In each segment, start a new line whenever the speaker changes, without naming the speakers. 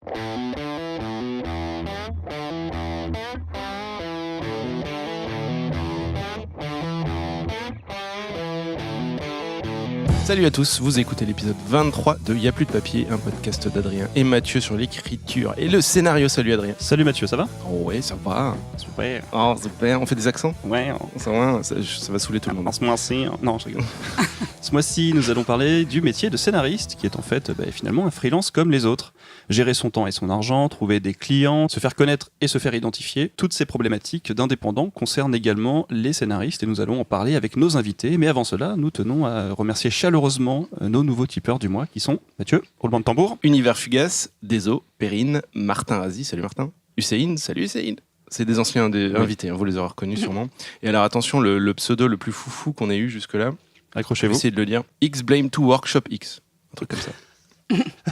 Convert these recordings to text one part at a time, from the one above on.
Salut à tous, vous écoutez l'épisode 23 de Y'a plus de papier, un podcast d'Adrien et Mathieu sur l'écriture et le scénario. Salut Adrien.
Salut Mathieu, ça va ?
Oh ouais, ça va.
Super.
Oh super, on fait des accents ?
Ouais.
Ça va saouler tout le monde.
Ce mois-ci, non, je rigole. Ce mois-ci, nous allons parler du métier de scénariste, qui est en fait finalement un freelance comme les autres. Gérer son temps et son argent, trouver des clients, se faire connaître et se faire identifier, toutes ces problématiques d'indépendants concernent également les scénaristes et nous allons en parler avec nos invités. Mais avant cela, nous tenons à remercier chaleureusement nos nouveaux tipeurs du mois qui sont Mathieu, roulement de tambour.
Univers Fugace, Deso, Perrine, Martin Razi, salut Martin. Hussein, salut Hussein. C'est des anciens invités, hein, vous les aurez reconnus sûrement. Et alors attention, le pseudo le plus foufou qu'on ait eu jusque-là,
Accrochez-vous.
Essayez de le dire. X Blame to Workshop X. Un truc comme ça.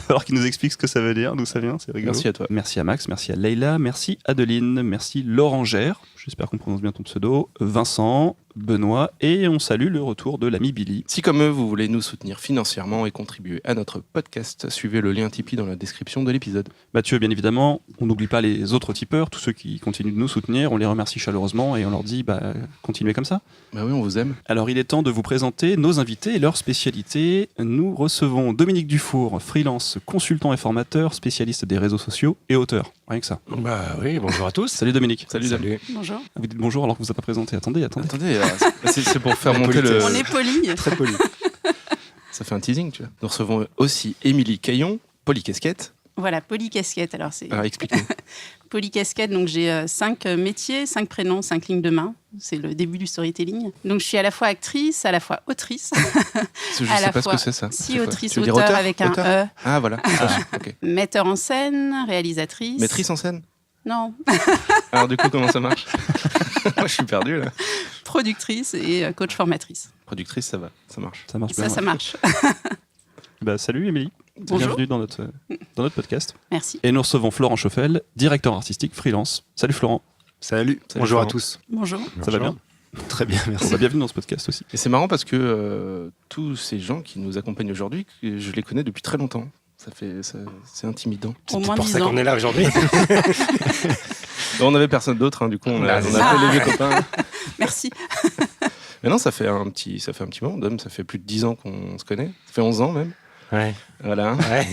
Alors qu'il nous explique ce que ça veut dire, d'où ça vient, c'est rigolo.
Merci à toi.
Merci à Max, merci à Leïla, merci Adeline, merci Laurangère, j'espère qu'on prononce bien ton pseudo, Vincent, Benoît, et on salue le retour de l'ami Billy.
Si comme eux, vous voulez nous soutenir financièrement et contribuer à notre podcast, suivez le lien Tipeee dans la description de l'épisode.
Mathieu, bien évidemment, on n'oublie pas les autres tipeurs, tous ceux qui continuent de nous soutenir, on les remercie chaleureusement et on leur dit continuez comme ça.
Bah oui, on vous aime.
Alors il est temps de vous présenter nos invités et leurs spécialités. Nous recevons Dominique Dufour, freelance, consultant et formateur, spécialiste des réseaux sociaux et auteur. Rien que ça.
Bah oui, bonjour à tous.
Salut Dominique.
Salut.
Bonjour.
Vous dites bonjour alors que vous n'êtes pas présenté. Attendez.
Attendez, c'est pour faire monter le...
On est poli.
Très poli. Ça fait un teasing, tu vois. Nous recevons aussi Émilie Caillon, Polycasquette.
Voilà, Polycasquette. Alors c'est
Alors explique-nous.
Polycasquette, donc j'ai 5 métiers, 5 prénoms, 5 lignes de main. C'est le début du storytelling. Donc je suis à la fois actrice, à la fois autrice.
Je
à
sais
la
pas
fois,
ce que c'est ça.
Si,
C'est
autrice,
quoi? Tu veux
auteur,
dire
avec un E.
Ah voilà. Ok.
Metteur en scène, réalisatrice.
Maîtrise en scène.
Non.
Alors du coup, comment ça marche? Moi, je suis perdu là.
Productrice et coach formatrice.
Productrice, ça va, ça marche.
Ça marche bien.
Ça marche.
Salut Émilie.
Bonjour.
Bienvenue dans notre podcast.
Merci.
Et nous recevons Florent Chauffel, directeur artistique freelance. Salut Florent.
Salut, bonjour
Florent.
à tous.
Bonjour.
Ça va bien?
Très bien, merci.
Bienvenue dans ce podcast aussi.
Et c'est marrant parce que tous ces gens qui nous accompagnent aujourd'hui, je les connais depuis très longtemps. C'est intimidant.
Au moins
pour
10
ça
ans.
qu'on est là aujourd'hui.
On n'avait personne d'autre, hein, du coup on a appelé les vieux copains.
Merci.
Mais non, ça fait un petit moment, Dom, ça fait plus de 10 ans qu'on se connaît. Ça fait 11 ans même.
Ouais.
Voilà.
Ouais.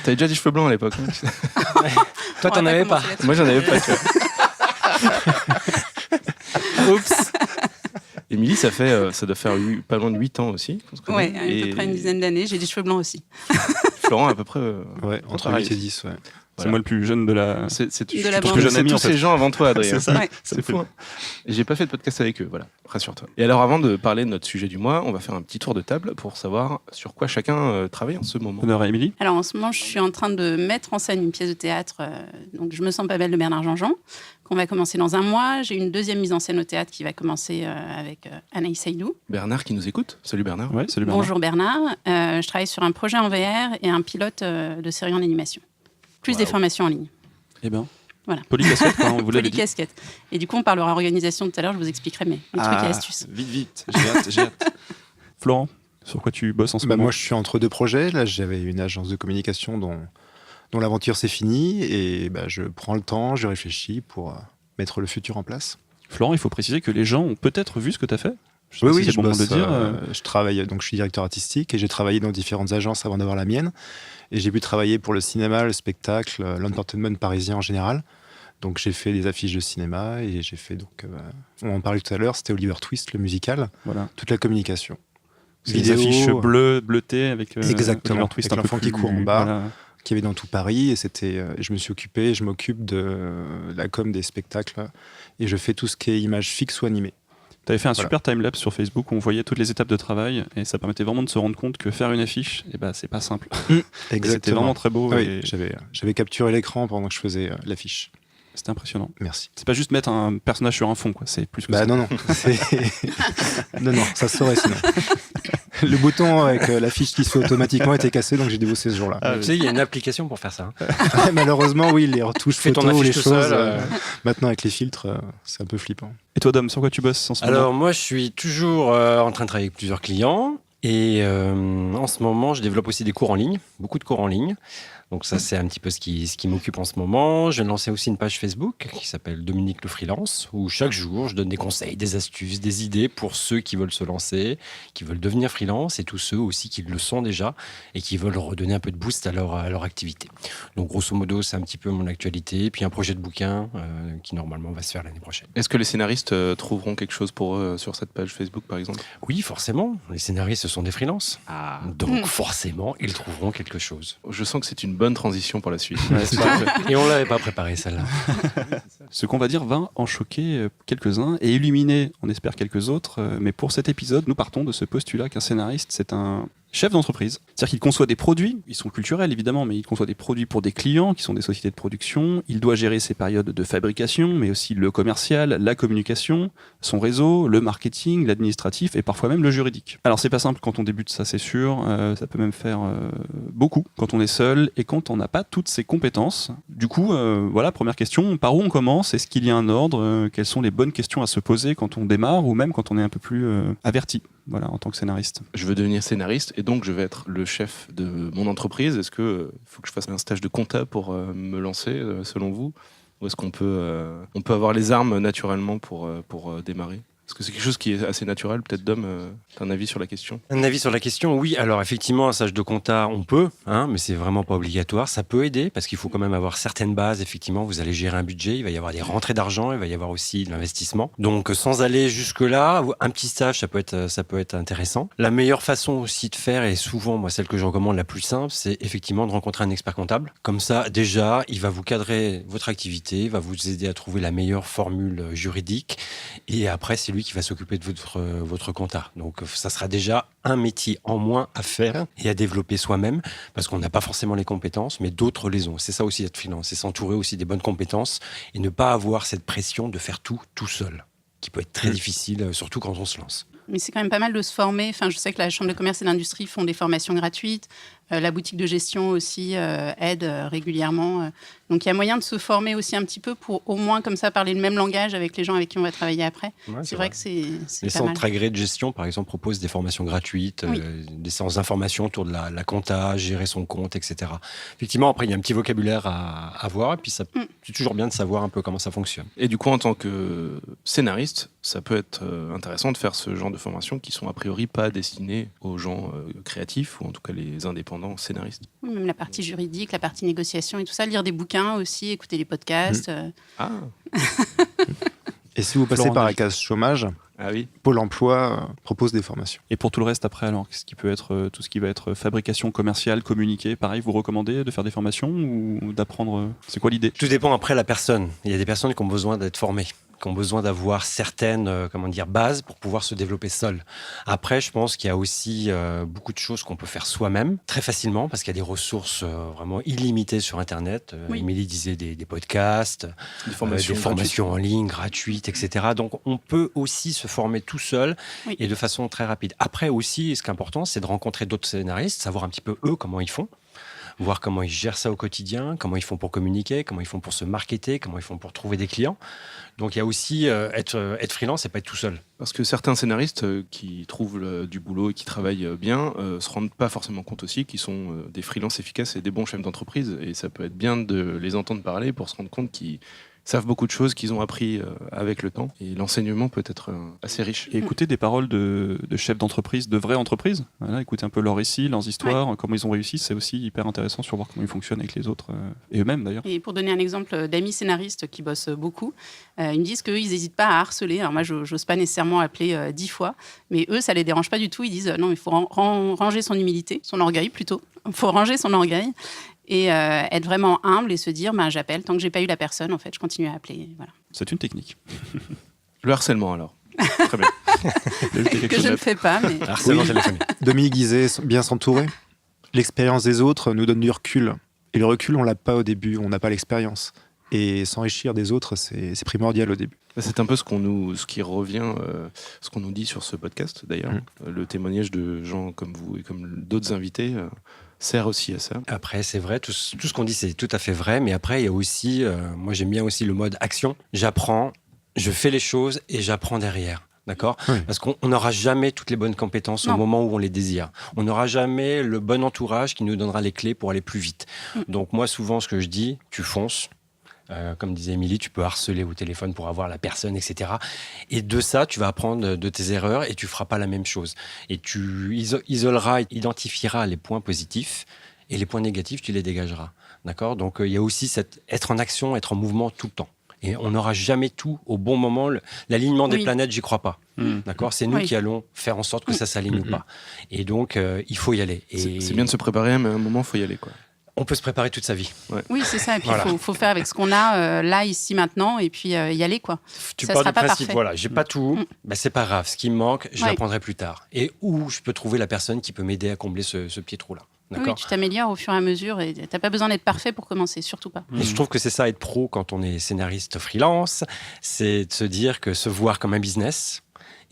T'avais déjà des cheveux blancs à l'époque. Hein.
Toi, t'en avais pas.
Moi, j'en avais pas. Tu vois.
Oups.
Émilie, ça doit faire pas loin de 8 ans aussi qu'on se connaît.
Ouais, à peu près une dizaine d'années. J'ai des cheveux blancs aussi.
Florent, à peu près.
Ouais, entre
pareil.
8 et 10, ouais.
C'est moi le plus jeune de la...
C'est
De la
tous
bande.
jeune ami,
tous
en fait.
ces gens avant toi, Adrien.
C'est ça.
Ouais.
C'est fou. Hein. Et j'ai pas fait de podcast avec eux, voilà, rassure-toi. Et alors, avant de parler de notre sujet du mois, on va faire un petit tour de table pour savoir sur quoi chacun travaille en ce moment.
Honneur à Émilie.
Alors en ce moment, je suis en train de mettre en scène une pièce de théâtre, donc Je me sens pas belle de Bernard Jean-Jean, qu'on va commencer dans un mois. J'ai une deuxième mise en scène au théâtre qui va commencer avec Anaïs Saïdou.
Bernard qui nous écoute. Salut Bernard.
Ouais, salut Bernard.
Bonjour Bernard. Je travaille sur un projet en VR et un pilote de série en animation. Plus des formations en ligne.
Eh bien,
Voilà.
Polycasquette, hein, vous l'avez dit.
Polycasquette. Et du coup, on parlera organisation tout à l'heure, je vous expliquerai mes trucs et astuces.
Vite, j'ai hâte. Florent, sur quoi tu bosses en ce moment?
Moi, je suis entre deux projets. Là, j'avais une agence de communication dont l'aventure s'est finie. Et je prends le temps, je réfléchis pour mettre le futur en place.
Florent, il faut préciser que les gens ont peut-être vu ce que tu as fait. Je sais pas
Oui,
si c'est
je
le bon moment
bosse.
de le dire.
Je travaille, donc je suis directeur artistique et j'ai travaillé dans différentes agences avant d'avoir la mienne. Et j'ai pu travailler pour le cinéma, le spectacle, l'entertainment parisien en général. Donc j'ai fait des affiches de cinéma et j'ai fait on en parlait tout à l'heure, c'était Oliver Twist, le musical,
Voilà.
toute la communication.
C'est des affiches bleutées avec
Exactement,
Oliver Twist
avec
un peu
l'enfant qui
plus-
court en bas.
voilà.
Qu'il y avait dans tout Paris et je m'occupe de la com des spectacles et je fais tout ce qui est image fixe ou animée.
Tu avais fait un
Voilà.
super timelapse sur Facebook où on voyait toutes les étapes de travail et ça permettait vraiment de se rendre compte que faire une affiche, c'est pas simple. Et c'était vraiment très beau
Oui,
et
j'avais capturé l'écran pendant que je faisais l'affiche.
c'était impressionnant.
Merci.
C'est pas juste mettre un personnage sur un fond, quoi. C'est plus que ça.
Non. non, ça se saurait sinon. Le bouton avec l'affiche qui se fait automatiquement était cassé, donc j'ai dû bosser ce jour-là.
Tu sais, il y a une application pour faire ça.
Malheureusement, oui, les retouches
Fais ton
photos ou les
affiche tout
choses,
seul,
maintenant avec les filtres, c'est un peu flippant.
Et toi, Dom, sur quoi tu bosses en ce moment?
Alors, moi, je suis toujours en train de travailler avec plusieurs clients. Et en ce moment, je développe aussi des cours en ligne, beaucoup de cours en ligne. Donc ça, c'est un petit peu ce qui m'occupe en ce moment. Je vais lancer aussi une page Facebook qui s'appelle Dominique le Freelance, où chaque jour, je donne des conseils, des astuces, des idées pour ceux qui veulent se lancer, qui veulent devenir freelance, et tous ceux aussi qui le sont déjà et qui veulent redonner un peu de boost à leur activité. Donc grosso modo, c'est un petit peu mon actualité. Puis un projet de bouquin qui normalement va se faire l'année prochaine.
Est-ce que les scénaristes trouveront quelque chose pour eux sur cette page Facebook, par exemple?
Oui, forcément. Les scénaristes, ce sont des freelances.
Ah.
Donc forcément, ils trouveront quelque chose.
Je sens que c'est une bonne transition pour la suite.
Et on l'avait pas préparé, celle-là.
Ce qu'on va dire va en choquer quelques-uns et illuminer, on espère, quelques autres. Mais pour cet épisode, nous partons de ce postulat qu'un scénariste, c'est un chef d'entreprise. C'est-à-dire qu'il conçoit des produits, ils sont culturels évidemment, mais il conçoit des produits pour des clients qui sont des sociétés de production. Il doit gérer ses périodes de fabrication, mais aussi le commercial, la communication, son réseau, le marketing, l'administratif et parfois même le juridique. Alors c'est pas simple quand on débute, ça c'est sûr. Ça peut même faire beaucoup quand on est seul et quand on n'a pas toutes ces compétences. Du coup, voilà, première question, par où on commence? Est-ce qu'il y a un ordre? Quelles sont les bonnes questions à se poser quand on démarre ou même quand on est un peu plus averti, voilà, en tant que scénariste?
Je veux devenir scénariste et donc je vais être le chef de mon entreprise. Est-ce qu'il faut que je fasse un stage de compta pour me lancer, selon vous? Ou est-ce qu'on peut avoir les armes naturellement pour démarrer? Est-ce que c'est quelque chose qui est assez naturel? Peut-être Dom, t'as un avis sur la question?
Un avis sur la question? Oui, alors effectivement, un stage de compta, on peut, mais c'est vraiment pas obligatoire. Ça peut aider parce qu'il faut quand même avoir certaines bases. Effectivement, vous allez gérer un budget, il va y avoir des rentrées d'argent, il va y avoir aussi de l'investissement. Donc, sans aller jusque-là, un petit stage, ça peut être intéressant. La meilleure façon aussi de faire, et souvent, moi, celle que je recommande la plus simple, c'est effectivement de rencontrer un expert comptable. Comme ça, déjà, il va vous cadrer votre activité, il va vous aider à trouver la meilleure formule juridique. Et après, c'est lui qui va s'occuper de votre compta. Donc, ça sera déjà un métier en moins à faire et à développer soi-même parce qu'on n'a pas forcément les compétences, mais d'autres les ont. C'est ça aussi être freelance, c'est s'entourer aussi des bonnes compétences et ne pas avoir cette pression de faire tout seul, qui peut être très difficile, surtout quand on se lance.
Mais c'est quand même pas mal de se former. Enfin, je sais que la Chambre de commerce et d'industrie font des formations gratuites. La boutique de gestion aussi aide régulièrement. Donc, il y a moyen de se former aussi un petit peu pour au moins comme ça parler le même langage avec les gens avec qui on va travailler après.
Ouais,
c'est vrai que c'est
les
pas mal.
centres agréés de gestion, par exemple, proposent des formations gratuites,
Oui.
des séances d'information autour de la compta, gérer son compte, etc. Effectivement, après, il y a un petit vocabulaire à avoir et puis c'est toujours bien de savoir un peu comment ça fonctionne.
Et du coup, en tant que scénariste, ça peut être intéressant de faire ce genre de formations qui sont a priori pas destinées aux gens créatifs ou en tout cas les indépendants scénaristes.
Oui, même la partie juridique, la partie négociation et tout ça. Lire des bouquins aussi, écouter des podcasts.
Ah,
Et si vous passez
Florent
par la
Desch.
case chômage,
ah oui.
Pôle emploi propose des formations.
Et pour tout le reste après, alors, qu'est-ce qui peut être tout ce qui va être fabrication commerciale, communiquer, pareil, vous recommandez de faire des formations ou d'apprendre c'est quoi l'idée?
Tout dépend après la personne. Il y a des personnes qui ont besoin d'être formées, qui ont besoin d'avoir certaines bases pour pouvoir se développer seul. Après, je pense qu'il y a aussi beaucoup de choses qu'on peut faire soi-même très facilement parce qu'il y a des ressources vraiment illimitées sur Internet.
Oui.
Émilie disait des podcasts,
Des
des formations en ligne gratuites, etc. Donc, on peut aussi se former tout seul
Oui.
et de façon très rapide. Après aussi, ce qui est important, c'est de rencontrer d'autres scénaristes, savoir un petit peu eux comment ils font. Voir comment ils gèrent ça au quotidien, comment ils font pour communiquer, comment ils font pour se marketer, comment ils font pour trouver des clients. Donc il y a aussi être freelance et pas être tout seul.
Parce que certains scénaristes qui trouvent du boulot et qui travaillent bien se rendent pas forcément compte aussi qu'ils sont des freelances efficaces et des bons chefs d'entreprise. Et ça peut être bien de les entendre parler pour se rendre compte qu'ils savent beaucoup de choses qu'ils ont appris avec le temps. Et l'enseignement peut être assez riche.
Et écouter des paroles de chefs d'entreprise, de vraies entreprises. Voilà, écouter un peu leurs récits, leurs histoires, comment ils ont réussi, c'est aussi hyper intéressant sur voir comment ils fonctionnent avec les autres et eux-mêmes d'ailleurs.
Et pour donner un exemple d'amis scénaristes qui bossent beaucoup, ils me disent qu'eux, ils n'hésitent pas à harceler. Alors moi, je n'ose pas nécessairement appeler 10 fois, mais eux, ça ne les dérange pas du tout. Ils disent non, il faut ranger son humilité, son orgueil plutôt. Il faut ranger son orgueil et être vraiment humble et se dire j'appelle. Tant que je n'ai pas eu la personne, en fait, je continue à appeler. Voilà.
C'est une technique.
Le harcèlement alors. Très bien.
Que je ne fais pas, mais...
Harcèlement
Oui.
téléphonique.
Dominique disait bien s'entourer. L'expérience des autres nous donne du recul. Et le recul, on l'a pas au début, on n'a pas l'expérience. Et s'enrichir des autres, c'est primordial au début.
C'est un peu ce qui revient, ce qu'on nous dit sur ce podcast d'ailleurs. Le témoignage de gens comme vous et comme d'autres invités sert aussi à ça.
Après, c'est vrai, tout ce qu'on dit, c'est tout à fait vrai. Mais après, il y a aussi, moi j'aime bien aussi le mode action. J'apprends, je fais les choses et j'apprends derrière. D'accord ?
Oui.
Parce qu'on n'aura jamais toutes les bonnes compétences au
Non.
moment où on les désire. On n'aura jamais le bon entourage qui nous donnera les clés pour aller plus vite. Donc moi, souvent, ce que je dis, tu fonces. Comme disait Émilie, tu peux harceler au téléphone pour avoir la personne, etc. Et de ça, tu vas apprendre de tes erreurs et tu feras pas la même chose. Et tu isoleras, identifieras les points positifs et les points négatifs, tu les dégageras. D'accord ? Donc il y a aussi être en action, être en mouvement tout le temps. Et on n'aura jamais tout au bon moment. L'alignement des
Oui.
planètes, j'y crois pas. D'accord ? C'est nous
Oui.
qui allons faire en sorte que ça s'aligne ou pas. Et donc, il faut y aller. Et
C'est bien de se préparer, mais à un moment, il faut y aller, quoi.
on peut se préparer toute sa vie.
Oui, c'est ça. Et puis, il
Voilà.
faut faire avec ce qu'on a là, ici, maintenant, et puis y aller, quoi.
Tu
Ça
pars
sera
du
pas
principe,
parfait.
voilà, j'ai pas tout, ben c'est pas grave. Ce qui me manque, je
Ouais.
l'apprendrai plus tard. Et où je peux trouver la personne qui peut m'aider à combler ce petit trou-là.
Oui,
D'accord ?
tu t'améliores au fur et à mesure et t'as pas besoin d'être parfait pour commencer, surtout pas.
Et je trouve que c'est ça, être pro quand on est scénariste freelance, c'est de se dire que se voir comme un business.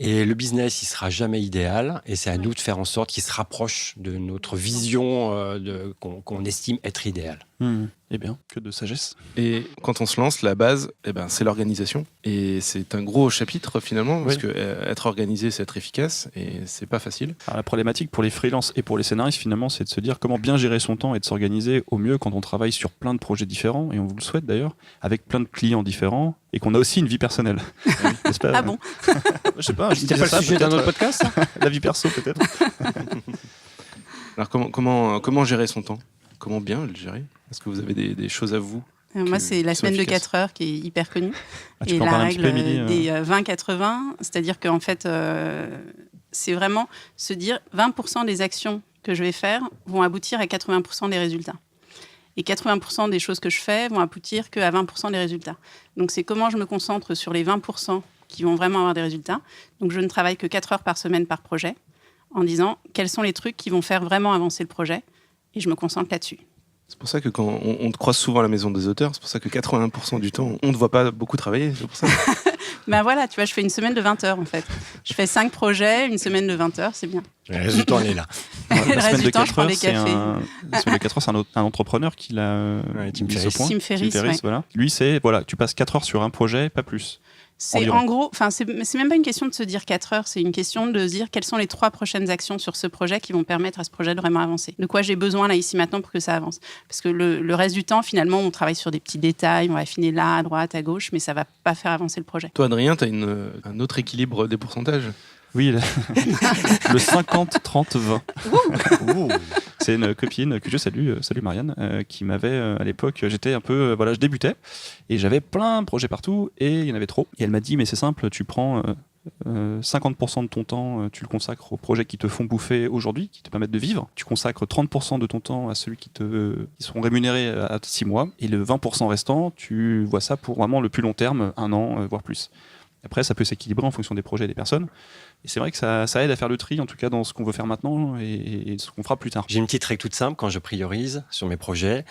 Et le business, il sera jamais idéal. Et c'est à nous de faire en sorte qu'il se rapproche de notre vision qu'on estime être idéale.
Eh bien, que de sagesse.
Et quand on se lance, la base, c'est l'organisation. Et c'est un gros chapitre finalement, parce
Oui.
que être organisé, c'est être efficace, et c'est pas facile.
Alors, la problématique pour les freelances et pour les scénaristes, finalement, c'est de se dire comment bien gérer son temps et de s'organiser au mieux quand on travaille sur plein de projets différents, et on vous le souhaite d'ailleurs, avec plein de clients différents, et qu'on a aussi une vie personnelle. N'est-ce pas
Ah bon ?
Je sais pas, je me
C'était
disais
pas le
ça,
sujet d'un
peut-être,
autre podcast, ça ?
la vie perso peut-être.
Alors comment gérer son temps ? Comment bien le gérer ? Est-ce que vous avez des choses à vous ?
Moi, c'est la
qui sont
semaine de
efficaces.
4 heures qui est hyper connue.
Ah, tu
Et
peux en
la
parler un petit
règle
peu, Émilie
des 20-80, c'est-à-dire qu'en fait, c'est vraiment se dire 20% des actions que je vais faire vont aboutir à 80% des résultats. Et 80% des choses que je fais vont aboutir qu'à 20% des résultats. Donc, c'est comment je me concentre sur les 20% qui vont vraiment avoir des résultats. Donc, je ne travaille que 4 heures par semaine par projet en disant quels sont les trucs qui vont faire vraiment avancer le projet. Et je me concentre là-dessus.
C'est pour ça que quand on te croise souvent à la maison des auteurs, c'est pour ça que 80% du temps, on ne te voit pas beaucoup travailler. C'est pour ça.
Ben voilà, tu vois, je fais une semaine de 20 heures en fait. Je fais 5 projets, une semaine de 20 heures, c'est bien.
Le résultat, on est là.
Le
La
reste
semaine
du
de
temps, je
4
prends
heures,
des
c'est
cafés.
la semaine de 4 heures, c'est un entrepreneur qui l'a
Ouais, Tim
mis
Ferriss.
au point.
Tim Ferriss, ouais.
voilà. Lui, c'est, voilà, tu passes 4 heures sur un projet, pas plus.
C'est
Environ.
en gros, enfin, c'est même pas une question de se dire 4 heures, c'est une question de se dire quelles sont les 3 prochaines actions sur ce projet qui vont permettre à ce projet de vraiment avancer. De quoi j'ai besoin là, ici, maintenant pour que ça avance. Parce que le reste du temps, finalement, on travaille sur des petits détails, on va affiner là, à droite, à gauche, mais ça va pas faire avancer le projet.
Toi, Adrien, tu as un autre équilibre des pourcentages.
Oui, le 50-30-20. C'est une copine que je salue Marianne, qui m'avait à l'époque, j'étais un peu, voilà, je débutais et j'avais plein de projets partout et il y en avait trop. Et elle m'a dit, mais c'est simple, tu prends 50% de ton temps, tu le consacres aux projets qui te font bouffer aujourd'hui, qui te permettent de vivre. Tu consacres 30% de ton temps à ceux qui sont rémunérés à 6 mois et le 20% restant, tu vois ça pour vraiment le plus long terme, 1 an, voire plus. Après, ça peut s'équilibrer en fonction des projets et des personnes. Et c'est vrai que ça aide à faire le tri, en tout cas dans ce qu'on veut faire maintenant et ce qu'on fera plus tard.
J'ai une petite règle toute simple quand je priorise sur mes projets.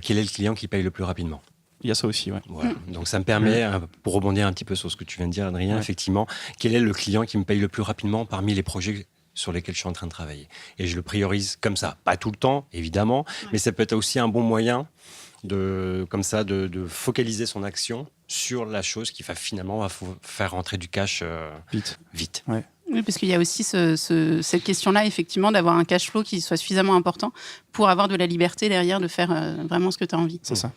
Quel est le client qui paye le plus rapidement ?
Il y a ça aussi, ouais.
Voilà. Donc ça me permet, pour rebondir un petit peu sur ce que tu viens de dire, Adrien, effectivement, quel est le client qui me paye le plus rapidement parmi les projets sur lesquels je suis en train de travailler ? Et je le priorise comme ça. Pas tout le temps, évidemment, mais ça peut être aussi un bon moyen de focaliser son action sur la chose qui va finalement faire rentrer du cash vite.
Oui, parce qu'il y a aussi cette question-là, effectivement, d'avoir un cash flow qui soit suffisamment important pour avoir de la liberté derrière de faire vraiment ce que tu as envie.
C'est ça.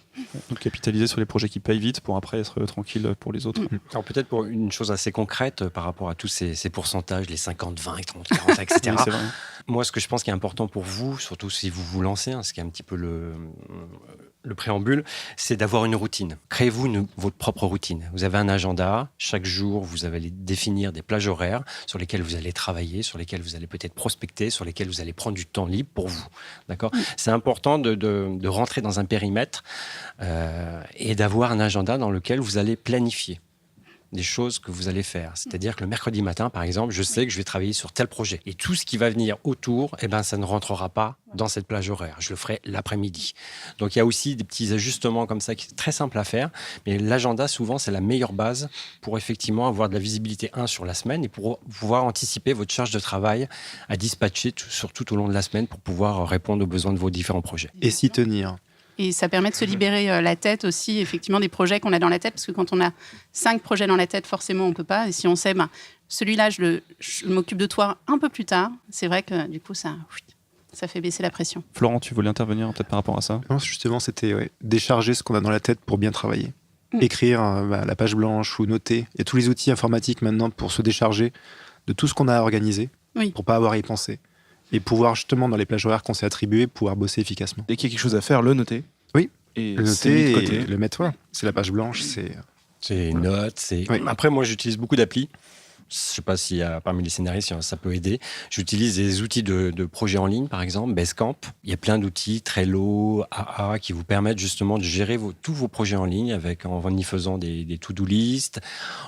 Donc capitaliser sur les projets qui payent vite pour après être tranquille pour les autres.
Alors peut-être pour une chose assez concrète par rapport à tous ces pourcentages, les 50, 20, 30, 40, etc.
Oui, c'est vrai.
Moi, ce que je pense qui est important pour vous, surtout si vous vous lancez, ce qui est un petit peu le préambule, c'est d'avoir une routine. Créez-vous votre propre routine. Vous avez un agenda. Chaque jour, vous allez définir des plages horaires sur lesquelles vous allez travailler, sur lesquelles vous allez peut-être prospecter, sur lesquelles vous allez prendre du temps libre pour vous. D'accord ? C'est important de rentrer dans un périmètre et d'avoir un agenda dans lequel vous allez planifier des choses que vous allez faire. C'est-à-dire que le mercredi matin, par exemple, je sais que je vais travailler sur tel projet. Et tout ce qui va venir autour, ça ne rentrera pas dans cette plage horaire. Je le ferai l'après-midi. Donc, il y a aussi des petits ajustements comme ça qui sont très simples à faire. Mais l'agenda, souvent, c'est la meilleure base pour effectivement avoir de la visibilité, sur la semaine et pour pouvoir anticiper votre charge de travail à dispatcher tout au long de la semaine pour pouvoir répondre aux besoins de vos différents projets.
Et s'y tenir.
Et ça permet de se libérer la tête aussi, effectivement, des projets qu'on a dans la tête. Parce que quand on a 5 projets dans la tête, forcément, on ne peut pas. Et si on sait, celui-là, je m'occupe de toi un peu plus tard, c'est vrai que du coup, ça fait baisser la pression.
Florent, tu voulais intervenir peut-être par rapport à ça ?
Non, justement, c'était décharger ce qu'on a dans la tête pour bien travailler. Écrire la page blanche ou noter. Il y a tous les outils informatiques maintenant pour se décharger de tout ce qu'on a à organiser, pour pas avoir à y penser. Et pouvoir justement, dans les plages horaires qu'on s'est attribuées, pouvoir bosser efficacement.
Dès qu'il y a quelque chose à faire, le noter.
Oui,
et
le
c'est mis de
noter
côté.
et le mettre, voilà. C'est la page blanche,
C'est une note.
Oui.
Après, moi, j'utilise beaucoup d'applis. Je ne sais pas s'il y a parmi les scénaristes, ça peut aider. J'utilise des outils de projets en ligne, par exemple, Basecamp. Il y a plein d'outils, Trello, AA, qui vous permettent justement de gérer tous vos projets en ligne en y faisant des to-do list,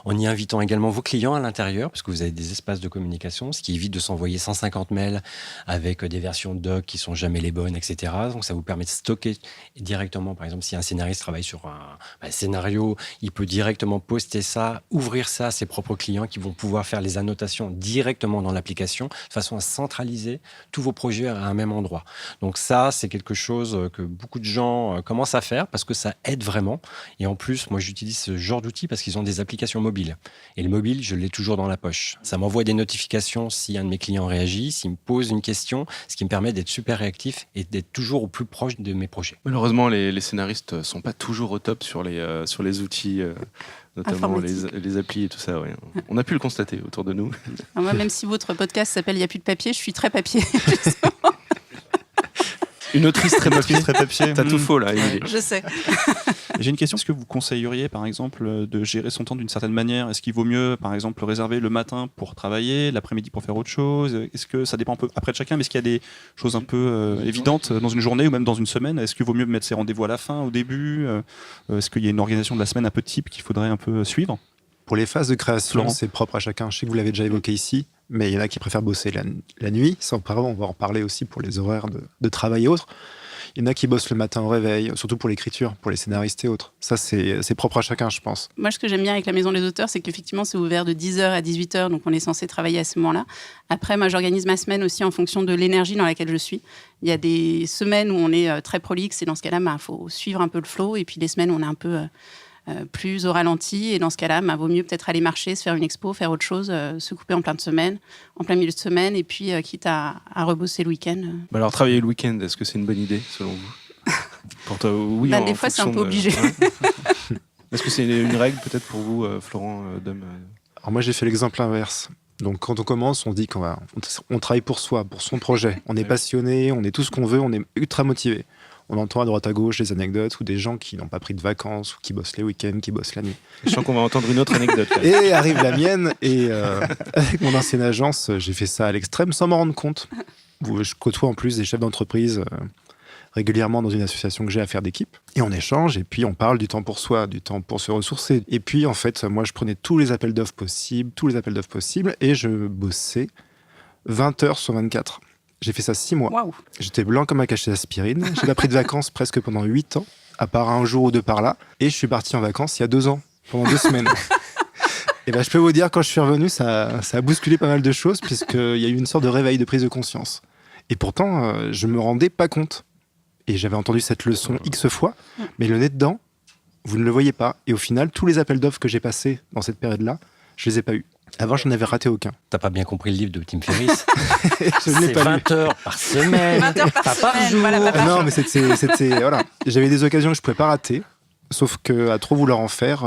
en y invitant également vos clients à l'intérieur, parce que vous avez des espaces de communication, ce qui évite de s'envoyer 150 mails avec des versions doc qui sont jamais les bonnes, etc. Donc, ça vous permet de stocker directement, par exemple, si un scénariste travaille sur un scénario, il peut directement poster ça, ouvrir ça à ses propres clients qui vont pouvoir faire les annotations directement dans l'application de façon à centraliser tous vos projets à un même endroit. Donc ça, c'est quelque chose que beaucoup de gens commencent à faire parce que ça aide vraiment. Et en plus, moi, j'utilise ce genre d'outils parce qu'ils ont des applications mobiles. Et le mobile, je l'ai toujours dans la poche. Ça m'envoie des notifications si un de mes clients réagit, s'il me pose une question, ce qui me permet d'être super réactif et d'être toujours au plus proche de mes projets.
Malheureusement, les scénaristes ne sont pas toujours au top sur les outils, notamment les applis et tout ça. Ouais. On a pu le constater autour de nous.
Alors moi, même si votre podcast s'appelle « Il n'y a plus de papier », je suis très papier.
Une autrice très papier. T'as tout faux là, Émilie.
Je sais.
J'ai une question. Est-ce que vous conseilleriez, par exemple, de gérer son temps d'une certaine manière ? Est-ce qu'il vaut mieux, par exemple, réserver le matin pour travailler, l'après-midi pour faire autre chose ? Est-ce que ça dépend un peu après de chacun ? Mais est-ce qu'il y a des choses un peu évidentes dans une journée ou même dans une semaine ? Est-ce qu'il vaut mieux mettre ses rendez-vous à la fin, au début ? Est-ce qu'il y a une organisation de la semaine un peu type qu'il faudrait un peu suivre ?
Pour les phases de création,
Florent.
c'est propre à chacun. Je sais que vous l'avez déjà évoqué ici, mais il y en a qui préfèrent bosser la nuit. Ça, on va en parler aussi pour les horaires de travail et autres. Il y en a qui bossent le matin au réveil, surtout pour l'écriture, pour les scénaristes et autres. Ça, c'est propre à chacun, je pense.
Moi, ce que j'aime bien avec la Maison des auteurs, c'est qu'effectivement, c'est ouvert de 10h à 18h, donc on est censé travailler à ce moment-là. Après, moi, j'organise ma semaine aussi en fonction de l'énergie dans laquelle je suis. Il y a des semaines où on est très prolixe, et dans ce cas-là, faut suivre un peu le flow, et puis des semaines où on est un peu plus au ralenti, et dans ce cas-là, vaut mieux peut-être aller marcher, se faire une expo, faire autre chose, se couper en plein milieu de semaine, et puis quitte à rebosser le week-end.
Alors, travailler le week-end, est-ce que c'est une bonne idée, selon vous ? Pour toi, oui.
Des fois, c'est un peu obligé.
Ouais. Est-ce que c'est une règle, peut-être, pour vous, Florent, Dom ?
Alors moi, j'ai fait l'exemple inverse. Donc, quand on commence, on dit on travaille pour soi, pour son projet. On est passionné, on est tout ce qu'on veut, on est ultra motivé. On entend à droite à gauche des anecdotes ou des gens qui n'ont pas pris de vacances ou qui bossent les week-ends, qui bossent la nuit.
Je sens qu'on va entendre une autre anecdote. Là.
Et arrive la mienne, et avec mon ancienne agence, j'ai fait ça à l'extrême sans m'en rendre compte. Je côtoie en plus des chefs d'entreprise régulièrement dans une association que j'ai, Affaires d'équipe. Et on échange, et puis on parle du temps pour soi, du temps pour se ressourcer. Et puis, en fait, moi, je prenais tous les appels d'offres possibles, et je bossais 20 heures sur 24. J'ai fait ça 6 mois.
Waouh.
J'étais blanc comme un cachet d'aspirine. J'ai pas pris de vacances presque pendant 8 ans, à part un jour ou deux par là. Et je suis parti en vacances il y a 2 ans, pendant 2 semaines. Et je peux vous dire, quand je suis revenu, ça a bousculé pas mal de choses, puisqu'il y a eu une sorte de réveil, de prise de conscience. Et pourtant, je me rendais pas compte. Et j'avais entendu cette leçon X fois, mais le nez dedans, vous ne le voyez pas. Et au final, tous les appels d'offres que j'ai passés dans cette période-là, je les ai pas eus. Avant, je n'avais raté aucun.
T'as pas bien compris le livre de Tim Ferriss.
Je ne l'ai
C'est
pas
20 heures par semaine.
20 heures par
pas
semaine,
par jour.
voilà, pas par
Non, mais c'était voilà. J'avais des occasions que je pouvais pas rater, sauf que à trop vouloir en faire,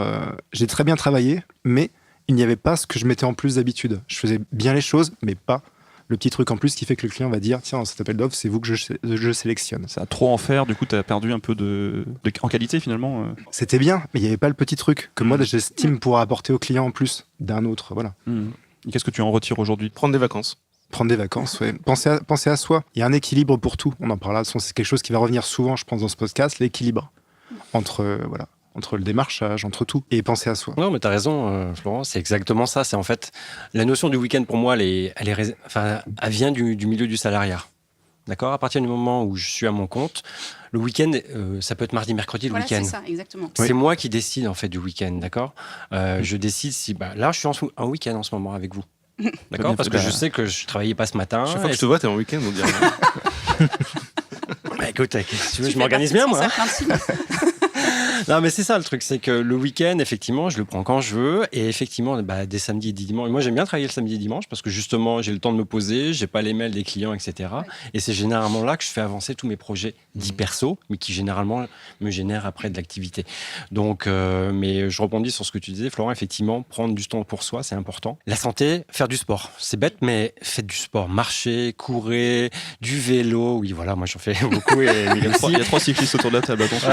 j'ai très bien travaillé, mais il n'y avait pas ce que je mettais en plus d'habitude. Je faisais bien les choses, mais pas le petit truc en plus qui fait que le client va dire tiens, cet appel d'offres, c'est vous que je sélectionne.
Ça a trop en faire, du coup, tu as perdu un peu en qualité finalement.
C'était bien, mais il n'y avait pas le petit truc que moi j'estime pouvoir apporter au client en plus d'un autre. Voilà.
Et qu'est-ce que tu en retires aujourd'hui ?
Prendre des vacances.
Prendre des vacances, ouais. Penser à soi. Il y a un équilibre pour tout. On en parle là. C'est quelque chose qui va revenir souvent, je pense, dans ce podcast, l'équilibre entre le démarchage, entre tout, et penser à soi.
Non, mais t'as raison, Florent, c'est exactement ça. C'est en fait, la notion du week-end, pour moi, elle vient du milieu du salariat. D'accord ? À partir du moment où je suis à mon compte, le week-end, ça peut être mardi, mercredi, le week-end.
C'est ça, exactement.
C'est moi qui décide, en fait, du week-end, d'accord ? Je décide si... là, je suis en week-end en ce moment avec vous. D'accord ? Parce que je sais que je travaillais pas ce matin.
Chaque fois que je te vois, t'es en week-end, on dirait.
écoute, qu'est-ce que tu veux, je m'organise bien, moi. Non, mais c'est ça le truc, c'est que le week-end, effectivement, je le prends quand je veux. Et effectivement, des samedis et dimanches. Moi, j'aime bien travailler le samedi et dimanche parce que justement, j'ai le temps de me poser, j'ai pas les mails des clients, etc. Ouais. Et c'est généralement là que je fais avancer tous mes projets dits perso, mais qui généralement me génèrent après de l'activité. Donc, mais je rebondis sur ce que tu disais, Florent. Effectivement, prendre du temps pour soi, c'est important. La santé, faire du sport. C'est bête, mais faites du sport. Marchez, courez, du vélo. Oui, voilà, moi, j'en fais beaucoup. Et
il y a 3 cyclistes autour de la table, attention.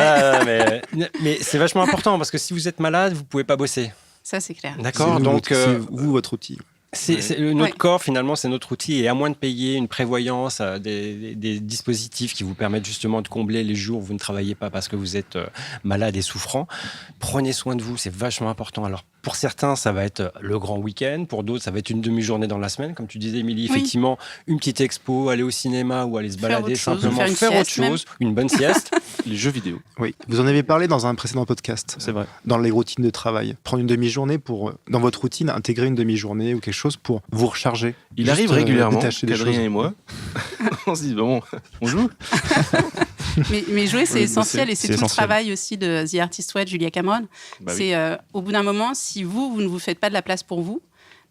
Mais c'est vachement important parce que si vous êtes malade, vous pouvez pas bosser.
Ça, c'est clair.
D'accord.
Donc, c'est vous, votre outil.
C'est notre corps, finalement, c'est notre outil. Et à moins de payer une prévoyance, des dispositifs qui vous permettent justement de combler les jours où vous ne travaillez pas parce que vous êtes malade et souffrant, prenez soin de vous, c'est vachement important. Alors, pour certains, ça va être le grand week-end. Pour d'autres, ça va être une demi-journée dans la semaine. Comme tu disais, Émilie, effectivement, une petite expo, aller au cinéma ou aller se balader, simplement faire autre chose, une bonne sieste.
Les jeux vidéo.
Oui, vous en avez parlé dans un précédent podcast.
C'est vrai.
Dans les routines de travail. Prendre une demi-journée pour, dans votre routine, intégrer une demi-journée ou quelque chose pour vous recharger.
Il arrive régulièrement, Adrien et moi. On se dit, bon, on joue.
Mais jouer, c'est essentiel et c'est tout le travail aussi de The Artist Way, Julia Cameron. C'est au bout d'un moment, si vous ne vous faites pas de la place pour vous,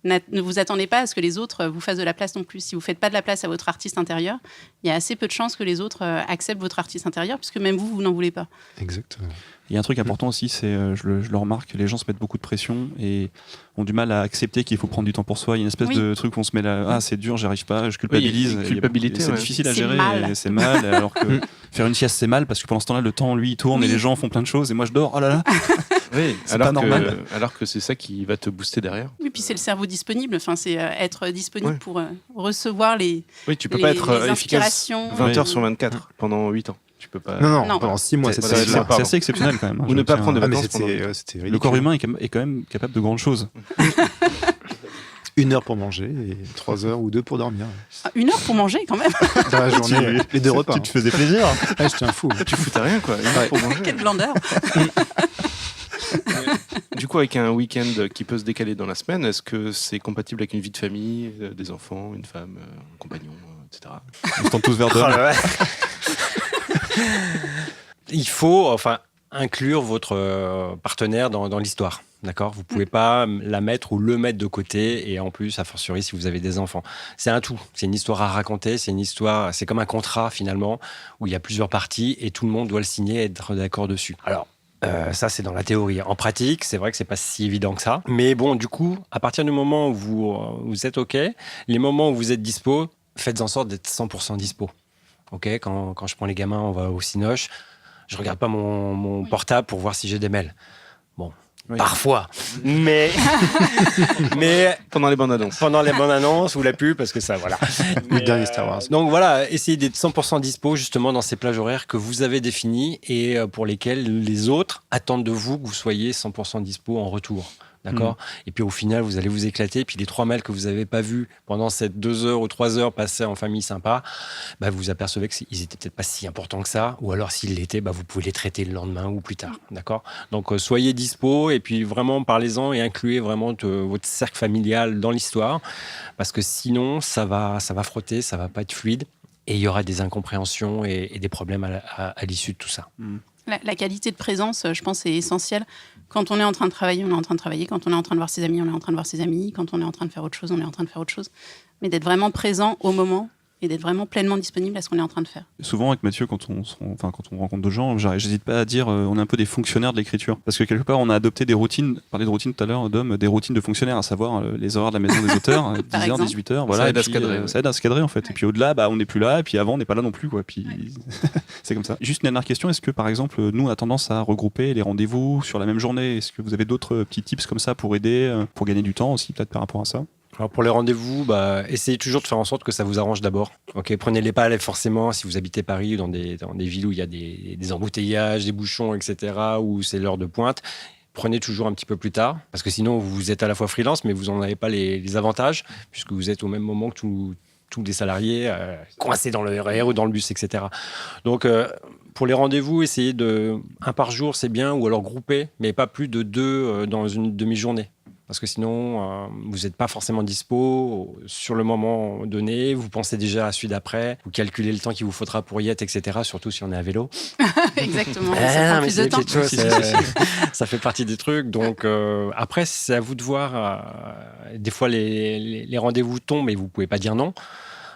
ne vous attendez pas à ce que les autres vous fassent de la place non plus. Si vous ne faites pas de la place à votre artiste intérieur, il y a assez peu de chances que les autres acceptent votre artiste intérieur, puisque même vous n'en voulez pas.
Exactement.
Il y a un truc important aussi, c'est, je le remarque, les gens se mettent beaucoup de pression et ont du mal à accepter qu'il faut prendre du temps pour soi. Il y a une espèce de truc où on se met là, ah c'est dur, j'y arrive pas, je culpabilise.
Culpabilité,
c'est difficile à gérer, et c'est mal. Alors que faire une sieste, c'est mal parce que pendant ce temps-là, le temps, lui, il tourne et les gens font plein de choses et moi je dors. Oh là là.
Oui,
c'est pas normal.
Alors que c'est ça qui va te booster derrière.
Oui, puis c'est le cerveau disponible. Enfin, c'est être disponible pour recevoir les.
Oui, tu peux pas être efficace 20 heures sur 24 pendant 8 ans. Tu peux pas.
Non, pendant 6 mois, c'est
assez exceptionnel quand même.
Ou ne pas prendre de vacances.
C'était
le corps humain est quand même capable de grandes choses.
1 heure pour manger et 3 heures ou 2 pour dormir.
1 heure pour manger quand même.
Dans la journée, les 2 repas.
Tu te faisais plaisir.
J'étais un fou.
Tu foutais rien quoi. 1 heure pour manger.
Quelle blandeur.
Du coup, avec un week-end qui peut se décaler dans la semaine, est-ce que c'est compatible avec une vie de famille, des enfants, une femme, un compagnon, etc.
On se tend tous vers deux.
Il faut inclure votre partenaire dans l'histoire. D'accord, vous pouvez pas la mettre ou le mettre de côté et en plus, a fortiori, si vous avez des enfants. C'est un tout. C'est une histoire à raconter. C'est une histoire. C'est comme un contrat finalement où il y a plusieurs parties et tout le monde doit le signer et être d'accord dessus. Alors. Ça, c'est dans la théorie. En pratique, c'est vrai que c'est pas si évident que ça. Mais bon, du coup, à partir du moment où vous êtes OK, les moments où vous êtes dispo, faites en sorte d'être 100% dispo. OK, quand je prends les gamins, on va au Cinoche. Je regarde pas mon portable pour voir si j'ai des mails. Bon. Oui. Parfois, mais
pendant les bandes annonces
ou la pub parce que ça voilà.
Le dernier Star Wars.
Donc voilà, essayez d'être 100% dispo justement dans ces plages horaires que vous avez définies et pour lesquelles les autres attendent de vous que vous soyez 100% dispo en retour. D'accord. Et puis au final, vous allez vous éclater. Puis les 3 mails que vous n'avez pas vus pendant ces 2 heures ou 3 heures passées en famille sympa, vous apercevez qu'ils étaient peut-être pas si importants que ça. Ou alors s'ils l'étaient, vous pouvez les traiter le lendemain ou plus tard. D'accord. Donc soyez dispo et puis vraiment parlez-en et incluez vraiment votre cercle familial dans l'histoire. Parce que sinon, ça va frotter, ça va pas être fluide. Et il y aura des incompréhensions et des problèmes à l'issue de tout ça.
La qualité de présence, je pense, est essentielle. Quand on est en train de travailler, on est en train de travailler. Quand on est en train de voir ses amis, on est en train de voir ses amis. Quand on est en train de faire autre chose, on est en train de faire autre chose. Mais d'être vraiment présent au moment et d'être vraiment pleinement disponible à ce qu'on est en train de faire.
Souvent avec Mathieu, quand on rencontre d'autres gens, j'hésite pas à dire on est un peu des fonctionnaires de l'écriture. Parce que quelque part, on a adopté des routines, parlait de routines tout à l'heure, des routines de fonctionnaires, à savoir les horaires de la maison des auteurs, 10h, 18h, voilà. Ça aide à se cadrer en fait. Ouais. Et puis au-delà, on n'est plus là, et puis avant, on n'est pas là non plus, quoi. Puis c'est comme ça. Juste une dernière question, est-ce que par exemple, nous, on a tendance à regrouper les rendez-vous sur la même journée? Est-ce que vous avez d'autres petits tips comme ça pour aider, pour gagner du temps aussi, peut-être par rapport à ça?
Alors pour les rendez-vous, essayez toujours de faire en sorte que ça vous arrange d'abord. Ok, prenez-les pas forcément si vous habitez Paris ou dans des villes où il y a des embouteillages, des bouchons, etc., où c'est l'heure de pointe. Prenez toujours un petit peu plus tard, parce que sinon vous êtes à la fois freelance, mais vous n'en avez pas les avantages, puisque vous êtes au même moment que tous les salariés coincés dans le RER ou dans le bus, etc. Donc pour les rendez-vous, essayez un par jour, c'est bien, ou alors grouper, mais pas plus de 2 dans une demi-journée. Parce que sinon, vous n'êtes pas forcément dispo sur le moment donné. Vous pensez déjà à celui d'après. Vous calculez le temps qu'il vous faudra pour y être, etc. Surtout si on est à vélo.
Exactement. Ça prend plus de temps.
Ça fait partie des trucs. Donc, après, c'est à vous de voir. Des fois, les rendez-vous tombent et vous ne pouvez pas dire non.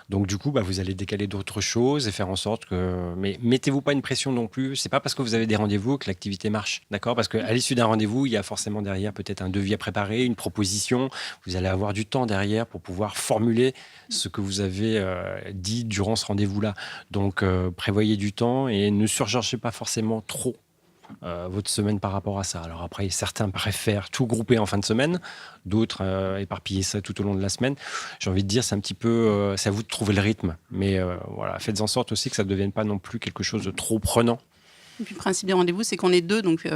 Donc du coup, vous allez décaler d'autres choses et faire en sorte que... Mais mettez-vous pas une pression non plus. C'est pas parce que vous avez des rendez-vous que l'activité marche, d'accord ? Parce qu'à l'issue d'un rendez-vous, il y a forcément derrière peut-être un devis à préparer, une proposition. Vous allez avoir du temps derrière pour pouvoir formuler ce que vous avez dit durant ce rendez-vous-là. Donc prévoyez du temps et ne surchargez pas forcément trop votre semaine par rapport à ça. Alors après, certains préfèrent tout grouper en fin de semaine, d'autres éparpiller ça tout au long de la semaine. J'ai envie de dire, c'est un petit peu, c'est à vous de trouver le rythme. Mais voilà, faites en sorte aussi que ça ne devienne pas non plus quelque chose de trop prenant.
Et puis le principe des rendez-vous, c'est qu'on est deux. Donc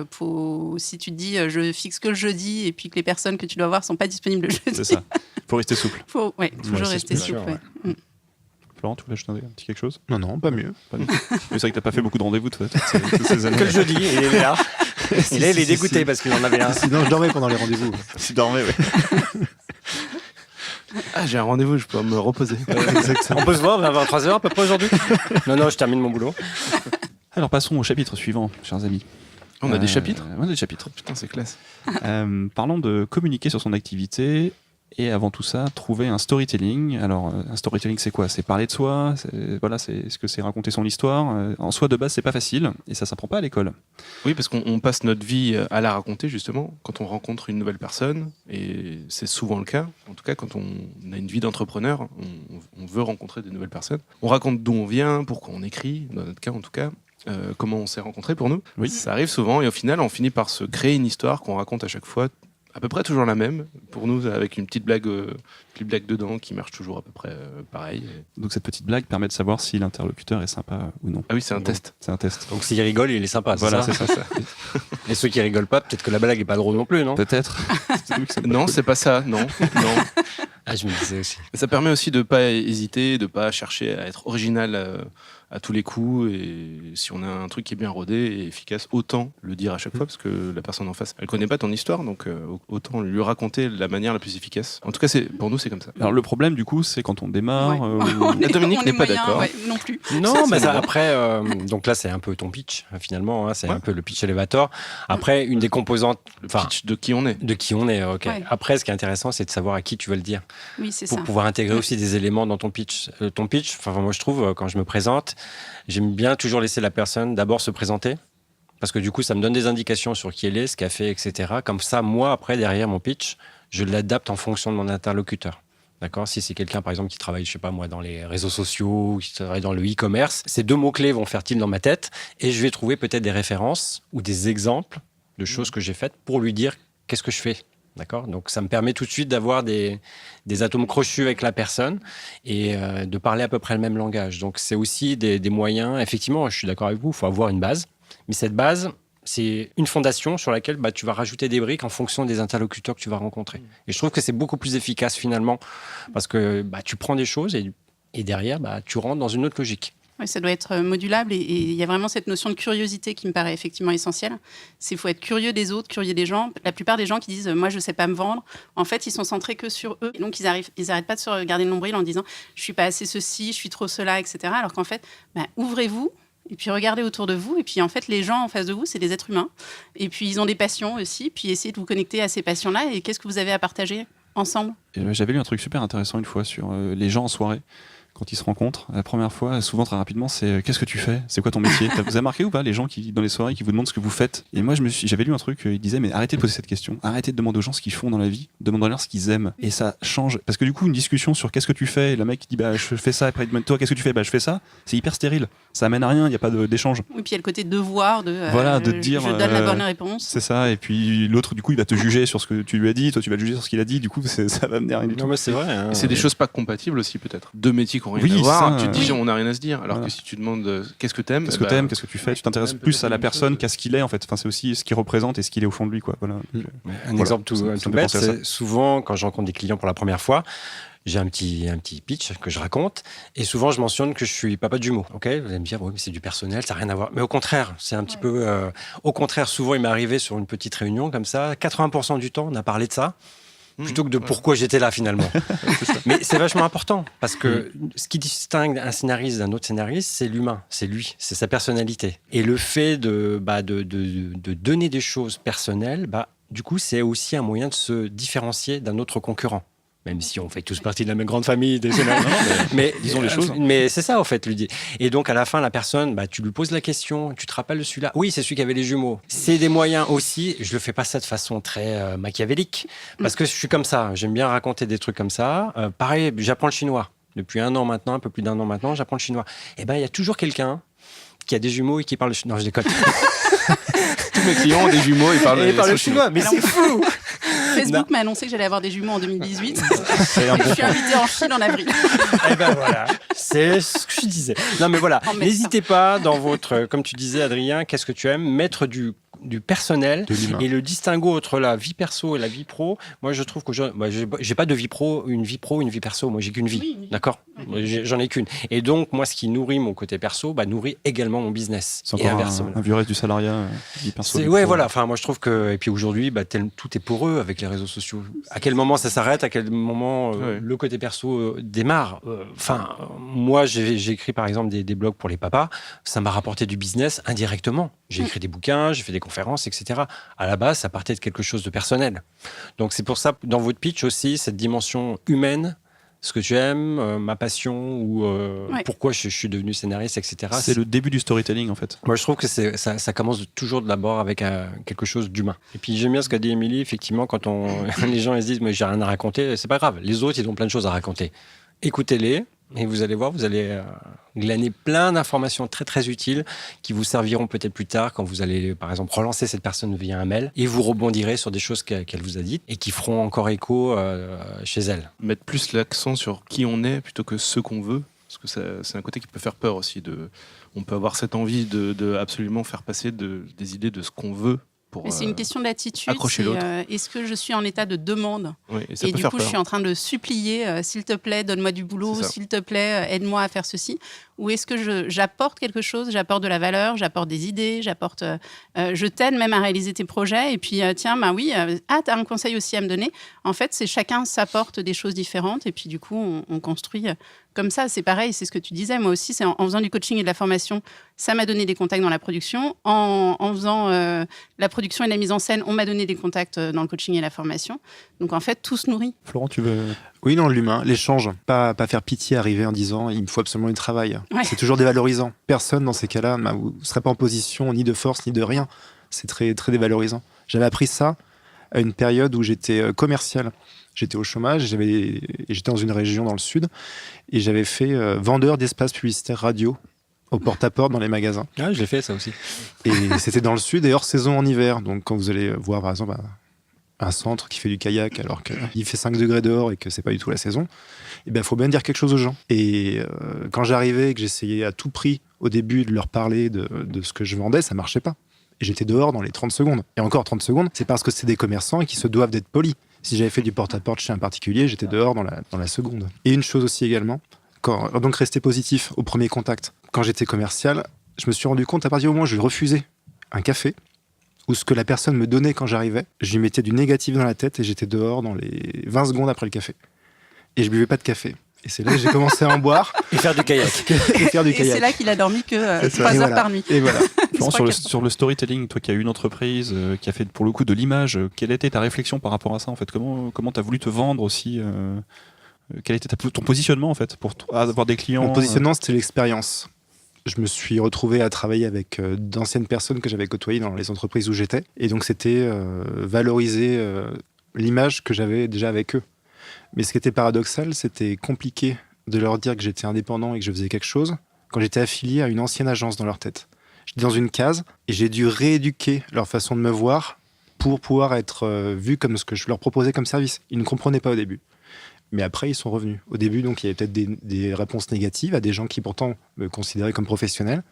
si tu te dis je fixe que le jeudi et puis que les personnes que tu dois voir ne sont pas disponibles le jeudi.
C'est ça. Il faut rester souple.
Faut toujours rester souple.
sûr, ouais.
Florent, tu voulais ajouter un petit quelque chose ?
Non, pas mieux.
Mais c'est vrai que t'as pas fait beaucoup de rendez-vous toutes ces années.
Que le jeudi, et il est là. Et là, il est dégoûté parce qu'il en avait un.
Sinon, je dormais pendant les rendez-vous.
Tu dormais, oui.
Ah, j'ai un rendez-vous, je peux me reposer.
On peut se voir vers 23h à peu près aujourd'hui ? Non, je termine mon boulot.
Alors passons au chapitre suivant, chers amis.
On a des chapitres ?
On a des chapitres.
Putain, c'est classe.
Parlons de communiquer sur son activité et avant tout ça, trouver un storytelling. Alors, un storytelling, c'est quoi ? C'est parler de soi, est-ce que c'est raconter son histoire ? En soi, de base, c'est pas facile et ça s'apprend pas à l'école.
Oui, parce qu'on passe notre vie à la raconter, justement, quand on rencontre une nouvelle personne, et c'est souvent le cas. En tout cas, quand on a une vie d'entrepreneur, on veut rencontrer des nouvelles personnes. On raconte d'où on vient, pourquoi on écrit, dans notre cas en tout cas. Comment on s'est rencontrés pour nous.
Oui.
Ça arrive souvent et au final, on finit par se créer une histoire qu'on raconte à chaque fois, à peu près toujours la même, pour nous, avec une petite blague dedans qui marche toujours à peu près pareil.
Donc cette petite blague permet de savoir si l'interlocuteur est sympa ou non.
Ah oui, c'est un test.
C'est un test.
Donc s'il rigole, il est sympa.
Voilà,
c'est
c'est
ça. Et ceux qui rigolent pas, peut-être que la blague est pas drôle non plus, non ?
Peut-être.
Non, c'est pas ça, non.
Ah, je me disais aussi.
Ça permet aussi de ne pas hésiter, de ne pas chercher à être original à tous les coups. Et si on a un truc qui est bien rodé et efficace, autant le dire à chaque fois, parce que la personne en face, elle ne connaît pas ton histoire, donc autant lui raconter de la manière la plus efficace. En tout cas, pour nous, c'est comme ça.
Alors le problème, du coup, c'est quand on démarre...
Dominique n'est pas d'accord.
Ouais, non plus.
Non, mais ça, après, donc là, c'est un peu ton pitch, finalement. Hein, c'est un peu le pitch elevator. Après, une des composantes...
Pitch de qui on est.
De qui on est, ok.
Ouais.
Après, ce qui est intéressant, c'est de savoir à qui tu veux le dire.
Oui, c'est
Pour
ça.
pouvoir intégrer aussi des éléments dans ton pitch. Ton pitch, moi, je trouve, quand je me présente, j'aime bien toujours laisser la personne d'abord se présenter. Parce que du coup, ça me donne des indications sur qui elle est, ce qu'elle fait, etc. Comme ça, moi, après, derrière mon pitch, je l'adapte en fonction de mon interlocuteur. D'accord ? Si c'est quelqu'un, par exemple, qui travaille, je sais pas moi, dans les réseaux sociaux, qui travaille dans le e-commerce, ces deux mots-clés vont faire tilt dans ma tête et je vais trouver peut-être des références ou des exemples de choses que j'ai faites pour lui dire qu'est-ce que je fais. D'accord ? Donc, ça me permet tout de suite d'avoir des atomes crochus avec la personne et de parler à peu près le même langage. Donc, c'est aussi des moyens. Effectivement, je suis d'accord avec vous, il faut avoir une base. Mais cette base, c'est une fondation sur laquelle tu vas rajouter des briques en fonction des interlocuteurs que tu vas rencontrer. Et je trouve que c'est beaucoup plus efficace finalement parce que tu prends des choses et derrière, tu rentres dans une autre logique.
Oui, ça doit être modulable et il y a vraiment cette notion de curiosité qui me paraît effectivement essentielle. Il faut être curieux des autres, curieux des gens. La plupart des gens qui disent « moi, je ne sais pas me vendre », en fait, ils sont centrés que sur eux. Et donc, ils n'arrêtent pas de se regarder le nombril en disant « je ne suis pas assez ceci, je suis trop cela », etc. Alors qu'en fait, ouvrez-vous et puis regardez autour de vous. Et puis, en fait, les gens en face de vous, c'est des êtres humains. Et puis, ils ont des passions aussi. Puis, essayez de vous connecter à ces passions-là. Et qu'est-ce que vous avez à partager ensemble ?
J'avais lu un truc super intéressant une fois sur les gens en soirée. Quand ils se rencontrent, la première fois, souvent très rapidement, c'est qu'est-ce que tu fais ? C'est quoi ton métier ? Vous avez remarqué ou pas les gens qui, dans les soirées, qui vous demandent ce que vous faites ? Et moi, j'avais lu un truc, il disait, mais arrêtez de poser cette question. Arrêtez de demander aux gens ce qu'ils font dans la vie. Demandez-leur ce qu'ils aiment. Et ça change. Parce que du coup, une discussion sur qu'est-ce que tu fais, et le mec qui dit, je fais ça, et après il demande, toi, qu'est-ce que tu fais ? Je fais ça. C'est hyper stérile. Ça amène à rien, il n'y a pas d'échange.
Oui, puis il y a le côté devoir de
de dire,
je donne la bonne réponse.
C'est ça. Et puis l'autre, du coup, il va te juger sur ce que tu lui as dit. Toi, tu vas le juger sur ce qu'il a dit. Du coup, ça va mener à rien du tout.
Non, mais c'est vrai. Hein,
c'est des choses pas compatibles aussi, peut-être. Deux métiers qui n'ont rien à
Oui,
voir.
ça,
Tu te dis, on n'a rien à se dire. Alors que si tu demandes qu'est-ce que t'aimes,
qu'est-ce que tu fais, tu t'intéresses plus à la personne qu'à ce qu'il est en fait. Enfin, c'est aussi ce qu'il représente et ce qu'il est au fond de lui, quoi. Voilà.
Un exemple tout bête, c'est souvent quand je rencontre des clients pour la première fois, j'ai un petit pitch que je raconte et souvent je mentionne que je suis papa de jumeaux. Ok, vous allez me dire oui, mais c'est du personnel, ça n'a rien à voir. Mais au contraire, c'est un petit peu. Au contraire, souvent il m'est arrivé sur une petite réunion comme ça, 80% du temps, on a parlé de ça. plutôt que de pourquoi j'étais là finalement. Mais c'est vachement important parce que ce qui distingue un scénariste d'un autre scénariste, c'est l'humain, c'est lui, c'est sa personnalité. Et le fait de donner des choses personnelles, du coup, c'est aussi un moyen de se différencier d'un autre concurrent. Même si on fait tous partie de la même grande famille des scénaristes. mais
disons les choses.
Mais c'est ça, en fait, lui dit. Et donc, à la fin, la personne, tu lui poses la question, tu te rappelles de celui-là. Oui, c'est celui qui avait les jumeaux. C'est des moyens aussi. Je le fais pas ça de façon très machiavélique, parce que je suis comme ça. J'aime bien raconter des trucs comme ça. Pareil, j'apprends le chinois. Depuis un an maintenant, un peu plus d'un an maintenant, j'apprends le chinois. Et il y a toujours quelqu'un qui a des jumeaux et qui parle le chinois. Non, je déconne.
Tous mes clients ont des jumeaux, ils parlent
le chinois. Mais c'est fou.
Facebook m'a annoncé que j'allais avoir des jumeaux en 2018. Je suis invitée en Chine en avril.
Et voilà, c'est ce que je disais. Non mais voilà, n'hésitez pas dans votre, comme tu disais Adrien, qu'est-ce que tu aimes, mettre du personnel et le distinguo entre la vie perso et la vie pro. Moi, je trouve que j'ai pas de vie pro, une vie perso. Moi, j'ai qu'une vie. Oui. D'accord. J'en ai qu'une. Et donc, moi, ce qui nourrit mon côté perso, nourrit également mon business.
C'est encore un vieux reste du salariat, vie perso.
Voilà. Enfin, moi, je trouve que, et puis aujourd'hui, tout est poreux avec les réseaux sociaux. À quel moment ça s'arrête? À quel moment le côté perso démarre? Moi, j'ai écrit par exemple des blogs pour les papas. Ça m'a rapporté du business indirectement. J'ai écrit des bouquins, j'ai fait des conférences, etc. À la base, ça partait de quelque chose de personnel. Donc, c'est pour ça, dans votre pitch aussi, cette dimension humaine, ce que tu aimes, ma passion, ou pourquoi je suis devenu scénariste, etc.
C'est le début du storytelling, en fait.
Moi, je trouve que ça commence toujours d'abord avec quelque chose d'humain. Et puis, j'aime bien ce qu'a dit Émilie, effectivement, quand les gens ils se disent « mais j'ai rien à raconter », c'est pas grave. Les autres, ils ont plein de choses à raconter. Écoutez-les. Et vous allez voir, vous allez glaner plein d'informations très très utiles qui vous serviront peut-être plus tard quand vous allez, par exemple, relancer cette personne via un mail et vous rebondirez sur des choses qu'elle vous a dites et qui feront encore écho chez elle.
Mettre plus l'accent sur qui on est plutôt que ce qu'on veut, parce que c'est un côté qui peut faire peur aussi. On peut avoir cette envie de absolument faire passer des idées de ce qu'on veut.
Mais c'est une question d'attitude. Est-ce que je suis en état de demande?
Et
du coup, je suis en train de supplier, s'il te plaît, donne-moi du boulot, s'il te plaît, aide-moi à faire ceci. Ou est-ce que j'apporte quelque chose, j'apporte de la valeur, j'apporte des idées, je t'aide même à réaliser tes projets. Et puis, t'as un conseil aussi à me donner. En fait, c'est chacun s'apporte des choses différentes. Et puis, du coup, on construit comme ça. C'est pareil, c'est ce que tu disais. Moi aussi, c'est en faisant du coaching et de la formation, ça m'a donné des contacts dans la production. En faisant la production et la mise en scène, on m'a donné des contacts dans le coaching et la formation. Donc, en fait, tout se nourrit.
Florent, tu veux...
Oui, non, l'humain, l'échange. Pas faire pitié, arriver en disant il me faut absolument du travail. Ouais. C'est toujours dévalorisant. Personne dans ces cas-là, vous ne serez pas en position ni de force ni de rien. C'est très, très dévalorisant. J'avais appris ça à une période où j'étais commercial. J'étais au chômage, j'étais dans une région dans le sud et j'avais fait vendeur d'espace publicitaire radio au porte-à-porte dans les magasins.
Ah, je l'ai fait ça aussi.
Et c'était dans le sud et hors saison en hiver. Donc quand vous allez voir par exemple un centre qui fait du kayak alors qu'il fait 5 degrés dehors et que c'est pas du tout la saison, il faut bien dire quelque chose aux gens. Et quand j'arrivais et que j'essayais à tout prix au début de leur parler de ce que je vendais, ça marchait pas. Et j'étais dehors dans les 30 secondes. Et encore 30 secondes, c'est parce que c'est des commerçants et qui se doivent d'être polis. Si j'avais fait du porte-à-porte chez un particulier, j'étais dehors dans la seconde. Et une chose aussi également, donc rester positif au premier contact. Quand j'étais commercial, je me suis rendu compte à partir du moment où je refusais un café, ou ce que la personne me donnait quand j'arrivais, je lui mettais du négatif dans la tête et j'étais dehors dans les 20 secondes après le café. Et je buvais pas de café. Et c'est là que j'ai commencé à en boire.
Et faire du kayak.
Et c'est là qu'il a dormi que 3 heures par nuit.
Et voilà.
Sur le storytelling, toi qui as eu une entreprise qui a fait pour le coup de l'image, quelle était ta réflexion par rapport à ça en fait? Comment tu as voulu te vendre aussi quel était ton positionnement en fait pour avoir des clients?
Mon positionnement, c'était l'expérience. Je me suis retrouvé à travailler avec d'anciennes personnes que j'avais côtoyées dans les entreprises où j'étais. Et donc, c'était valoriser l'image que j'avais déjà avec eux. Mais ce qui était paradoxal, c'était compliqué de leur dire que j'étais indépendant et que je faisais quelque chose quand j'étais affilié à une ancienne agence dans leur tête. J'étais dans une case et j'ai dû rééduquer leur façon de me voir pour pouvoir être vu comme ce que je leur proposais comme service. Ils ne comprenaient pas au début. Mais après, ils sont revenus. Au début, donc, il y avait peut-être des réponses négatives à des gens qui pourtant me considéraient comme professionnel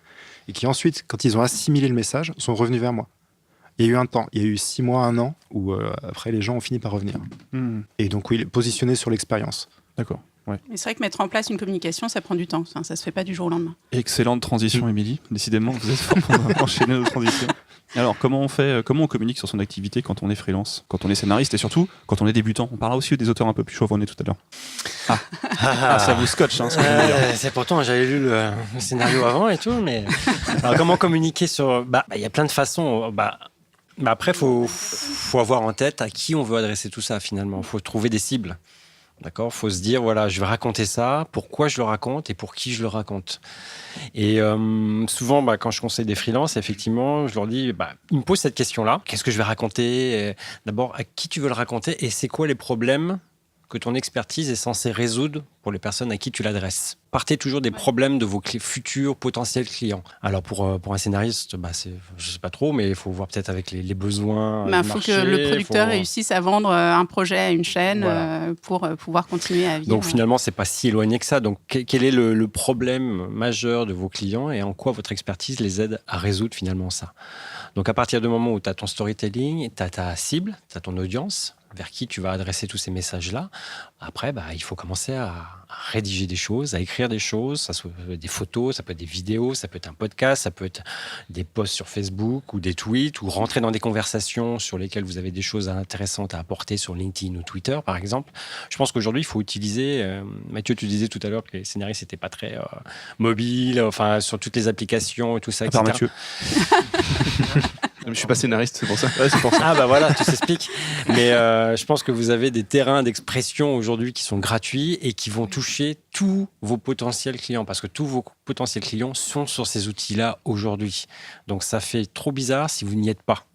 et qui ensuite, quand ils ont assimilé le message, sont revenus vers moi. Il y a eu un temps, il y a eu 6 mois, 1 an, où après les gens ont fini par revenir. Et donc oui, positionné sur l'expérience.
D'accord. Ouais.
Mais c'est vrai que mettre en place une communication, ça prend du temps. Enfin, ça se fait pas du jour au lendemain.
Excellente transition, Émilie. Décidément, vous êtes fort pour enchaîner nos transitions. Alors, comment on communique sur son activité quand on est freelance, quand on est scénariste et surtout quand on est débutant? On parlera aussi des auteurs un peu plus chevronnés tout à l'heure. Ça vous scotche, hein, ce que je veux dire.
C'est pourtant, j'avais lu le scénario avant et tout, mais alors, comment communiquer sur... il y a plein de façons. Après, faut avoir en tête à qui on veut adresser tout ça, finalement. Faut trouver des cibles. D'accord, faut se dire voilà, je vais raconter ça, pourquoi je le raconte et pour qui je le raconte. Et souvent, quand je conseille des freelances, effectivement, je leur dis, ils me posent cette question-là. Qu'est-ce que je vais raconter? D'abord, à qui tu veux le raconter et c'est quoi les problèmes que ton expertise est censée résoudre pour les personnes à qui tu l'adresses. Partez toujours des problèmes de vos futurs potentiels clients. Alors pour un scénariste, je sais pas trop, mais il faut voir peut-être avec les besoins.
Il faut que le producteur réussisse à vendre un projet à une chaîne pour pouvoir continuer à vivre.
Donc finalement, c'est pas si éloigné que ça. Donc quel est le problème majeur de vos clients et en quoi votre expertise les aide à résoudre finalement ça? Donc à partir du moment où tu as ton storytelling, tu as ta cible, tu as ton audience, vers qui tu vas adresser tous ces messages-là. Après, il faut commencer à rédiger des choses, à écrire des choses. Ça peut être des photos, ça peut être des vidéos, ça peut être un podcast, ça peut être des posts sur Facebook ou des tweets, ou rentrer dans des conversations sur lesquelles vous avez des choses intéressantes à apporter sur LinkedIn ou Twitter, par exemple. Je pense qu'aujourd'hui, il faut utiliser... Mathieu, tu disais tout à l'heure que les scénaristes n'étaient pas très mobiles, sur toutes les applications et tout ça, etc.
Mathieu.
Je suis pas scénariste, c'est pour ça.
Ouais, c'est pour ça.
Voilà, tu s'expliques. Mais je pense que vous avez des terrains d'expression aujourd'hui qui sont gratuits et qui vont toucher tous vos potentiels clients, parce que tous vos potentiels clients sont sur ces outils-là aujourd'hui. Donc ça fait trop bizarre si vous n'y êtes pas.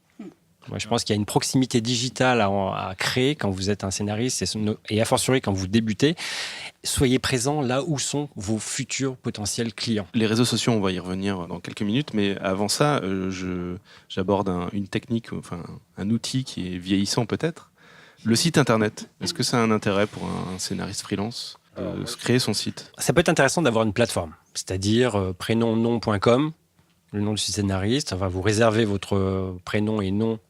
Moi, je pense qu'il y a une proximité digitale à créer quand vous êtes un scénariste et a fortiori quand vous débutez. Soyez présent là où sont vos futurs potentiels clients.
Les réseaux sociaux, on va y revenir dans quelques minutes, mais avant ça, j'aborde une technique, un outil qui est vieillissant peut-être. Le site internet, est-ce que ça a un intérêt pour un scénariste freelance de se créer son site?
Ça peut être intéressant d'avoir une plateforme, c'est-à-dire prénomnom.com. Le nom du scénariste, vous réservez votre prénom et nom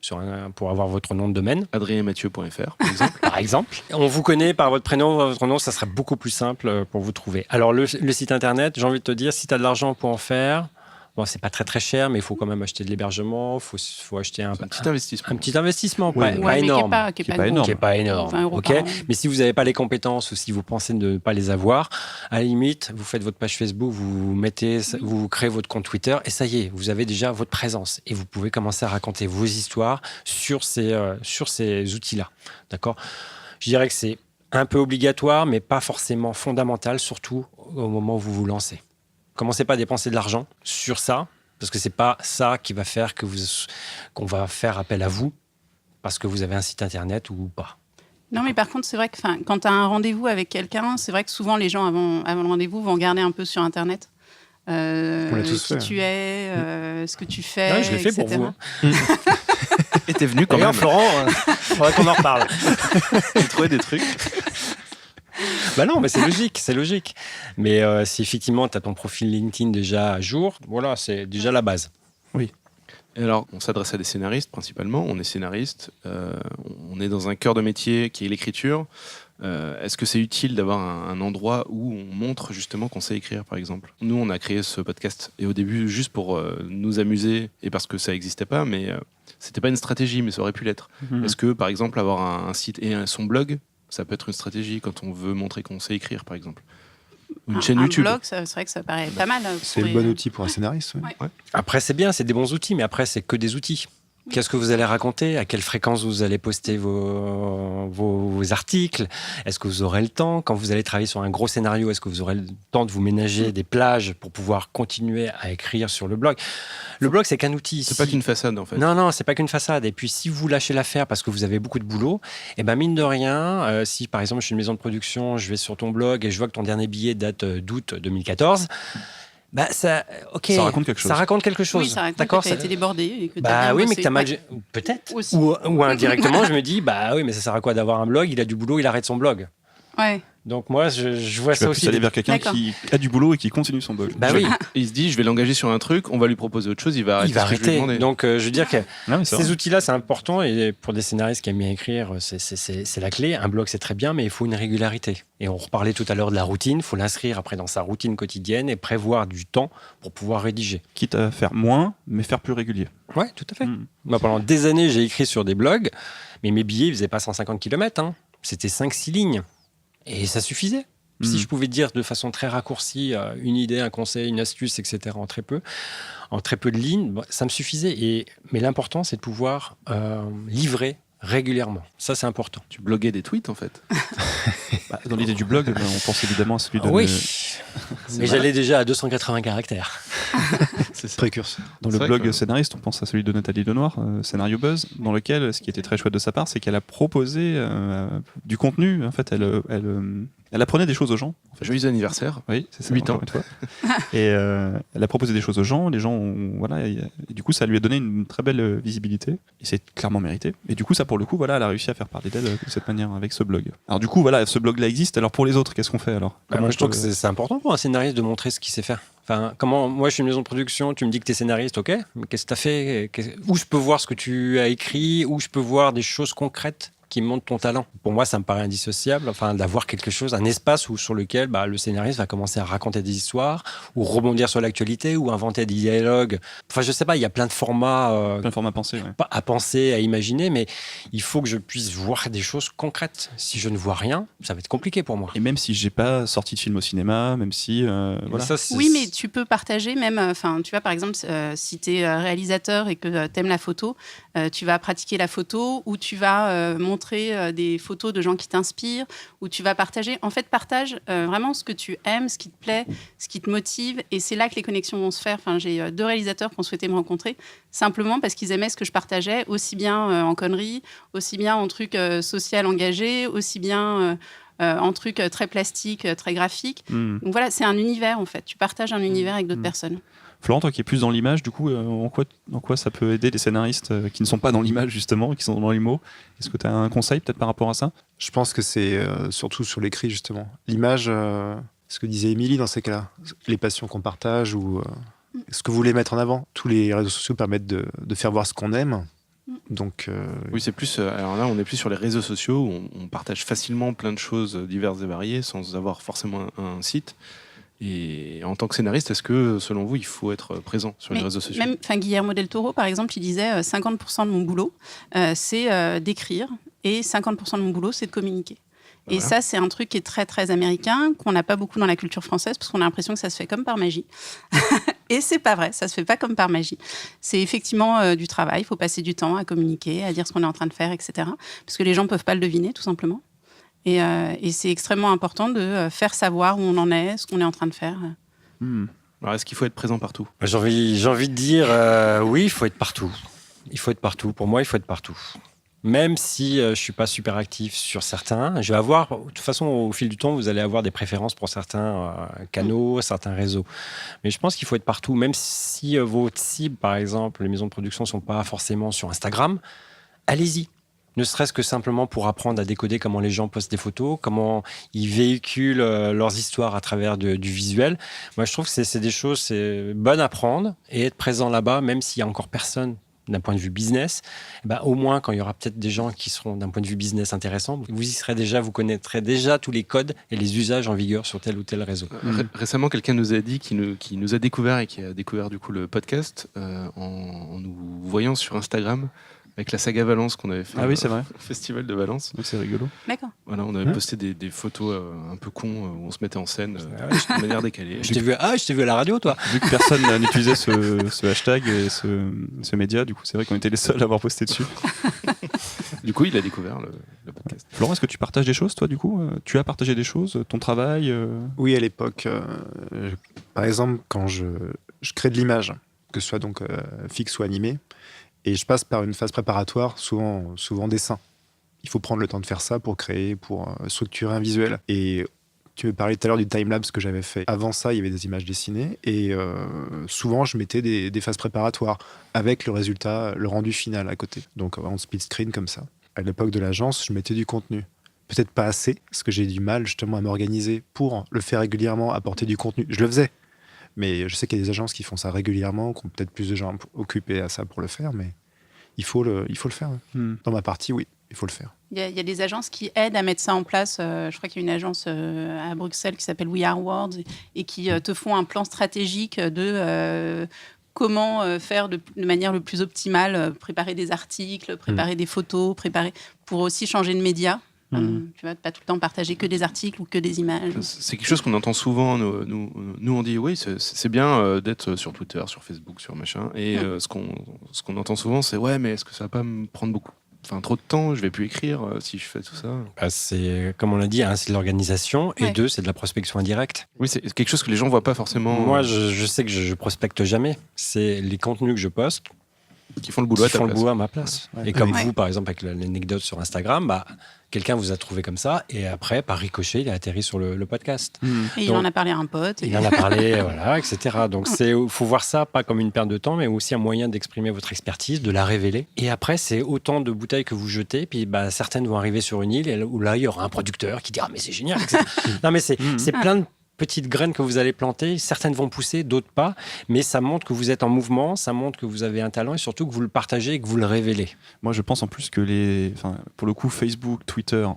pour avoir votre nom de domaine.
adrienmathieu.fr, par exemple.
Par exemple. On vous connaît par votre prénom, votre nom, ça sera beaucoup plus simple pour vous trouver. Alors, le site internet, j'ai envie de te dire, si tu as de l'argent pour en faire, c'est pas très très cher, mais il faut quand même acheter de l'hébergement, faut acheter un
petit investissement.
Un petit investissement,
pas
énorme.
Qui est
pas énorme.
20 €
Ok.
par an.
Mais si vous n'avez pas les compétences ou si vous pensez ne pas les avoir, à la limite, vous faites votre page Facebook, vous créez votre compte Twitter et ça y est, vous avez déjà votre présence et vous pouvez commencer à raconter vos histoires sur ces outils-là. D'accord ? Je dirais que c'est un peu obligatoire, mais pas forcément fondamental, surtout au moment où vous vous lancez. Commencez pas à dépenser de l'argent sur ça, parce que c'est pas ça qui va faire qu'on va faire appel à vous, parce que vous avez un site internet ou pas.
Non, mais par contre, c'est vrai que quand tu as un rendez-vous avec quelqu'un, c'est vrai que souvent les gens, avant le rendez-vous, vont regarder un peu sur Internet. Qui tu es, ce que tu fais,
Ouais, je l'ai fait
etc.
pour vous.
Et t'es venu quand
D'ailleurs,
même.
Florent, faudrait qu'on en reparle.
J'ai trouvé des trucs.
Non, mais c'est logique. Mais si effectivement, tu as ton profil LinkedIn déjà à jour, voilà, c'est déjà la base.
Oui. Et alors, on s'adresse à des scénaristes principalement. On est scénariste. On est dans un cœur de métier qui est l'écriture. Est-ce que c'est utile d'avoir un endroit où on montre justement qu'on sait écrire, par exemple? Nous, on a créé ce podcast et au début juste pour nous amuser et parce que ça n'existait pas, mais c'était pas une stratégie, mais ça aurait pu l'être. Est-ce que, par exemple, avoir un site et son blog, ça peut être une stratégie quand on veut montrer qu'on sait écrire, par exemple? Une chaîne YouTube.
Un blog, c'est vrai que ça paraît pas mal.
C'est le bon outil pour un scénariste.
Ouais.
Après, c'est bien, c'est des bons outils, mais après, c'est que des outils. Qu'est-ce que vous allez raconter? À quelle fréquence vous allez poster vos articles? Est-ce que vous aurez le temps? Quand vous allez travailler sur un gros scénario, est-ce que vous aurez le temps de vous ménager des plages pour pouvoir continuer à écrire sur le blog? Le blog, c'est qu'un outil.
C'est pas qu'une façade, en fait.
Non, c'est pas qu'une façade. Et puis, si vous lâchez l'affaire parce que vous avez beaucoup de boulot, mine de rien, si par exemple, je suis une maison de production, je vais sur ton blog et je vois que ton dernier billet date d'août 2014... ça
raconte quelque chose.
Ça raconte quelque chose.
Oui, ça raconte
D'accord,
que tu as été débordé. Et que t'as bien
oui, mais
bossé.
que tu as mal...
Ouais.
Peut-être.
Aussi.
Ou indirectement, je me dis, oui, mais ça sert à quoi d'avoir un blog? Il a du boulot, il arrête son blog.
Ouais.
Donc moi, je vois
Tu
ça
vas
aussi.
plus aller vers quelqu'un
D'accord.
qui a du boulot et qui continue son blog.
Bah oui,
Il se dit, je vais l'engager sur un truc, on va lui proposer autre chose, il va arrêter.
il va
ce que je lui ai
arrêter.
demandé.
Donc je veux dire que
Ah, mais c'est
ces
vrai.
outils-là, c'est important et pour des scénaristes qui aiment bien écrire, c'est la clé. Un blog, c'est très bien, mais il faut une régularité. Et on reparlait tout à l'heure de la routine. Il faut l'inscrire après dans sa routine quotidienne et prévoir du temps pour pouvoir rédiger.
Quitte à faire moins, mais faire plus régulier.
Ouais, tout à fait.
Mm.
Moi, pendant des années, j'ai écrit sur des blogs, mais mes billets, ils faisaient pas 150 km. C'était 5-6 lignes. Et ça suffisait. Si je pouvais dire de façon très raccourcie une idée, un conseil, une astuce, etc. en très peu de lignes, ça me suffisait. Mais l'important, c'est de pouvoir livrer régulièrement. Ça, c'est important.
Tu bloguais des tweets en fait.
Bah, dans l'idée du blog, on pense évidemment à celui de...
Oui, mais j'allais déjà à 280 caractères.
C'est ça.
Précurseur.
Dans
C'est
le
vrai
blog
que-
scénariste, on pense à celui de Nathalie Lenoir, Scénario Buzz, dans lequel, ce qui était très chouette de sa part, c'est qu'elle a proposé du contenu. En fait, elle apprenait des choses aux gens.
Joyeux anniversaire.
Oui, c'est ça.
8 ans.
encore une fois. Et elle a proposé des choses aux gens. Les gens, voilà, et du coup, ça lui a donné une très belle visibilité. Et c'est clairement mérité. Et du coup, ça, pour le coup, voilà, elle a réussi à faire parler d'elle de cette manière avec ce blog. Alors du coup, voilà, ce blog-là existe. Alors pour les autres, qu'est-ce qu'on fait alors
Moi, je trouve que c'est important pour un scénariste de montrer ce qu'il sait faire. Enfin, moi, je suis une maison de production, tu me dis que tu es scénariste, ok, mais qu'est-ce que tu as fait? Où je peux voir ce que tu as écrit? Où je peux voir des choses concrètes qui montrent ton talent? Pour moi, ça me paraît indissociable, enfin, d'avoir quelque chose, un espace sur lequel le scénariste va commencer à raconter des histoires, ou rebondir sur l'actualité, ou inventer des dialogues. Enfin, je sais pas, il y a plein de formats
plein de formes à penser. Ouais.
à penser, à imaginer, mais il faut que je puisse voir des choses concrètes. Si je ne vois rien, ça va être compliqué pour moi.
Et même si j'ai pas sorti de film au cinéma, même si voilà.
Ça, c'est-
Oui, mais tu peux partager même, enfin, tu vois, par exemple, si tu es réalisateur et que tu aimes la photo, tu vas pratiquer la photo ou tu vas montrer des photos de gens qui t'inspirent ou tu vas partager. En fait, partage vraiment ce que tu aimes, ce qui te plaît, ce qui te motive et c'est là que les connexions vont se faire. Enfin, j'ai 2 réalisateurs qui ont souhaité me rencontrer simplement parce qu'ils aimaient ce que je partageais, aussi bien en conneries, aussi bien en trucs social engagés, aussi bien... en trucs très plastiques, très graphiques.
Hmm.
Donc voilà, c'est un univers en fait. Tu partages un univers avec d'autres personnes.
Florent, toi qui es plus dans l'image, du coup, en quoi ça peut aider les scénaristes qui ne sont pas dans l'image justement, qui sont dans les mots? Est-ce que tu as un conseil peut-être par rapport à ça?
Je pense que c'est surtout sur l'écrit, justement. L'image, ce que disait Émilie dans ces cas-là, les passions qu'on partage ou ce que vous voulez mettre en avant. Tous les réseaux sociaux permettent de faire voir ce qu'on aime. Donc,
Oui, c'est plus. Alors là, on est plus sur les réseaux sociaux où on partage facilement plein de choses diverses et variées sans avoir forcément un site. Et en tant que scénariste, est-ce que, selon vous, il faut être présent sur les
Mais
réseaux sociaux?
Même, Guillermo del Toro, par exemple, il disait 50% de mon boulot, c'est d'écrire et 50% de mon boulot, c'est de communiquer. Et
Voilà.
ça, c'est un truc qui est très, très américain, qu'on n'a pas beaucoup dans la culture française, parce qu'on a l'impression que ça se fait comme par magie. Et c'est pas vrai, ça se fait pas comme par magie. C'est effectivement du travail, il faut passer du temps à communiquer, à dire ce qu'on est en train de faire, etc. Parce que les gens peuvent pas le deviner, tout simplement. Et c'est extrêmement important de faire savoir où on en est, ce qu'on est en train de faire.
Alors, est-ce qu'il faut être présent partout?
J'ai envie de dire, oui, il faut être partout. Il faut être partout. Pour moi, il faut être partout. Même si je ne suis pas super actif sur certains, je vais avoir, de toute façon, au fil du temps, vous allez avoir des préférences pour certains canaux, certains réseaux. Mais je pense qu'il faut être partout. Même si vos cibles, par exemple, les maisons de production ne sont pas forcément sur Instagram, allez-y. Ne serait-ce que simplement pour apprendre à décoder comment les gens postent des photos, comment ils véhiculent leurs histoires à travers du visuel. Moi, je trouve que c'est des choses bonnes à prendre et être présent là-bas, même s'il y a encore personne d'un point de vue business, au moins quand il y aura peut-être des gens qui seront d'un point de vue business intéressants, vous y serez déjà, vous connaîtrez déjà tous les codes et les usages en vigueur sur tel ou tel réseau.
Récemment, quelqu'un nous a dit qui nous a découvert et qui a découvert du coup le podcast en nous voyant sur Instagram avec la saga Valence qu'on avait fait
Ah oui, c'est vrai.
au festival de Valence.
Donc c'est rigolo.
D'accord.
Voilà, on avait posté des photos un peu cons où on se mettait en scène de manière décalée.
Je t'ai vu à la radio, toi.
Vu que personne n'utilisait ce hashtag et ce média, du coup, c'est vrai qu'on était les seuls à avoir posté dessus.
Du coup, il a découvert le podcast.
Florent, est-ce que tu partages des choses, toi, du coup Tu as partagé des choses, ton travail
oui, à l'époque, par exemple, quand je crée de l'image, que ce soit donc fixe ou animée, et je passe par une phase préparatoire, souvent dessin. Il faut prendre le temps de faire ça pour créer, pour structurer un visuel. Et tu me parlais tout à l'heure du timelapse que j'avais fait. Avant ça, il y avait des images dessinées. Et souvent, je mettais des phases préparatoires avec le résultat, le rendu final à côté. Donc en split screen comme ça. À l'époque de l'agence, je mettais du contenu. peut-être pas assez, parce que j'ai du mal justement à m'organiser pour le faire régulièrement, apporter du contenu. Je le faisais, mais je sais qu'il y a des agences qui font ça régulièrement, qui ont peut-être plus de gens occupés à ça pour le faire, mais il faut le faire. Dans ma partie, oui, il faut le faire.
Il y a des agences qui aident à mettre ça en place. Je crois qu'il y a une agence à Bruxelles qui s'appelle We Are Words et qui te font un plan stratégique de comment faire de manière le plus optimale, préparer des articles, préparer des photos, pour aussi changer de média. Tu vois, pas tout le temps partager que des articles ou que des images.
C'est quelque chose qu'on entend souvent. Nous on dit oui, c'est bien d'être sur Twitter, sur Facebook, sur machin. Et ce qu'on entend souvent, c'est ouais, mais est-ce que ça va pas me prendre trop de temps? Je vais plus écrire si je fais tout ça.
C'est, comme on l'a dit, c'est de l'organisation. Et 2, c'est de la prospection indirecte.
Oui, c'est quelque chose que les gens voient pas forcément.
Moi, je sais que je prospecte jamais. C'est les contenus que je poste
qui font le boulot à ma place.
Et comme vous, par exemple, avec l'anecdote sur Instagram, quelqu'un vous a trouvé comme ça, et après, par ricochet, il a atterri sur le podcast.
Et il en a parlé à un pote.
Il en a parlé, voilà, etc. Donc, il faut voir ça pas comme une perte de temps, mais aussi un moyen d'exprimer votre expertise, de la révéler. Et après, c'est autant de bouteilles que vous jetez, puis certaines vont arriver sur une île, où là, il y aura un producteur qui dira « mais c'est génial !» Non, mais c'est plein de petites graines que vous allez planter, certaines vont pousser, d'autres pas, mais ça montre que vous êtes en mouvement, ça montre que vous avez un talent et surtout que vous le partagez et que vous le révélez.
Moi, je pense en plus que pour le coup, Facebook, Twitter,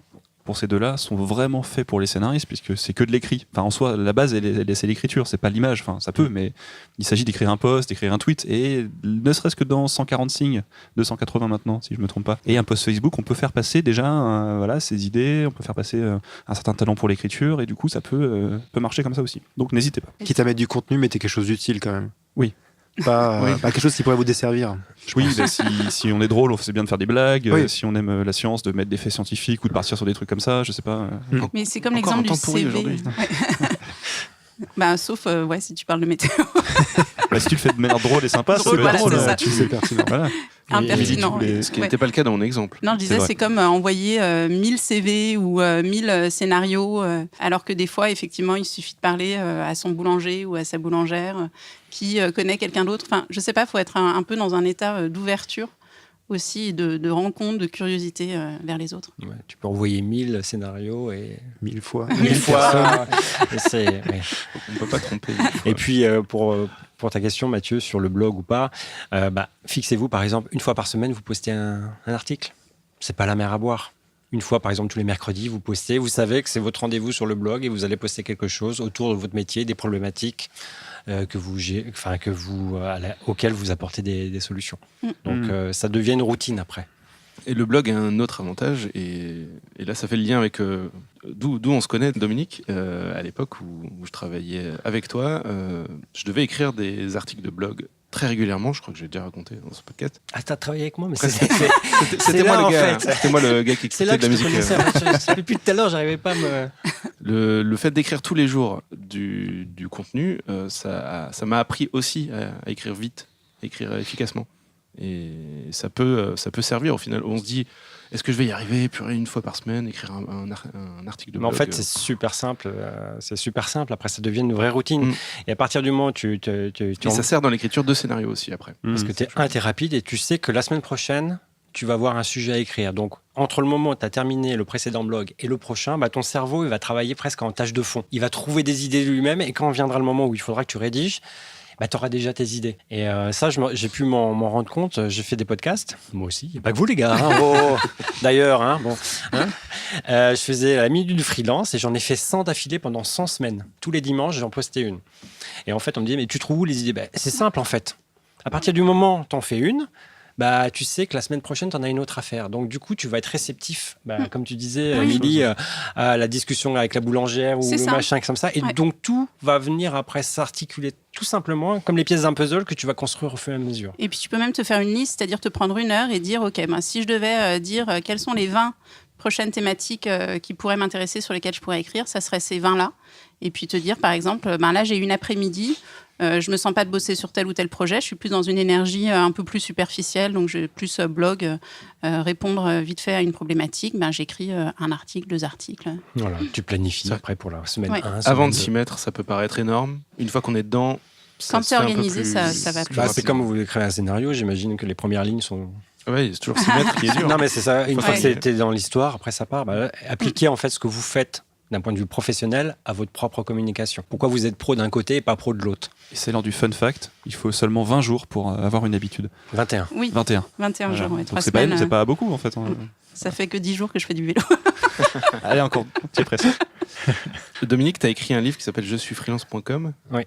pour ces deux-là, sont vraiment faits pour les scénaristes, puisque c'est que de l'écrit. Enfin, en soi, la base, c'est l'écriture, c'est pas l'image. Enfin, ça peut, mais il s'agit d'écrire un post, d'écrire un tweet, et ne serait-ce que dans 140 signes, 280 maintenant, si je me trompe pas. Et un post Facebook, on peut faire passer déjà ses idées, on peut faire passer un certain talent pour l'écriture, et du coup, ça peut marcher comme ça aussi. Donc, n'hésitez pas.
Quitte à mettre du contenu, mettez quelque chose d'utile quand même.
Oui.
Pas quelque chose qui pourrait vous desservir.
Oui, si on est drôle, c'est bien de faire des blagues. Oui. Si on aime la science, de mettre des faits scientifiques ou de partir sur des trucs comme ça, je sais pas.
Mais c'est comme l'exemple du CV. Sauf si tu parles de météo.
Si tu le fais de manière drôle et sympa,
c'est drôle.
Tu sais pertinent. Voilà.
Impertinent.
Ce qui n'était pas le cas dans mon exemple.
Non, je disais, c'est comme envoyer 1000 CV ou 1000 scénarios, alors que des fois, effectivement, il suffit de parler à son boulanger ou à sa boulangère qui connaît quelqu'un d'autre. Enfin, je sais pas, il faut être un peu dans un état d'ouverture aussi, de rencontre, de curiosité vers les autres.
Ouais, tu peux envoyer 1000 scénarios et...
1000 fois.
1000 fois. On
ne peut pas tromper.
Et puis, pour ta question, Mathieu, sur le blog ou pas, fixez-vous, par exemple, une fois par semaine, vous postez un article. C'est pas la mer à boire. Une fois, par exemple, tous les mercredis, vous postez. Vous savez que c'est votre rendez-vous sur le blog et vous allez poster quelque chose autour de votre métier, des problématiques auxquelles vous apportez des solutions. Donc, ça devient une routine après.
Et le blog a un autre avantage, et là, ça fait le lien avec d'où on se connaît, Dominique. À l'époque où je travaillais avec toi, je devais écrire des articles de blog très régulièrement. Je crois que j'ai déjà raconté dans ce podcast.
Ah, t'as travaillé avec moi, mais
c'était moi le gars. C'était moi le gars qui écoutait de la musique.
C'est là que je te connaissais. Depuis tout à l'heure, j'arrivais pas à me...
Le fait d'écrire tous les jours du contenu, ça m'a appris aussi à écrire vite, à écrire efficacement. Et ça peut servir au final. On se dit, est-ce que je vais y arriver une fois par semaine, écrire un article de blog?
Mais en fait, c'est super simple. Après, ça devient une vraie routine. Et à partir du moment où
et ça sert dans l'écriture de scénarios aussi après.
Parce que t'es rapide et tu sais que la semaine prochaine, tu vas avoir un sujet à écrire. Donc, entre le moment où tu as terminé le précédent blog et le prochain, ton cerveau il va travailler presque en tâche de fond. Il va trouver des idées de lui-même et quand viendra le moment où il faudra que tu rédiges, tu auras déjà tes idées. Et ça, j'ai pu m'en rendre compte. J'ai fait des podcasts. Moi aussi. Il n'y a pas que vous, les gars. D'ailleurs, je faisais la minute du freelance et j'en ai fait 100 d'affilée pendant 100 semaines. Tous les dimanches, j'en postais une. Et en fait, on me disait, mais tu trouves où les idées? C'est simple, en fait. À partir du moment où tu en fais une, tu sais que la semaine prochaine, tu en as une autre à faire. Donc, du coup, tu vas être réceptif, comme tu disais, Émilie, à la discussion avec la boulangère ou machin comme ça. Et donc, tout va venir après s'articuler tout simplement comme les pièces d'un puzzle que tu vas construire au fur et à mesure.
Et puis, tu peux même te faire une liste, c'est-à-dire te prendre une heure et dire, OK, si je devais dire quelles sont les 20 prochaines thématiques qui pourraient m'intéresser, sur lesquelles je pourrais écrire, ça serait ces 20-là. Et puis te dire, par exemple, là, j'ai une après-midi, je me sens pas de bosser sur tel ou tel projet, je suis plus dans une énergie un peu plus superficielle, donc je vais plus blog, répondre vite fait à une problématique, j'écris un article, 2 articles.
Voilà, tu planifies après pour la semaine 1.
Avant de s'y mettre, ça peut paraître énorme. Une fois qu'on est dedans,
quand tu es organisé, ça va plus.
C'est comme vous écrivez un scénario, j'imagine que les premières lignes sont
Ouais, c'est toujours s'y mettre qui est dur.
Non, mais c'est ça. Une fois que
Ouais.
c'était dans l'histoire, après ça part. Appliquez en fait ce que vous faites d'un point de vue professionnel à votre propre communication. Pourquoi vous êtes pro d'un côté et pas pro de l'autre?
Et c'est l'heure du fun fact. Il faut seulement 20 jours pour avoir une habitude.
21.
Oui,
21.
21
Voilà.
jours, ouais,
Donc
3
c'est pas,
semaines.
c'est pas beaucoup en fait. Hein.
Ça fait que 10 jours que je fais du vélo.
Allez, encore. Tu es pressé.
Dominique, tu as écrit un livre qui s'appelle Je suis freelance.com.
Oui.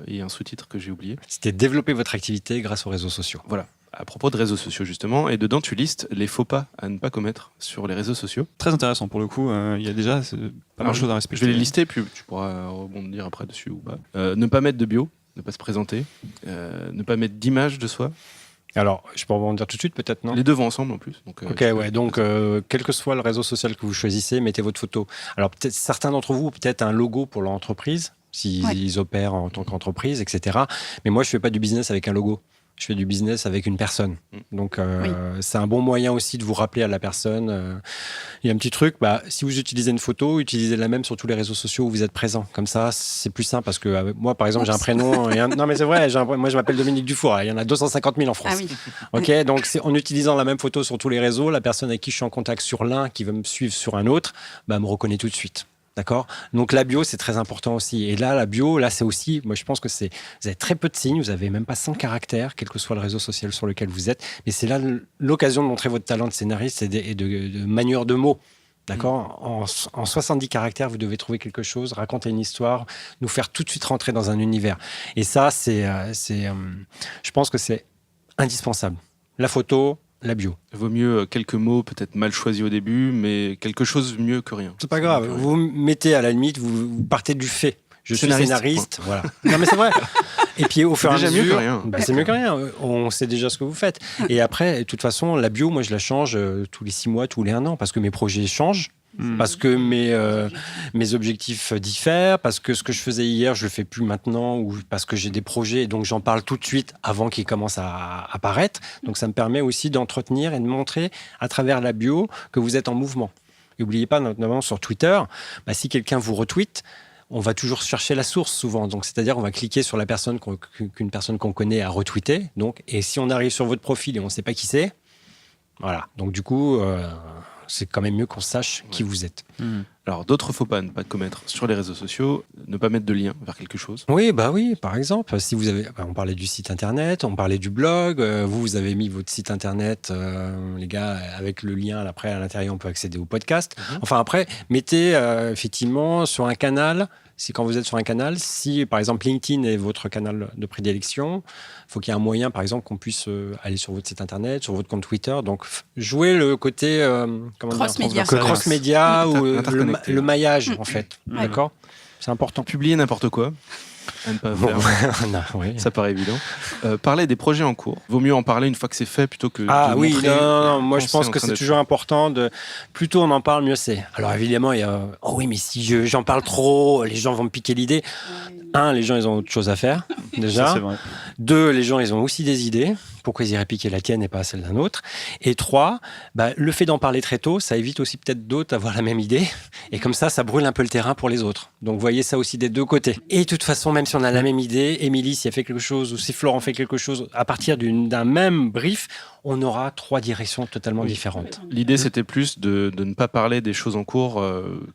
Et un sous-titre que j'ai oublié.
C'était développer votre activité grâce aux réseaux sociaux.
Voilà. À propos de réseaux sociaux, justement. Et dedans, tu listes les faux pas à ne pas commettre sur les réseaux sociaux.
Très intéressant pour le coup. Il y a déjà pas mal de choses à respecter.
Je vais les lister, puis tu pourras rebondir après dessus ou pas. Ne pas mettre de bio, ne pas se présenter. Ne pas mettre d'image de soi.
Alors, je peux rebondir tout de suite peut-être, non?
Les deux vont ensemble en plus. Donc,
Ok, ouais. Donc, quel que soit le réseau social que vous choisissez, mettez votre photo. Alors, peut-être certains d'entre vous ont peut-être un logo pour leur entreprise, s'ils opèrent en tant qu'entreprise, etc. Mais moi, je fais pas du business avec un logo. Je fais du business avec une personne. Donc, c'est un bon moyen aussi de vous rappeler à la personne. Il y a un petit truc, si vous utilisez une photo, utilisez la même sur tous les réseaux sociaux où vous êtes présent. Comme ça, c'est plus simple parce que moi, par exemple, j'ai un prénom. Non, mais c'est vrai, moi, je m'appelle Dominique Dufour. Il y en a 250 000 en France.
Ah oui.
Ok, donc c'est en utilisant la même photo sur tous les réseaux, la personne avec qui je suis en contact sur l'un, qui veut me suivre sur un autre, me reconnaît tout de suite. D'accord? Donc la bio, c'est très important aussi. Et là, la bio, c'est aussi, moi je pense que vous avez très peu de signes, vous avez même pas 100 caractères, quel que soit le réseau social sur lequel vous êtes. Mais c'est là l'occasion de montrer votre talent de scénariste et de manieur de mots. D'accord? En 70 caractères, vous devez trouver quelque chose, raconter une histoire, nous faire tout de suite rentrer dans un univers. Et ça, je pense que c'est indispensable. La photo, la bio.
Vaut mieux quelques mots peut-être mal choisis au début, mais quelque chose mieux que rien.
C'est pas grave. Vous mettez à la limite, vous partez du fait. Je suis scénariste. Voilà. Non, mais c'est vrai. Et puis au fur et à mesure,
déjà mieux que rien.
C'est mieux que rien. On sait déjà ce que vous faites. Et après, de toute façon, la bio, moi, je la change tous les 6 mois, tous les 1 an, parce que mes projets changent. Parce que mes objectifs diffèrent, parce que ce que je faisais hier, je le fais plus maintenant, ou parce que j'ai des projets, et donc j'en parle tout de suite avant qu'ils commencent à apparaître. Donc ça me permet aussi d'entretenir et de montrer à travers la bio que vous êtes en mouvement. Et n'oubliez pas, notamment sur Twitter, si quelqu'un vous retweet, on va toujours chercher la source souvent. Donc, c'est-à-dire, on va cliquer sur la personne qu'une personne qu'on connaît a retweeté. Donc, et si on arrive sur votre profil et on ne sait pas qui c'est, voilà. Donc, du coup, c'est quand même mieux qu'on sache qui vous êtes.
Alors, d'autres faux pas à ne pas commettre sur les réseaux sociaux, ne pas mettre de lien vers quelque chose.
Oui, par exemple, si vous avez, on parlait du site internet, on parlait du blog, vous avez mis votre site internet, les gars, avec le lien après à l'intérieur, on peut accéder au podcast. Enfin après, mettez effectivement sur un canal. Si quand vous êtes sur un canal, si par exemple LinkedIn est votre canal de prédilection, il faut qu'il y ait un moyen, par exemple, qu'on puisse aller sur votre site internet, sur votre compte Twitter. Donc, jouer le côté
Cross-média.
cross-média ou
Interconnecté.
le maillage, en fait.
Ouais.
D'accord? C'est important.
Publier n'importe quoi. À ne pas faire.
Non, oui.
Ça paraît évident. Parler des projets en cours. Vaut mieux en parler une fois que c'est fait plutôt que.
Ah
de
oui,
montrer
non, moi je
quand c'est
pense
en
que
train
c'est
d'être
toujours
fait.
important de. Plus tôt on en parle, mieux c'est. Alors évidemment, il y a. Oh oui, mais si j'en parle trop, les gens vont me piquer l'idée. Un, les gens ils ont autre chose à faire, déjà.
Ça, c'est vrai.
2, les gens ils ont aussi des idées. Pourquoi ils iraient piquer la tienne et pas celle d'un autre? Et 3, le fait d'en parler très tôt, ça évite aussi peut-être d'autres d'avoir la même idée. Et comme ça brûle un peu le terrain pour les autres. Donc voyez ça aussi des deux côtés. Et de toute façon, même si on a la même idée, Émilie, si elle fait quelque chose ou si Florent fait quelque chose, à partir d'un même brief, on aura 3 directions totalement différentes.
L'idée, c'était plus de ne pas parler des choses en cours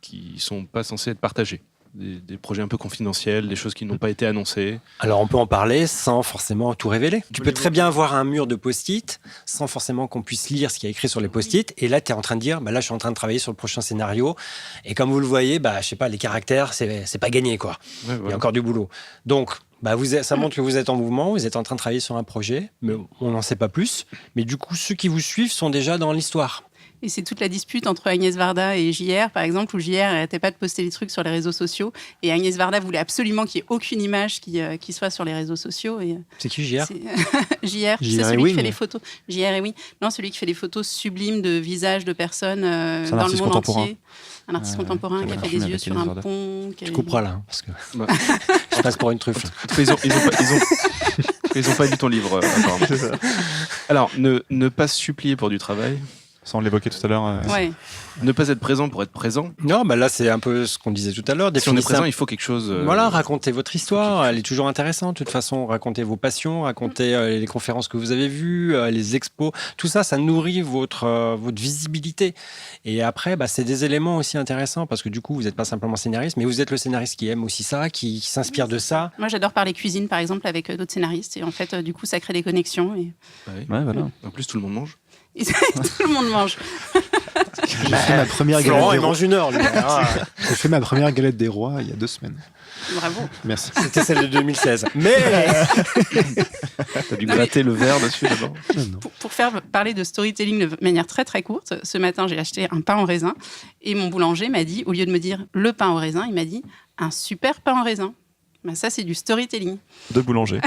qui sont pas censées être partagées. Des projets un peu confidentiels, des choses qui n'ont pas été annoncées.
Alors, on peut en parler sans forcément tout révéler. Tu peux très bien avoir un mur de post-it sans forcément qu'on puisse lire ce qu'il y a écrit sur les post-it. Et là, tu es en train de dire, là, je suis en train de travailler sur le prochain scénario. Et comme vous le voyez, je sais pas, les caractères, c'est pas gagné, quoi.
Ouais,
Il y
voilà.
a encore du boulot. Donc, ça montre que vous êtes en mouvement, vous êtes en train de travailler sur un projet, mais on n'en sait pas plus. Mais du coup, ceux qui vous suivent sont déjà dans l'histoire.
Et c'est toute la dispute entre Agnès Varda et JR, par exemple, où JR n'arrêtait pas de poster des trucs sur les réseaux sociaux. Et Agnès Varda voulait absolument qu'il n'y ait aucune image qui soit sur les réseaux sociaux. Et
C'est qui, JR?
JR, c'est
JR
celui qui fait
Ewing.
les photos. JR Ewing. Non, celui qui fait les photos sublimes de visages de personnes
un
dans le
artiste
monde
contemporain.
entier. Un artiste contemporain qui a fait
parfumé
des yeux
avec
sur
Agnès
un
Varda.
pont.
Tu couperas là, hein, parce que
Ouais.
je passe pour une truffe.
Ils ont pas lu ton livre, apparemment. Alors, ne pas se supplier pour du travail.
Sans l'évoquer tout à l'heure.
Ouais.
Ne pas être présent pour être présent.
Non, bah là, c'est un peu ce qu'on disait tout à l'heure.
Si on est
Définissez
présent, il faut quelque chose.
Voilà, racontez votre histoire, elle est toujours intéressante. De toute façon, racontez vos passions, racontez les conférences que vous avez vues, les expos. Tout ça, ça nourrit votre visibilité. Et après, bah, c'est des éléments aussi intéressants parce que du coup, vous n'êtes pas simplement scénariste, mais vous êtes le scénariste qui aime aussi ça, qui s'inspire de ça.
Moi, j'adore parler cuisine, par exemple, avec d'autres scénaristes. Et en fait, du coup, ça crée des connexions. Et
Ouais.
Ouais, voilà.
En plus, tout le monde mange.
tout le monde mange.
J'ai fait ma première
Florent,
galette des
il
rois.
mange une heure, lui. Ah,
J'ai fait ma première galette des rois il y a 2 semaines.
Bravo.
Merci.
c'était celle de 2016. Mais
T'as dû gratter le verre dessus d'abord.
Non.
Pour faire parler de storytelling de manière très très courte, ce matin, j'ai acheté un pain au raisin et mon boulanger m'a dit, au lieu de me dire le pain au raisin, il m'a dit un super pain au raisin. Ben, ça, c'est du storytelling.
De boulanger.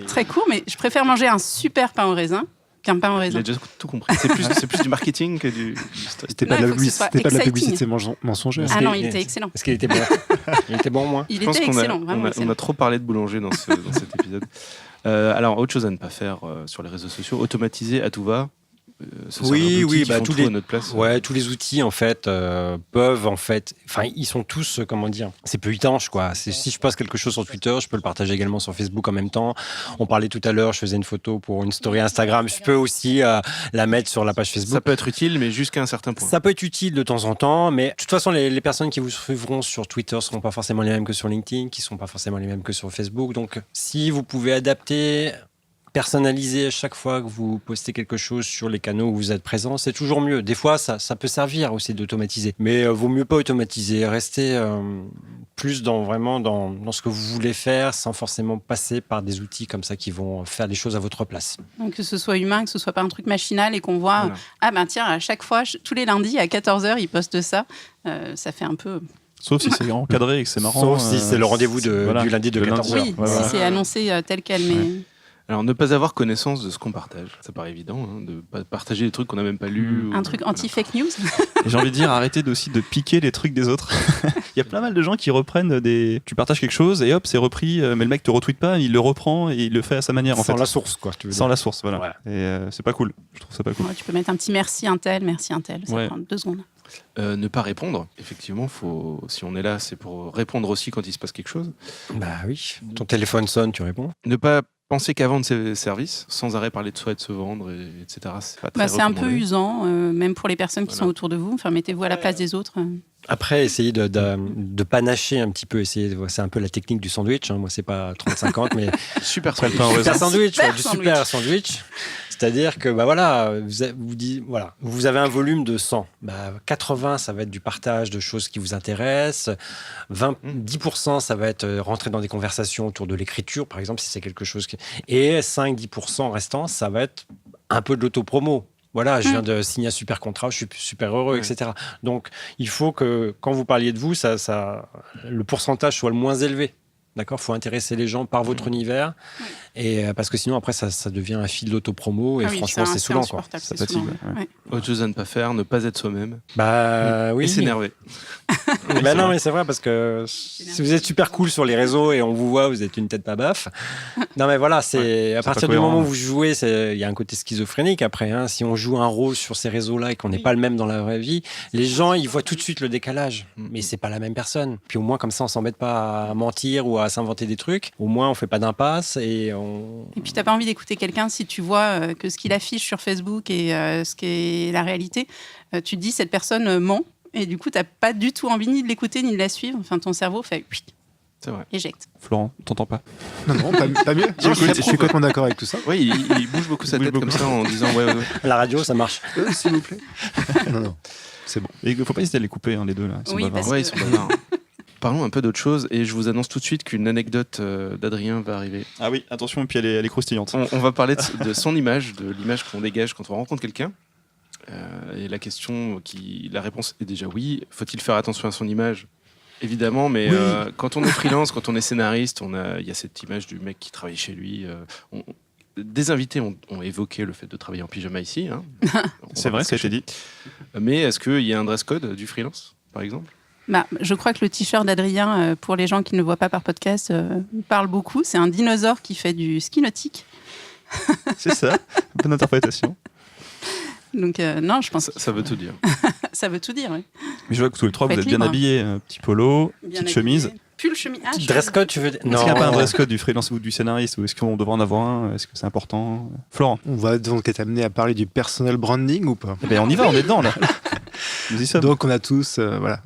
Très court, mais je préfère manger un super pain au raisin qu'un pain au
Il
raisin.
a déjà tout compris. C'est plus du marketing que du story.
C'était
Non,
pas,
il
de
faut
la
que ce soit
c'était pas de la
exciting.
publicité mensongère.
Ah non, il était excellent.
Est-ce qu'il était bon? Il était bon, moi.
Il
Je pense
était
qu'on
excellent,
a,
vraiment
on a
excellent.
trop parlé de boulanger dans cet épisode. Alors, autre chose à ne pas faire sur les réseaux sociaux, automatiser à tout va. Se servir
Oui,
d'outils
oui,
qui
bah,
font
tous
tout
les-
à notre place.
Ouais, tous les outils en fait peuvent en fait, enfin ils sont tous comment dire, c'est peu étanche quoi. Si je poste quelque chose sur Twitter, je peux le partager également sur Facebook en même temps. On parlait tout à l'heure, je faisais une photo pour une story Instagram, je peux aussi la mettre sur la page Facebook.
Ça peut être utile, mais jusqu'à un certain point.
Ça peut être utile de temps en temps, mais de toute façon, les personnes qui vous suivront sur Twitter ne seront pas forcément les mêmes que sur LinkedIn, qui ne sont pas forcément les mêmes que sur Facebook. Donc, si vous pouvez adapter, personnaliser à chaque fois que vous postez quelque chose sur les canaux où vous êtes présent, c'est toujours mieux. Des fois, ça peut servir aussi d'automatiser. Mais vaut mieux pas automatiser. Restez plus vraiment dans ce que vous voulez faire sans forcément passer par des outils comme ça qui vont faire les choses à votre place.
Donc, que ce soit humain, que ce soit pas un truc machinal et qu'on voit,
Voilà.
ah ben tiens, à chaque fois, tous les lundis à 14h, ils postent ça. Ça fait un peu...
Sauf si c'est encadré et que c'est marrant.
Sauf si c'est le rendez-vous du lundi de
Le lundi.
14 heures.
Oui,
Ouais,
si
voilà.
c'est annoncé tel quel, mais...
Alors, ne pas avoir connaissance de ce qu'on partage. Ça paraît évident, hein, de pas partager des trucs qu'on n'a même pas lus.
Un truc anti-fake news.
Et j'ai envie de dire, arrêtez aussi de piquer les trucs des autres. Il y a plein mal de gens qui reprennent des. Tu partages quelque chose et hop, c'est repris, mais le mec te retweet pas, il le reprend et il le fait à sa manière en
Sans
fait.
la source, quoi. Tu veux
Sans
dire.
la source, voilà.
Ouais.
Et c'est pas cool. Je trouve ça pas cool.
Ouais, tu peux mettre un petit merci un tel. Ça
Ouais.
prend 2 secondes.
Ne pas répondre. Effectivement, si on est là, c'est pour répondre aussi quand il se passe quelque chose.
Bah oui. Ton téléphone sonne, tu réponds.
Ne pas penser qu'à vendre ses services, sans arrêt parler de soi et de se vendre, etc. C'est pas très
Bah, c'est un peu
recommandé.
usant, même pour les personnes qui
Voilà.
sont autour de vous. Enfin, mettez-vous à la place des autres.
Après, essayez de panacher un petit peu. C'est un peu la technique du sandwich. Hein. Moi, c'est pas 30-50, mais
Super
Après, le pain au
super
raisin.
sandwich,
Super
ouais, du super sandwich. C'est-à-dire que bah voilà, vous avez un volume de 100. Bah, 80, ça va être du partage de choses qui vous intéressent. 10%, ça va être rentrer dans des conversations autour de l'écriture, par exemple, si c'est quelque chose qui... Et 5-10% restant, ça va être un peu de l'autopromo. Voilà, je viens de signer un super contrat, je suis super heureux,
Ouais.
etc. Donc, il faut que quand vous parliez de vous, le pourcentage soit le moins élevé. D'accord, faut intéresser les gens par votre univers, et parce que sinon après ça devient un fil d'autopromo et
Ah oui,
franchement c'est saoulant quoi.
insupportable,
Ça
c'est
fatigue,
saoulant,
ouais.
Autre chose à ne pas faire, ne pas être soi-même.
Bah oui.
Et s'énerver.
Bah non mais c'est vrai parce que si vous êtes super cool sur les réseaux et on vous voit, vous êtes une tête pas baf. Non mais voilà, c'est à partir
pas
du
cohérent,
moment où
ouais.
vous jouez, il y a un côté schizophrénique après. Hein, si on joue un rôle sur ces réseaux-là et qu'on n'est pas le même dans la vraie vie, les gens ils voient tout de suite le décalage. Mais c'est pas la même personne. Puis au moins comme ça on s'embête pas à mentir ou à s'inventer des trucs. Au moins on fait pas d'impasse et on.
Et puis, tu n'as pas envie d'écouter quelqu'un si tu vois que ce qu'il affiche sur Facebook et ce qui est la réalité. Tu te dis, cette personne ment. Et du coup, tu n'as pas du tout envie ni de l'écouter ni de la suivre. Enfin, ton cerveau fait
C'est vrai.
éjecte.
Florent, t'entends pas.
Non, pas mieux.
J'écoute,
Je suis complètement d'accord avec tout ça.
Oui, il bouge beaucoup sa
Il bouge
tête comme
beaucoup.
ça en disant ouais.
La radio ça marche.
S'il vous plaît. Non, c'est bon.
Et il faut pas hésiter à les couper, hein, les deux là. Ils sont
Oui,
bavards.
parce
Ouais,
que-
ils sont bavards. Parlons un peu d'autre chose et je vous annonce tout de suite qu'une anecdote d'Adrien va arriver.
Ah oui, attention, puis elle est croustillante.
On va parler de son image, de l'image qu'on dégage quand on rencontre quelqu'un. Et la réponse est déjà oui. Faut-il faire attention à son image ? Évidemment, mais
Oui.
quand on est freelance, quand on est scénariste, il y a cette image du mec qui travaille chez lui. Des invités ont évoqué le fait de travailler en pyjama ici. Hein.
C'est vrai, ça a été dit.
Mais est-ce qu'il y a un dress code du freelance, par exemple ?
Bah, je crois que le t-shirt d'Adrien, pour les gens qui ne le voient pas par podcast, parle beaucoup. C'est un dinosaure qui fait du ski nautique.
C'est ça. Bonne interprétation.
Donc non, je pense
Ça veut tout dire.
ça veut tout dire. Oui.
Mais je vois que tous les trois,
Faut
vous
être
êtes bien
libre.
habillés. Petit polo,
Bien
petite
habillé.
chemise.
Pull, chemise. Ah,
Dress code, tu veux dire?
Est-ce qu'il n'y a pas un dress code du freelance ou du scénariste ou est-ce qu'on devrait en avoir un? Est-ce que c'est important? Florent?
On va donc être amené à parler du personal branding ou pas?
Eh ben, on y va, on est dedans là. Nous y sommes.
Donc on a tous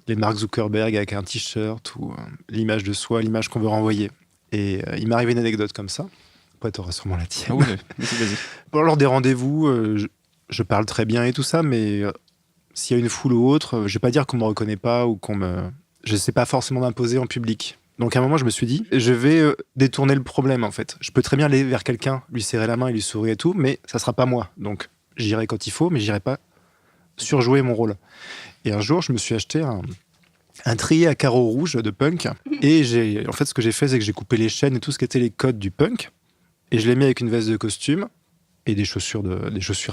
les Mark Zuckerberg avec un t-shirt ou l'image de soi, l'image qu'on veut renvoyer. Et il m'est arrivé une anecdote comme ça. Après, tu auras sûrement la tienne.
Ah oui, vas-y.
Bon, lors des rendez-vous, je parle très bien et tout ça, mais s'il y a une foule ou autre, je vais pas dire qu'on me reconnaît pas ou je sais pas forcément m'imposer en public. Donc à un moment, je me suis dit, je vais détourner le problème en fait. Je peux très bien aller vers quelqu'un, lui serrer la main et lui sourire et tout, mais ça sera pas moi. Donc j'irai quand il faut, mais j'irai pas surjouer mon rôle. Et un jour, je me suis acheté un trier à carreaux rouges de punk. Et en fait, ce que j'ai fait, c'est que j'ai coupé les chaînes et tout ce qui était les codes du punk. Et je l'ai mis avec une veste de costume et des chaussures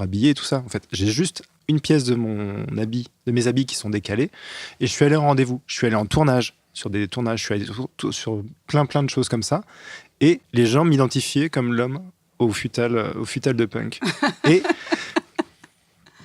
habillées et tout ça. En fait, j'ai juste une pièce de mes habits qui sont décalés. Et je suis allé en rendez-vous. Je suis allé en tournage, sur des tournages. Je suis allé sur plein de choses comme ça. Et les gens m'identifiaient comme l'homme au futal de punk.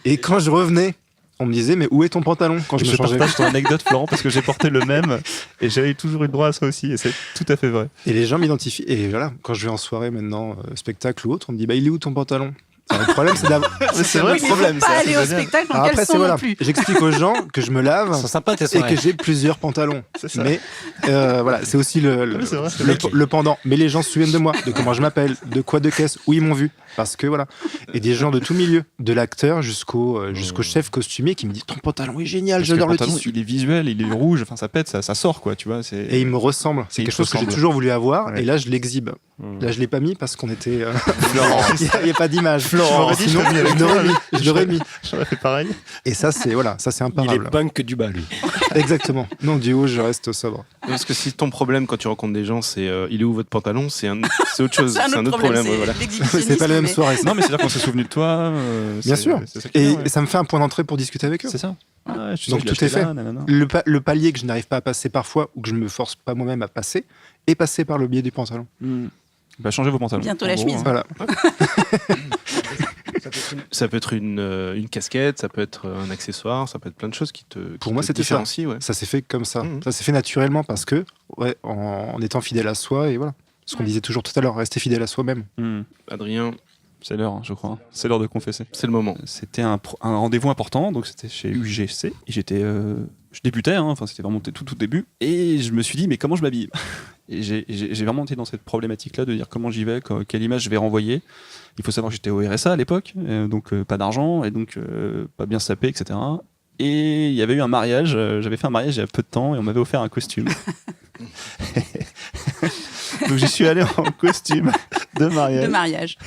Et quand je revenais, on me disait, mais où est ton pantalon quand je me changeais?
Partage ton anecdote, Florent, parce que j'ai porté le même et j'avais toujours eu le droit à ça aussi, et c'est tout à fait vrai.
Et les gens m'identifient. Et voilà, quand je vais en soirée maintenant, spectacle ou autre, on me dit, bah, il est où ton pantalon? Le problème, c'est d'avoir.
C'est vrai,
Oui, mais faut pas aller au spectacle en
Alors après,
caleçon non plus.
J'explique aux gens que je me lave
Ils sont sympas tes
et
soirées.
que j'ai plusieurs pantalons.
C'est ça.
Mais voilà, c'est aussi
c'est vrai,
le pendant. Mais les gens se souviennent de moi, de comment je m'appelle, de quoi de caisse, où ils m'ont vu. Parce que voilà. Et des gens de tout milieu, de l'acteur jusqu'au chef costumier qui me dit, ton pantalon est génial,
Parce que
j'adore le
pantalon,
tissu.
il est visuel, il est rouge, enfin ça pète, ça sort quoi, tu vois.
Et il me ressemble. C'est
Et il
quelque chose
te
que j'ai
ressemble.
toujours voulu avoir.
Ouais.
Et là, je l'exhibe. Là, je l'ai pas mis parce qu'on était.
Florent.
Il n'y a pas d'image.
Florent,
Sinon,
je serais venu avec
je l'aurais mis.
J'aurais fait pareil.
Et ça, c'est
Il
imparable.
est punk du bas, lui.
Exactement. Non, du haut, je reste sobre.
Parce que si ton problème quand tu rencontres des gens, c'est il est où votre pantalon, c'est autre chose,
C'est un autre problème.
ouais, voilà.
l'exhibitionnisme,
C'est pas la même
mais-
soirée.
Non, mais c'est-à-dire qu'on s'est souvenu de toi.
Bien sûr.
C'est ça qui est bien, ouais.
Et ça me fait un point d'entrée pour discuter avec eux.
C'est ça. Ouais, je suis
Donc
sûr que
tout est
je l'ai acheté
fait.
là, nanana.
Le palier que je n'arrive pas à passer parfois ou que je ne me force pas moi-même à passer est passé par le biais du pantalon.
Bah, changez vos pantalons.
Bientôt
En
la
gros,
chemise.
hein.
Voilà.
Ça peut être une casquette, ça peut être un accessoire, ça peut être plein de choses qui te
Pour moi, c'était ça.
différencient. Ouais.
Ça s'est fait comme ça.
Mhm.
Ça s'est fait naturellement parce que, en étant fidèle à soi et voilà. Ce qu'on disait toujours tout à l'heure, rester fidèle à soi-même.
Adrien,
C'est l'heure, hein, je crois. C'est l'heure de confesser.
c'est le moment.
C'était un rendez-vous important, donc c'était chez UGC. Et je débutais, hein, enfin c'était vraiment tout début. Et je me suis dit, mais comment je m'habille? Et j'ai vraiment été dans cette problématique-là de dire comment j'y vais, quelle image je vais renvoyer. Il faut savoir que j'étais au RSA à l'époque, donc pas d'argent, et donc pas bien sapé, etc. Et il y avait eu un mariage, j'avais fait un mariage il y a peu de temps, et on m'avait offert un costume. Donc j'y suis allé en costume de mariage.
De mariage.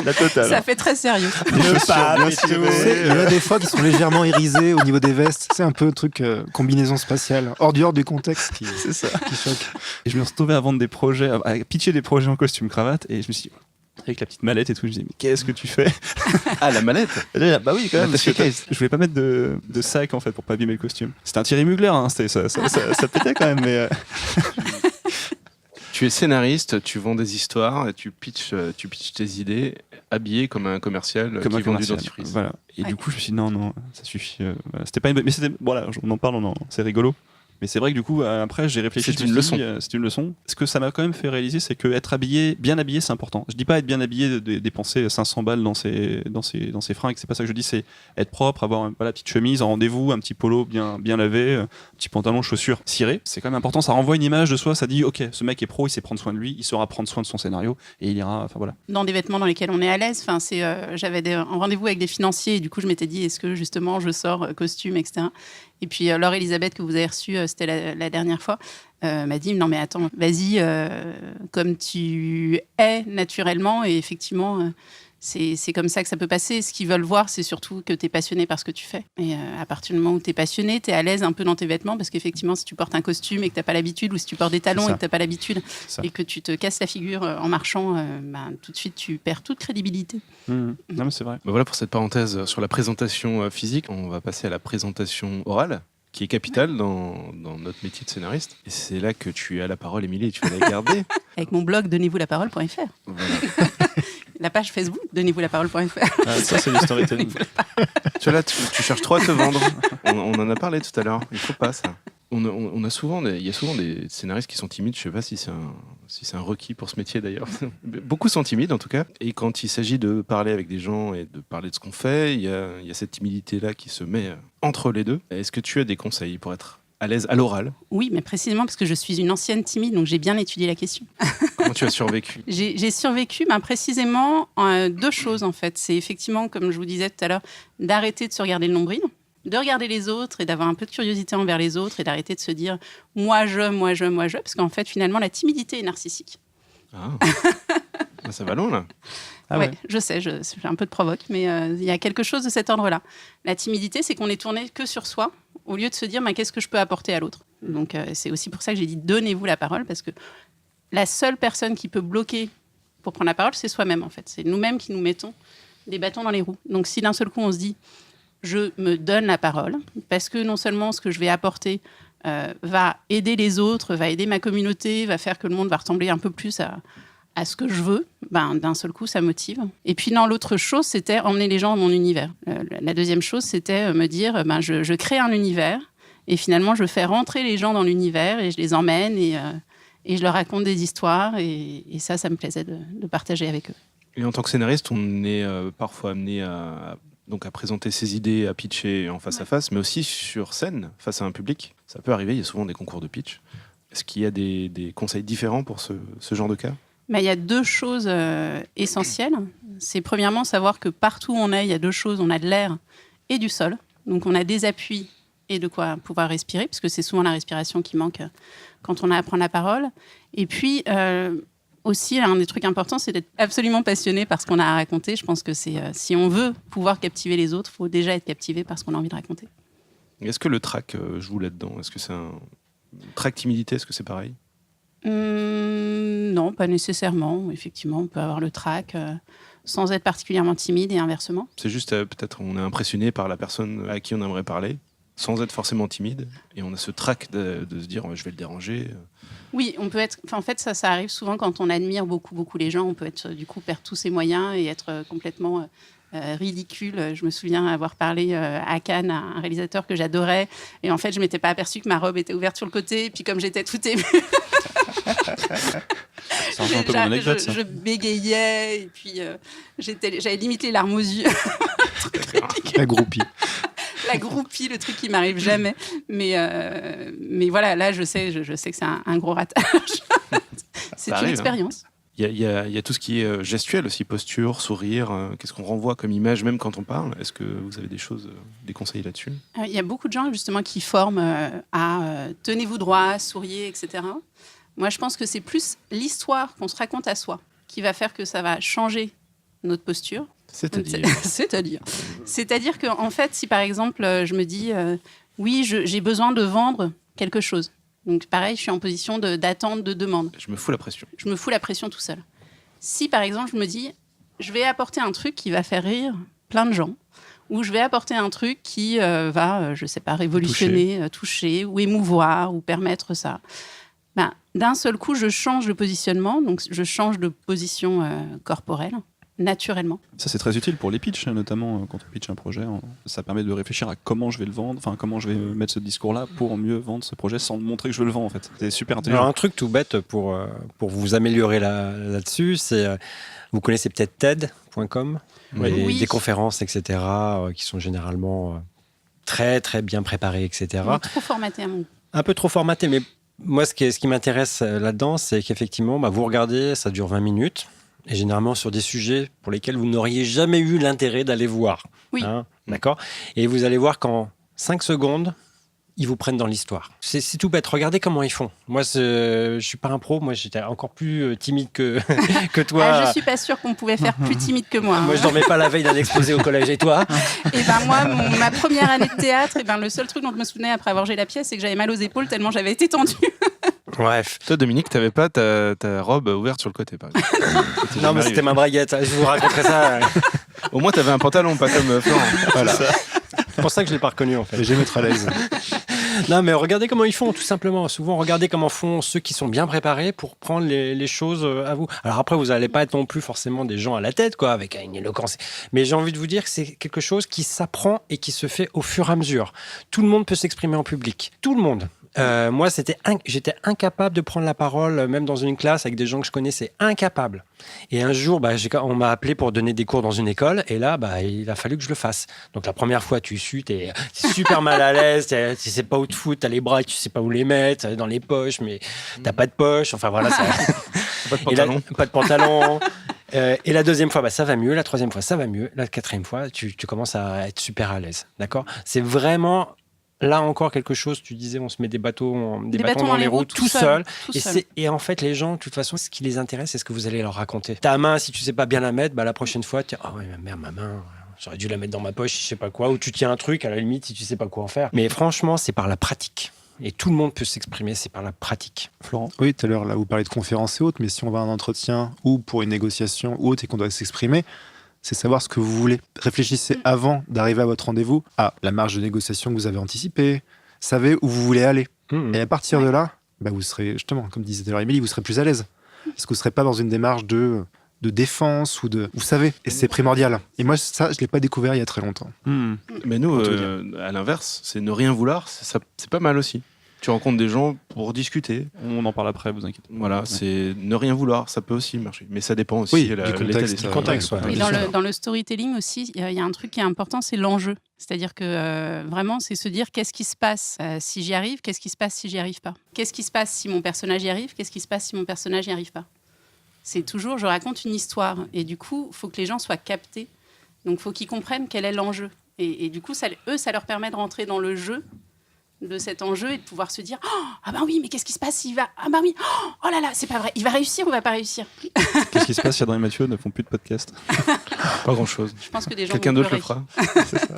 La totale.
Ça fait très sérieux.
Des chaussures bien
Tu sais,
tirées.
il y en a des fois qui sont légèrement irisés au niveau des vestes. C'est un peu un truc combinaison spatiale, hors du contexte
C'est ça.
qui choque.
Et je me retrouvais à vendre des projets, à pitcher des projets en costume cravate, et je me suis dit, avec la petite mallette et tout, je me dis, mais qu'est-ce que tu fais?
Ah, la mallette.
Et là, bah oui, quand même, parce que
L'attaché case.
je voulais pas mettre de sac en fait pour pas abîmer le costume. C'était un Thierry Mugler, hein, ça pétait quand même, mais
Tu es scénariste, tu vends des histoires, et tu pitches tes idées habillé comme un commercial
comme
qui
un
vend du
commercial.
dentifrice.
Voilà. Et
Ouais.
du coup, je me suis dit, non, ça suffit. Voilà. C'était pas une... Mais c'était, voilà, on en parle, c'est rigolo. Mais c'est vrai que du coup, après, j'ai réfléchi.
C'est
je me
une
suis dit,
leçon.
c'est une leçon. Ce que ça m'a quand même fait réaliser, c'est que être bien habillé, c'est important. Je dis pas être bien habillé, de dépenser 500 balles dans ses fringues. C'est pas ça que je dis. C'est être propre, avoir une petite chemise en rendez-vous, un petit polo bien lavé, un petit pantalon, chaussures cirées. C'est quand même important. Ça renvoie une image de soi. Ça dit, ok, ce mec est pro, il sait prendre soin de lui, il saura prendre soin de son scénario et il ira. Enfin voilà.
Dans des vêtements dans lesquels on est à l'aise. Enfin, j'avais un rendez-vous avec des financiers et du coup, je m'étais dit, est-ce que justement, je sors costume, etc. Et puis, Laure Elisabeth, que vous avez reçue, c'était la dernière fois, m'a dit, non mais attends, vas-y, comme tu es naturellement. Et effectivement, c'est comme ça que ça peut passer. Ce qu'ils veulent voir, c'est surtout que tu es passionné par ce que tu fais. Et à partir du moment où tu es passionné, tu es à l'aise un peu dans tes vêtements, parce qu'effectivement, si tu portes un costume et que tu n'as pas l'habitude, ou si tu portes des talons
C'est
et
ça.
que tu n'as pas l'habitude,
ça.
et que tu te casses la figure en marchant, tout de suite, tu perds toute crédibilité.
Non, mais c'est vrai.
Ben voilà pour cette parenthèse sur la présentation physique. On va passer à la présentation orale, qui est capitale dans notre métier de scénariste. Et c'est là que tu as la parole, Émilie, et tu vas la garder.
Avec mon blog donnez-vous-la-parole.fr.
Voilà.
la page Facebook, donnez-vous-la-parole.fr.
Ah, ça, c'est du storytelling.
Tu vois, là, tu cherches trop à te vendre. On en a parlé tout à l'heure. Il faut pas ça. Il y a souvent des scénaristes qui sont timides. Je sais pas si c'est un requis pour ce métier d'ailleurs. Beaucoup sont timides en tout cas. Et quand il s'agit de parler avec des gens et de parler de ce qu'on fait, il y a cette timidité-là qui se met entre les deux. Est-ce que tu as des conseils pour être à l'aise à l'oral?
Oui, mais précisément parce que je suis une ancienne timide, donc j'ai bien étudié la question.
Comment tu as survécu?
J'ai survécu précisément deux choses en fait. C'est effectivement, comme je vous disais tout à l'heure, d'arrêter de se regarder le nombril, de regarder les autres et d'avoir un peu de curiosité envers les autres et d'arrêter de se dire moi je, parce qu'en fait finalement la timidité est narcissique.
Ah. Ça va loin là.
Ah
ouais,
ouais.
je sais, j'ai un peu de provoque, mais il y a quelque chose de cet ordre-là. La timidité, c'est qu'on est tourné que sur soi au lieu de se dire qu'est-ce que je peux apporter à l'autre. Donc c'est aussi pour ça que j'ai dit donnez-vous la parole, parce que la seule personne qui peut bloquer pour prendre la parole, c'est soi-même en fait. C'est nous-mêmes qui nous mettons des bâtons dans les roues. Donc si d'un seul coup on se dit je me donne la parole, parce que non seulement ce que je vais apporter va aider les autres, va aider ma communauté, va faire que le monde va ressembler un peu plus à ce que je veux, d'un seul coup, ça motive. Et puis, l'autre chose, c'était emmener les gens dans mon univers. La deuxième chose, c'était me dire, je crée un univers, et finalement, je fais rentrer les gens dans l'univers, et je les emmène, et je leur raconte des histoires, et ça me plaisait de partager avec eux.
Et en tant que scénariste, on est parfois amené à présenter ses idées, à pitcher en face à face, mais aussi sur scène, face à un public. Ça peut arriver, il y a souvent des concours de pitch. Est-ce qu'il y a des conseils différents pour ce genre de cas?
Il y a deux choses essentielles. C'est premièrement savoir que partout où on est, il y a deux choses. On a de l'air et du sol. Donc on a des appuis et de quoi pouvoir respirer, parce que c'est souvent la respiration qui manque quand on a à prendre la parole. Et puis aussi, un des trucs importants, c'est d'être absolument passionné par ce qu'on a à raconter. Je pense que si on veut pouvoir captiver les autres, il faut déjà être captivé par ce qu'on a envie de raconter.
Est-ce que le trac joue là-dedans? Est-ce que c'est un trac timidité? Est-ce que c'est pareil?
Non, pas nécessairement. Effectivement, on peut avoir le trac sans être particulièrement timide et inversement.
C'est juste, peut-être, on est impressionné par la personne à qui on aimerait parler, sans être forcément timide, et on a ce trac de se dire je vais le déranger.
Oui, on peut être. En fait, ça arrive souvent quand on admire beaucoup les gens. On peut être du coup perdre tous ses moyens et être complètement ridicule. Je me souviens avoir parlé à Cannes à un réalisateur que j'adorais, et en fait, je m'étais pas aperçue que ma robe était ouverte sur le côté, et puis comme j'étais tout émue.
C'est un peu mon anecdote, ça.
Je bégayais, et puis j'avais limite les larmes aux yeux.
La groupie.
La groupie, le truc qui m'arrive jamais. Mais voilà, là, je sais que c'est un gros ratage. C'est une expérience.
Il y a tout ce qui est gestuel aussi, posture, sourire. Qu'est-ce qu'on renvoie comme image, même quand on parle? Est-ce que vous avez des conseils là-dessus?
Il y a beaucoup de gens, justement, qui forment à tenez-vous droit, souriez, etc. Moi, je pense que c'est plus l'histoire qu'on se raconte à soi qui va faire que ça va changer notre posture. C'est-à-dire qu'en fait, si par exemple, je me dis oui, j'ai besoin de vendre quelque chose. Donc pareil, je suis en position d'attente, de demande.
Je me fous la pression.
Je me fous la pression tout seul. Si par exemple, je me dis je vais apporter un truc qui va faire rire plein de gens, ou je vais apporter un truc qui va, je sais pas, révolutionner, toucher ou émouvoir ou permettre ça. D'un seul coup, je change de positionnement, donc je change de position corporelle, naturellement.
Ça, c'est très utile pour les pitchs, notamment quand on pitch un projet. Ça permet de réfléchir à comment je vais le vendre, enfin comment je vais mettre ce discours-là pour mieux vendre ce projet sans montrer que je veux le vendre, en fait. C'est super intelligent.
Alors, un truc tout bête pour vous améliorer là-dessus, c'est... vous connaissez peut-être TED.com,
Oui.
des conférences, etc., qui sont généralement très, très bien préparées, etc.
Trop formaté à mon goût.
Un peu trop formaté, mais moi, ce qui m'intéresse là-dedans, c'est qu'effectivement, vous regardez, ça dure 20 minutes, et généralement sur des sujets pour lesquels vous n'auriez jamais eu l'intérêt d'aller voir.
Oui.
D'accord ? Et vous allez voir qu'en 5 secondes, ils vous prennent dans l'histoire. C'est tout bête. Regardez comment ils font. Moi, je suis pas un pro. Moi, j'étais encore plus timide que toi.
Je suis pas sûre qu'on pouvait faire plus timide que moi.
Moi, je dormais pas la veille d'un exposé au collège. Et toi ?
Et moi, ma première année de théâtre, le seul truc dont je me souvenais après avoir joué la pièce, c'est que j'avais mal aux épaules tellement j'avais été tendue.
Bref.
Toi, Dominique, t'avais pas ta robe ouverte sur le côté, par exemple.
Non, mais c'était ma braguette. Je vous raconterai ça.
Au moins, t'avais un pantalon, pas comme Florent. Voilà.
C'est pour ça que je l'ai pas reconnu, en fait.
Et je vais mettre à l'aise.
Non, mais regardez comment ils font, tout simplement. Souvent, regardez comment font ceux qui sont bien préparés pour prendre les choses à vous. Alors après, vous n'allez pas être non plus forcément des gens à la tête, quoi, avec une éloquence. Mais j'ai envie de vous dire que c'est quelque chose qui s'apprend et qui se fait au fur et à mesure. Tout le monde peut s'exprimer en public. Tout le monde. Moi, j'étais incapable de prendre la parole, même dans une classe avec des gens que je connaissais, incapable. Et un jour, on m'a appelé pour donner des cours dans une école, et là, il a fallu que je le fasse. Donc la première fois, tu sues, t'es super mal à l'aise, tu sais pas où te foutre, t'as les bras, tu sais pas où les mettre, dans les poches, mais t'as pas de poche. Enfin voilà, ça.
Pas de pantalon.
Pas de pantalon. Et la deuxième fois, ça va mieux. La troisième fois, ça va mieux. La quatrième fois, tu commences à être super à l'aise. D'accord ? C'est vraiment. Là encore quelque chose, tu disais, on se met des bâtons dans les roues tout seul. Et en fait, les gens, de toute façon, ce qui les intéresse, c'est ce que vous allez leur raconter. Ta main, si tu sais pas bien la mettre, la prochaine fois, tu dis, ah ouais, merde, ma main, j'aurais dû la mettre dans ma poche, je sais pas quoi. Ou tu tiens un truc, à la limite, si tu sais pas quoi en faire. Mais franchement, c'est par la pratique. Et tout le monde peut s'exprimer, c'est par la pratique.
Florent ?
Oui, tout à l'heure, là, vous parlez de conférences et autres, mais si on va à un entretien ou pour une négociation ou autre et qu'on doit s'exprimer, c'est savoir ce que vous voulez. Réfléchissez avant d'arriver à votre rendez-vous à la marge de négociation que vous avez anticipée, savez où vous voulez aller. Et à partir de là, vous serez, justement, comme disait tout à l'heure Émilie, vous serez plus à l'aise. Parce que vous ne serez pas dans une démarche de défense ou de... Vous savez, et c'est primordial. Et moi, ça, je ne l'ai pas découvert il y a très longtemps.
Mais nous, à l'inverse, c'est ne rien vouloir, c'est pas mal aussi. Tu rencontres des gens pour discuter.
On en parle après, vous inquiétez pas.
Voilà, c'est ne rien vouloir, ça peut aussi marcher. Mais ça dépend aussi
Oui,
de
du contexte.
Du contexte, ouais.
Et dans le storytelling aussi, il y a un truc qui est important, c'est l'enjeu. C'est-à-dire que vraiment, c'est se dire qu'est-ce qui se passe si j'y arrive, qu'est-ce qui se passe si j'y arrive pas. Qu'est-ce qui se passe si mon personnage y arrive, qu'est-ce qui se passe si mon personnage n'y arrive pas. C'est toujours, je raconte une histoire. Et du coup, il faut que les gens soient captés. Donc, il faut qu'ils comprennent quel est l'enjeu. Et du coup, ça leur permet de rentrer dans le jeu de cet enjeu et de pouvoir se dire ah ben oui, mais qu'est-ce qui se passe s'il va, ah ben oui, oh là là, c'est pas vrai, il va réussir ou va pas réussir.
Qu'est-ce qui se passe si Adrien et Mathieu ne font plus de podcast?
Pas grand-chose.
Je pense que des gens
Quelqu'un
vont
d'autre le
pleurer.
fera. C'est ça.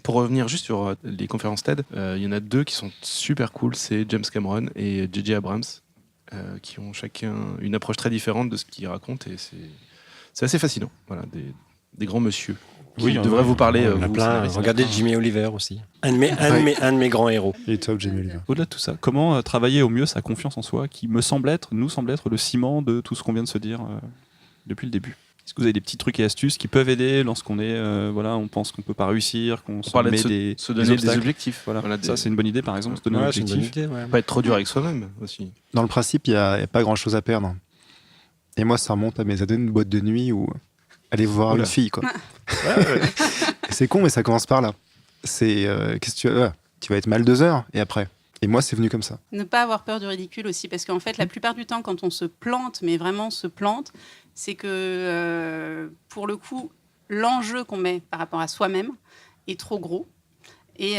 Pour revenir juste sur les conférences TED, il y en a deux qui sont super cool, c'est James Cameron et J.J. Abrams, qui ont chacun une approche très différente de ce qu'ils racontent et c'est assez fascinant. Voilà, des grands monsieur. Oui, devrait vous parler.
On a
vous,
plein.
scénaristes.
Regardez Jimmy Oliver aussi. Un de mes grands héros.
Il est top, Jamie Oliver.
Au-delà de tout ça, comment travailler au mieux sa confiance en soi, qui nous semble être le ciment de tout ce qu'on vient de se dire depuis le début? Est-ce que vous avez des petits trucs et astuces qui peuvent aider lorsqu'on est, on pense qu'on peut pas réussir, qu'on se
parlait
met
de se donner des objectifs.
Voilà.
Voilà,
Ça, c'est une bonne idée, par exemple, se donner un
Ouais, c'est une bonne
objectif.
idée, ouais.
Pas être trop dur avec soi-même aussi.
Dans le principe, il n'y a pas grand-chose à perdre. Et moi, ça remonte à mes années de boîte de nuit où aller voir
Oula.
une fille, quoi. Et c'est con, mais ça commence par là. C'est qu'est-ce que tu vas être mal 2 heures et après. Et moi, c'est venu comme ça.
Ne pas avoir peur du ridicule aussi, parce qu'en fait, la plupart du temps, quand on se plante, mais vraiment se plante, c'est que, pour le coup, l'enjeu qu'on met par rapport à soi-même est trop gros. Et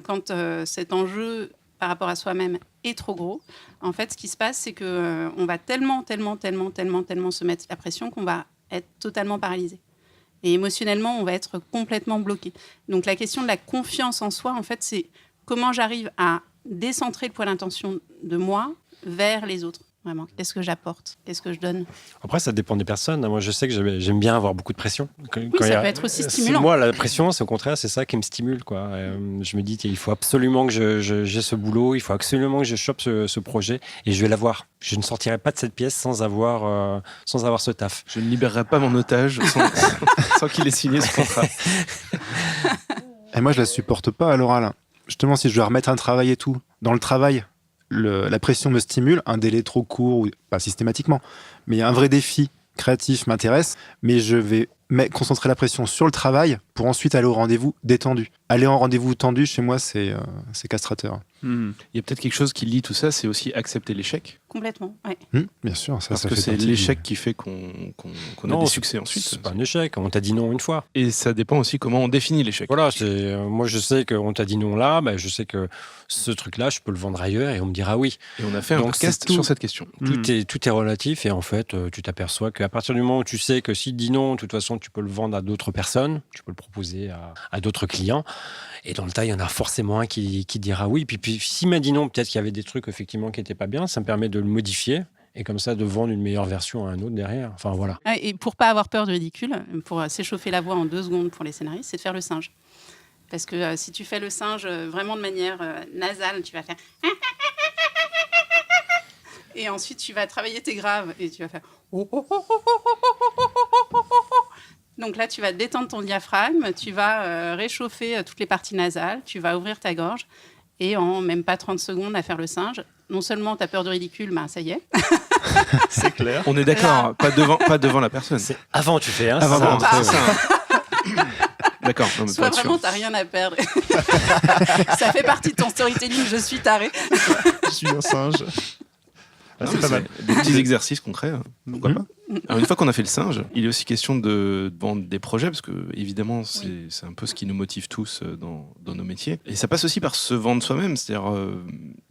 quand cet enjeu par rapport à soi-même est trop gros, en fait, ce qui se passe, c'est qu'on va tellement se mettre la pression qu'on va être totalement paralysé. Et émotionnellement, on va être complètement bloqué. Donc, la question de la confiance en soi, en fait, c'est comment j'arrive à décentrer le poids d'intention de moi vers les autres. Vraiment, qu'est-ce que j'apporte? Qu'est-ce que je donne?
Après, ça dépend des personnes. Moi, je sais que j'aime bien avoir beaucoup de pression.
Oui, ça peut être aussi stimulant.
Moi, la pression, c'est au contraire, c'est ça qui me stimule, quoi. Je me dis, il faut absolument que j'ai ce boulot, il faut absolument que je chope ce projet et je vais l'avoir. Je ne sortirai pas de cette pièce sans avoir ce taf.
Je ne libérerai pas mon otage sans qu'il ait signé ce contrat.
Et moi, je la supporte pas à l'oral. Justement, si je dois remettre un travail et tout, dans le travail, la pression me stimule, un délai trop court, ou pas systématiquement, mais un vrai défi créatif m'intéresse, mais je vais concentrer la pression sur le travail pour ensuite aller au rendez-vous détendu. Aller en rendez-vous tendu, chez moi, c'est castrateur.
Il y a peut-être quelque chose qui lie tout ça, c'est aussi accepter l'échec.
Complètement, ouais.
Bien sûr, ça
Parce que
fait
c'est
partie
l'échec qui fait qu'on a des succès
C'est
ensuite.
pas un échec, on t'a dit non une fois.
Et ça dépend aussi comment on définit l'échec.
Voilà, moi je sais qu'on t'a dit non là, je sais que ce truc-là, je peux le vendre ailleurs et on me dira oui.
Et on a fait un
Donc,
podcast
c'est tout.
sur cette question.
Tout est relatif et en fait, tu t'aperçois qu'à partir du moment où tu sais que s'il te dit non, de toute façon, tu peux le vendre à d'autres personnes, tu peux le proposer à d'autres clients. Et dans le tas, il y en a forcément un qui dira oui. Puis s'il m'a dit non, peut-être qu'il y avait des trucs effectivement qui n'étaient pas bien. Ça me permet de le modifier et comme ça de vendre une meilleure version à un autre derrière. Enfin voilà.
Et pour pas avoir peur du ridicule, pour s'échauffer la voix en 2 secondes pour les scénaristes, c'est de faire le singe. Parce que si tu fais le singe vraiment de manière nasale, tu vas faire... Et ensuite, tu vas travailler tes graves et tu vas faire... Donc là, tu vas détendre ton diaphragme, tu vas réchauffer toutes les parties nasales, tu vas ouvrir ta gorge et en même pas 30 secondes à faire le singe, non seulement tu as peur du ridicule, ben ça y est.
C'est clair.
On est d'accord, pas devant la personne.
C'est avant tu fais, hein,
Avant,
c'est ça.
c'est ça. D'accord, non, mais
Soit
pour être
vraiment,
sûr.
t'as rien à perdre. Ça fait partie de ton storytelling, je suis taré.
Je suis un singe. Ah,
Non,
c'est
mais
pas mal.
Des petits exercices concrets, pourquoi
Mhm.
pas. Alors, une fois qu'on a fait le singe, il est aussi question de vendre des projets, parce que évidemment, c'est un peu ce qui nous motive tous dans nos métiers. Et ça passe aussi par se vendre soi-même, c'est-à-dire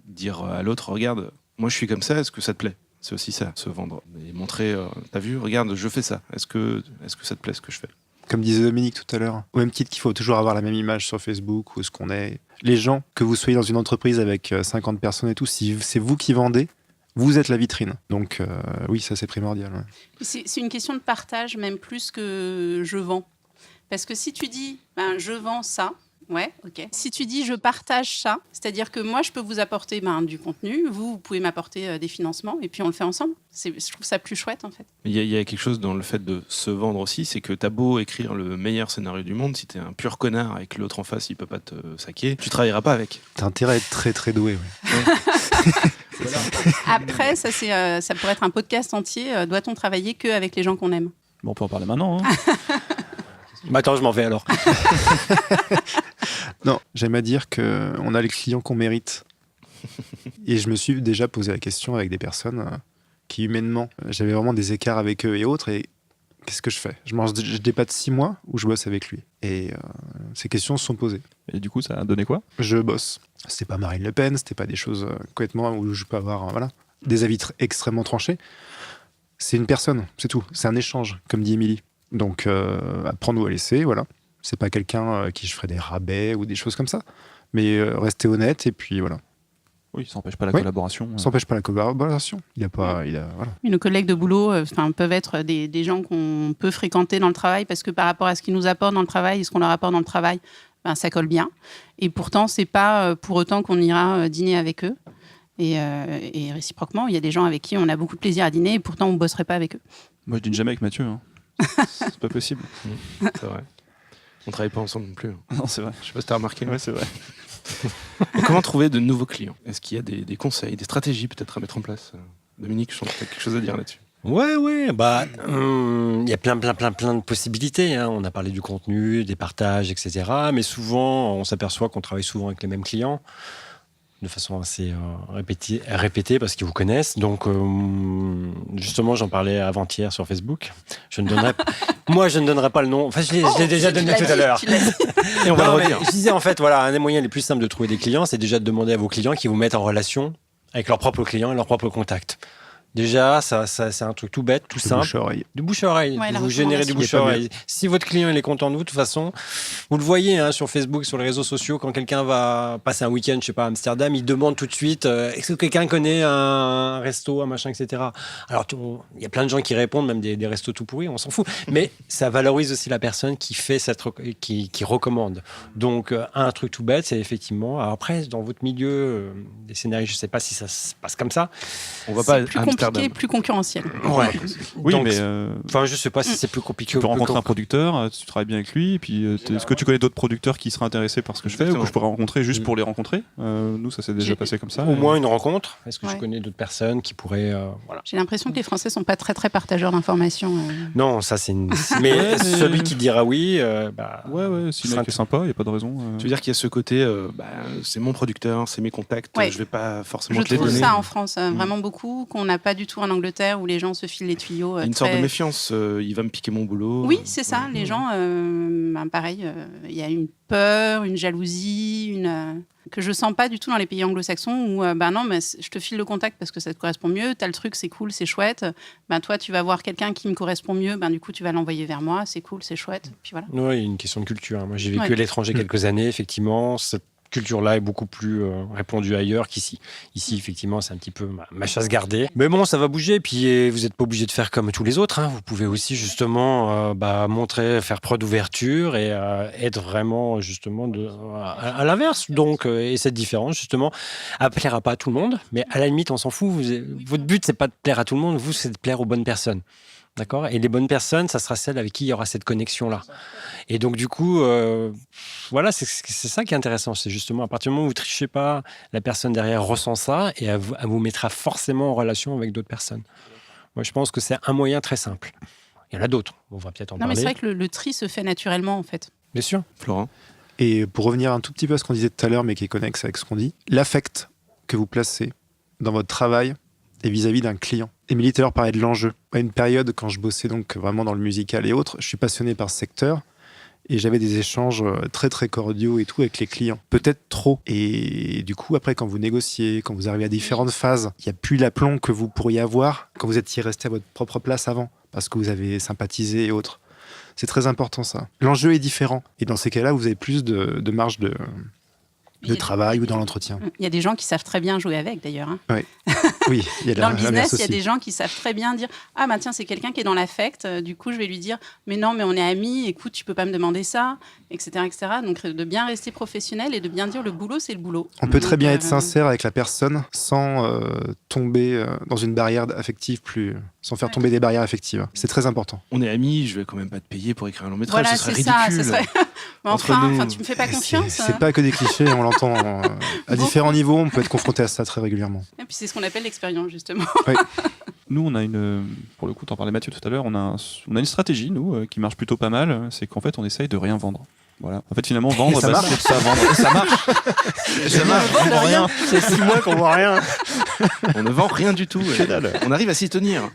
dire à l'autre, regarde, moi je suis comme ça, est-ce que ça te plaît? C'est aussi ça, se vendre. Et montrer, t'as vu, regarde, je fais ça, est-ce que ça te plaît ce que je fais?
Comme disait Dominique tout à l'heure, au même titre qu'il faut toujours avoir la même image sur Facebook ou ce qu'on est. Les gens, que vous soyez dans une entreprise avec 50 personnes et tout, si c'est vous qui vendez, vous êtes la vitrine. Donc oui, ça c'est primordial. Ouais.
C'est une question de partage, même plus que je vends. Parce que si tu dis, ben, je vends ça, ouais, ok. Si tu dis, je partage ça, c'est-à-dire que moi, je peux vous apporter du contenu, vous pouvez m'apporter des financements, et puis on le fait ensemble. Je trouve ça plus chouette, en fait.
Il y a quelque chose dans le fait de se vendre aussi, c'est que t'as beau écrire le meilleur scénario du monde, si t'es un pur connard et que l'autre en face, il peut pas te saquer, tu travailleras pas avec.
T'as intérêt à être très très doué. Ouais.
Après, ça pourrait être un podcast entier. Doit-on travailler qu'avec les gens qu'on aime?
Bon, on peut en parler maintenant. Hein.
Bah, attends, je m'en vais alors.
Non, j'aime à dire qu'on a les clients qu'on mérite. Et je me suis déjà posé la question avec des personnes qui, humainement, j'avais vraiment des écarts avec eux et autres. Et qu'est-ce que je fais? Je dépate 6 mois ou je bosse avec lui? Et ces questions se sont posées.
Et du coup, ça a donné quoi?
Je bosse. C'était pas Marine Le Pen, c'était pas des choses complètement où je peux avoir des avis extrêmement tranchés. C'est une personne, c'est tout. C'est un échange, comme dit Émilie. Donc, à prendre ou à laisser, voilà. C'est pas quelqu'un qui je ferais des rabais ou des choses comme ça. Mais rester honnête et puis voilà.
Oui, ça n'empêche pas la
Oui.
collaboration.
Ça n'empêche pas la collaboration. Voilà.
Nos collègues de boulot peuvent être des gens qu'on peut fréquenter dans le travail parce que par rapport à ce qu'ils nous apportent dans le travail et ce qu'on leur apporte dans le travail, ça colle bien. Et pourtant, c'est pas pour autant qu'on ira dîner avec eux. Et réciproquement, il y a des gens avec qui on a beaucoup de plaisir à dîner et pourtant on ne bosserait pas avec eux.
Moi, je dîne jamais avec Mathieu. Hein. C'est pas possible.
C'est vrai. On travaille pas ensemble non plus.
Non, c'est vrai.
Je sais pas si t'as remarqué.
Ouais, c'est vrai.
Et comment trouver de nouveaux clients? Est-ce qu'il y a des conseils, des stratégies peut-être à mettre en place? Dominique, je sens que tu as quelque chose à dire là-dessus.
Ouais, bah, il y a plein de possibilités. Hein. On a parlé du contenu, des partages, etc. Mais souvent, on s'aperçoit qu'on travaille souvent avec les mêmes clients, de façon assez répétée parce qu'ils vous connaissent. Donc, justement, j'en parlais avant-hier sur Facebook. Moi, je ne donnerai pas le nom. Enfin, je l'ai déjà donné tout à l'heure.
Et on va
Non,
le
mais
redire.
je disais, en fait, voilà, un des moyens les plus simples de trouver des clients, c'est déjà de demander à vos clients qui vous mettent en relation avec leurs propres clients et leurs propres contacts. Déjà, ça c'est un truc tout bête, tout simple.
Bouche à oreille.
Du bouche à oreille.
Ouais, la
Vous générez du
recommandation.
bouche à oreille. Si votre client il est content de vous, de toute façon, vous le voyez sur Facebook, sur les réseaux sociaux, quand quelqu'un va passer un week-end, je sais pas, à Amsterdam, il demande tout de suite est-ce que quelqu'un connaît un resto, un machin, etc. Alors, il y a plein de gens qui répondent, même des restos tout pourris, on s'en fout. Mais ça valorise aussi la personne qui fait qui recommande. Donc, un truc tout bête, c'est effectivement. Alors après, dans votre milieu, des scénarios, je sais pas si ça se passe comme ça.
On va pas
C'est plus
à Amsterdam.
compliqué, plus concurrentiel.
Ouais.
Oui,
Donc,
mais
enfin, je sais pas si c'est plus compliqué.
tu peux rencontrer un producteur, tu travailles bien avec lui, et puis est-ce que tu connais d'autres producteurs qui seraient intéressés par ce que je fais, ou que je pourrais rencontrer juste pour les rencontrer? Nous, ça s'est déjà passé comme ça.
Au moins une rencontre. Est-ce que
Ouais.
je connais d'autres personnes qui pourraient... voilà.
J'ai l'impression que les Français sont pas très très partageurs d'informations.
Non, ça c'est une... Mais celui qui dira oui,
Ouais, si le mec est sympa, il n'y a pas de raison.
Tu veux dire qu'il y a ce côté, c'est mon producteur, c'est mes contacts,
Ouais.
je vais pas forcément
Je
te les
trouve
donner.
ça en France vraiment beaucoup, qu'on n'a pas du tout en Angleterre où les gens se filent les tuyaux.
Il y a une sorte de méfiance, il va me piquer mon boulot.
Oui, c'est ça. Les gens, pareil, il y a une peur, une jalousie, que je sens pas du tout dans les pays anglo-saxons où, non, mais je te file le contact parce que ça te correspond mieux. T'as le truc, c'est cool, c'est chouette. Toi, tu vas voir quelqu'un qui me correspond mieux. Du coup, tu vas l'envoyer vers moi. C'est cool, c'est chouette. Puis voilà.
Oui, il y a une question de culture. Moi, j'ai vécu
Ouais.
à l'étranger quelques années, effectivement. culture-là est beaucoup plus répandue ailleurs qu'ici. Ici, effectivement, c'est un petit peu ma chasse gardée. Mais bon, ça va bouger. Puis vous n'êtes pas obligé de faire comme tous les autres. Hein. Vous pouvez aussi justement montrer, faire preuve d'ouverture et être vraiment justement à l'inverse. Donc, et cette différence, justement, elle ne plaira pas à tout le monde. Mais à la limite, on s'en fout. Votre but, c'est pas de plaire à tout le monde. Vous, c'est de plaire aux bonnes personnes. D'accord ? Et les bonnes personnes, ça sera celle avec qui il y aura cette connexion-là. Et donc, du coup, voilà, c'est ça qui est intéressant. C'est justement, à partir du moment où vous ne trichez pas, la personne derrière ressent ça et elle vous mettra forcément en relation avec d'autres personnes. Moi, je pense que c'est un moyen très simple. Il y en a d'autres. On va peut-être en parler.
Non, mais c'est vrai que le tri se fait naturellement, en fait.
Bien sûr.
Florent ?
Et pour revenir un tout petit peu à ce qu'on disait tout à l'heure, mais qui est connexe avec ce qu'on dit, l'affect que vous placez dans votre travail et vis-à-vis d'un client. Émilie tout à l'heure parlait de l'enjeu. À une période, quand je bossais donc vraiment dans le musical et autres, je suis passionné par ce secteur et j'avais des échanges très très cordiaux et tout avec les clients. Peut-être trop. Et du coup, après, quand vous négociez, quand vous arrivez à différentes phases, il n'y a plus l'aplomb que vous pourriez avoir quand vous étiez resté à votre propre place avant, parce que vous avez sympathisé et autres. C'est très important ça. L'enjeu est différent. Et dans ces cas-là, vous avez plus de marge de travail ou dans l'entretien.
Il y a des gens qui savent très bien jouer avec, d'ailleurs. Hein.
Oui, il y a
dans le business, il y a
aussi.
des gens qui savent très bien dire « Ah, bah tiens, c'est quelqu'un qui est dans l'affect. Du coup, je vais lui dire « Mais non, mais on est amis. Écoute, tu peux pas me demander ça. » etc., etc. Donc, de bien rester professionnel et de bien dire « Le boulot, c'est le boulot. »
On peut très bien être sincère avec la personne sans tomber dans une barrière affective sans faire tomber des barrières affectives. C'est très important.
On est amis, je vais quand même pas te payer pour écrire un long métrage,
Voilà,
ce serait
c'est ça.
ridicule.
Mais
Entre
enfin,
nous.
tu me fais pas confiance.
C'est pas que des clichés, on l'entend à différents niveaux, on peut être confronté à ça très régulièrement.
Et puis, c'est ce qu'on appelle l'expérience, justement.
Nous, on a pour le coup, t'en parlais Mathieu tout à l'heure, on a une stratégie, nous, qui marche plutôt pas mal, c'est qu'en fait, on essaye de rien vendre. Voilà. En fait, finalement, vendre,
ça marche.
c'est pas vendre. Et ça marche.
Ça marche,
on vend rien.
C'est 6 mois qu'on voit rien.
on ne vend rien du tout.
Que dalle.
On arrive à s'y tenir.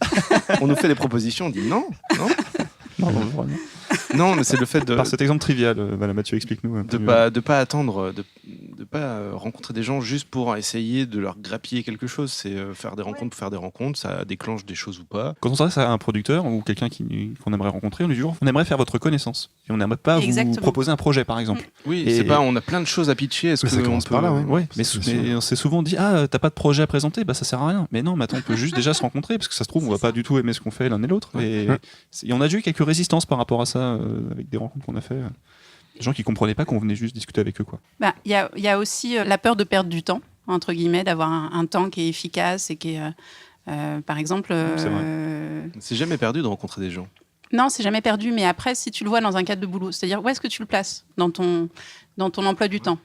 On nous fait des propositions, on dit non.
Non, vraiment.
Non, mais c'est le fait de
Par cet exemple trivial, voilà, Mathieu, explique-nous. Un peu
de pas attendre, de pas rencontrer des gens juste pour essayer de leur grappiller quelque chose. C'est faire des rencontres pour faire des rencontres, ça déclenche des choses ou pas.
Quand on s'adresse à un producteur ou quelqu'un qu'on aimerait rencontrer, on lui dit toujours on aimerait faire votre connaissance. Et on n'aimerait pas
Exactement.
vous proposer un projet, par exemple.
Oui,
Et-
c'est pas, on a plein de choses à pitcher. Est-ce
Mais ça
que
commence
on
par là,
peut-
ouais.
Ouais, mais
C'est
on s'est souvent dit t'as pas de projet à présenter, bah ça sert à rien. Mais non, mais attends, on peut juste déjà se rencontrer parce que ça se trouve on va pas du tout aimer ce qu'on fait l'un et l'autre. Et on a déjà eu quelques résistances par rapport à ça avec des rencontres qu'on a fait. Des gens qui comprenaient pas qu'on venait juste discuter avec eux, quoi.
Bah, y a aussi la peur de perdre du temps, entre guillemets, d'avoir un temps qui est efficace et qui est, par exemple...
C'est vrai.
C'est jamais perdu de rencontrer des gens.
Non, c'est jamais perdu, mais après, si tu le vois dans un cadre de boulot, c'est-à-dire où est-ce que tu le places dans ton emploi du temps.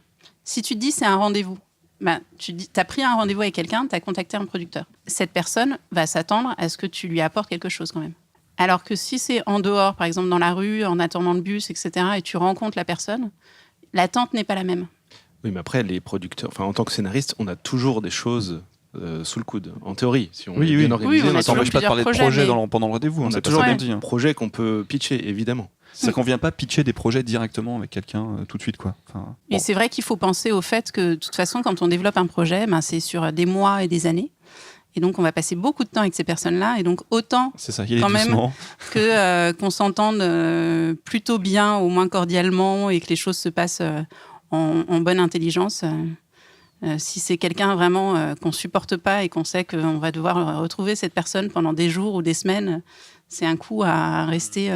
Si tu te dis c'est un rendez-vous, bah, tu as pris un rendez-vous avec quelqu'un, tu as contacté un producteur. Cette personne va s'attendre à ce que tu lui apportes quelque chose quand même. Alors que si c'est en dehors, par exemple dans la rue, en attendant le bus, etc., et tu rencontres la personne, l'attente n'est pas la même.
Oui, mais après, les producteurs, enfin, en tant que scénariste, on a toujours des choses sous le coude. En théorie, si on est bien organisé,
Oui, on
on
a
a
Ça n'empêche pas de parler de
plusieurs
projet
projets,
pendant le rendez-vous,
on
c'est
a
pas
toujours
ça qu'on
des
dit. Hein.
projets qu'on peut pitcher, évidemment.
C'est qu'on vient pas pitcher des projets directement avec quelqu'un tout de suite, quoi. Enfin,
Et c'est vrai qu'il faut penser au fait que, de toute façon, quand on développe un projet, ben, c'est sur des mois et des années. Et donc, on va passer beaucoup de temps avec ces personnes-là. Et donc, autant
c'est ça, il est
quand même
doucement.
qu'on s'entende plutôt bien, au moins cordialement, et que les choses se passent en bonne intelligence. Si c'est quelqu'un vraiment qu'on supporte pas et qu'on sait qu'on va devoir retrouver cette personne pendant des jours ou des semaines, c'est un coup à rester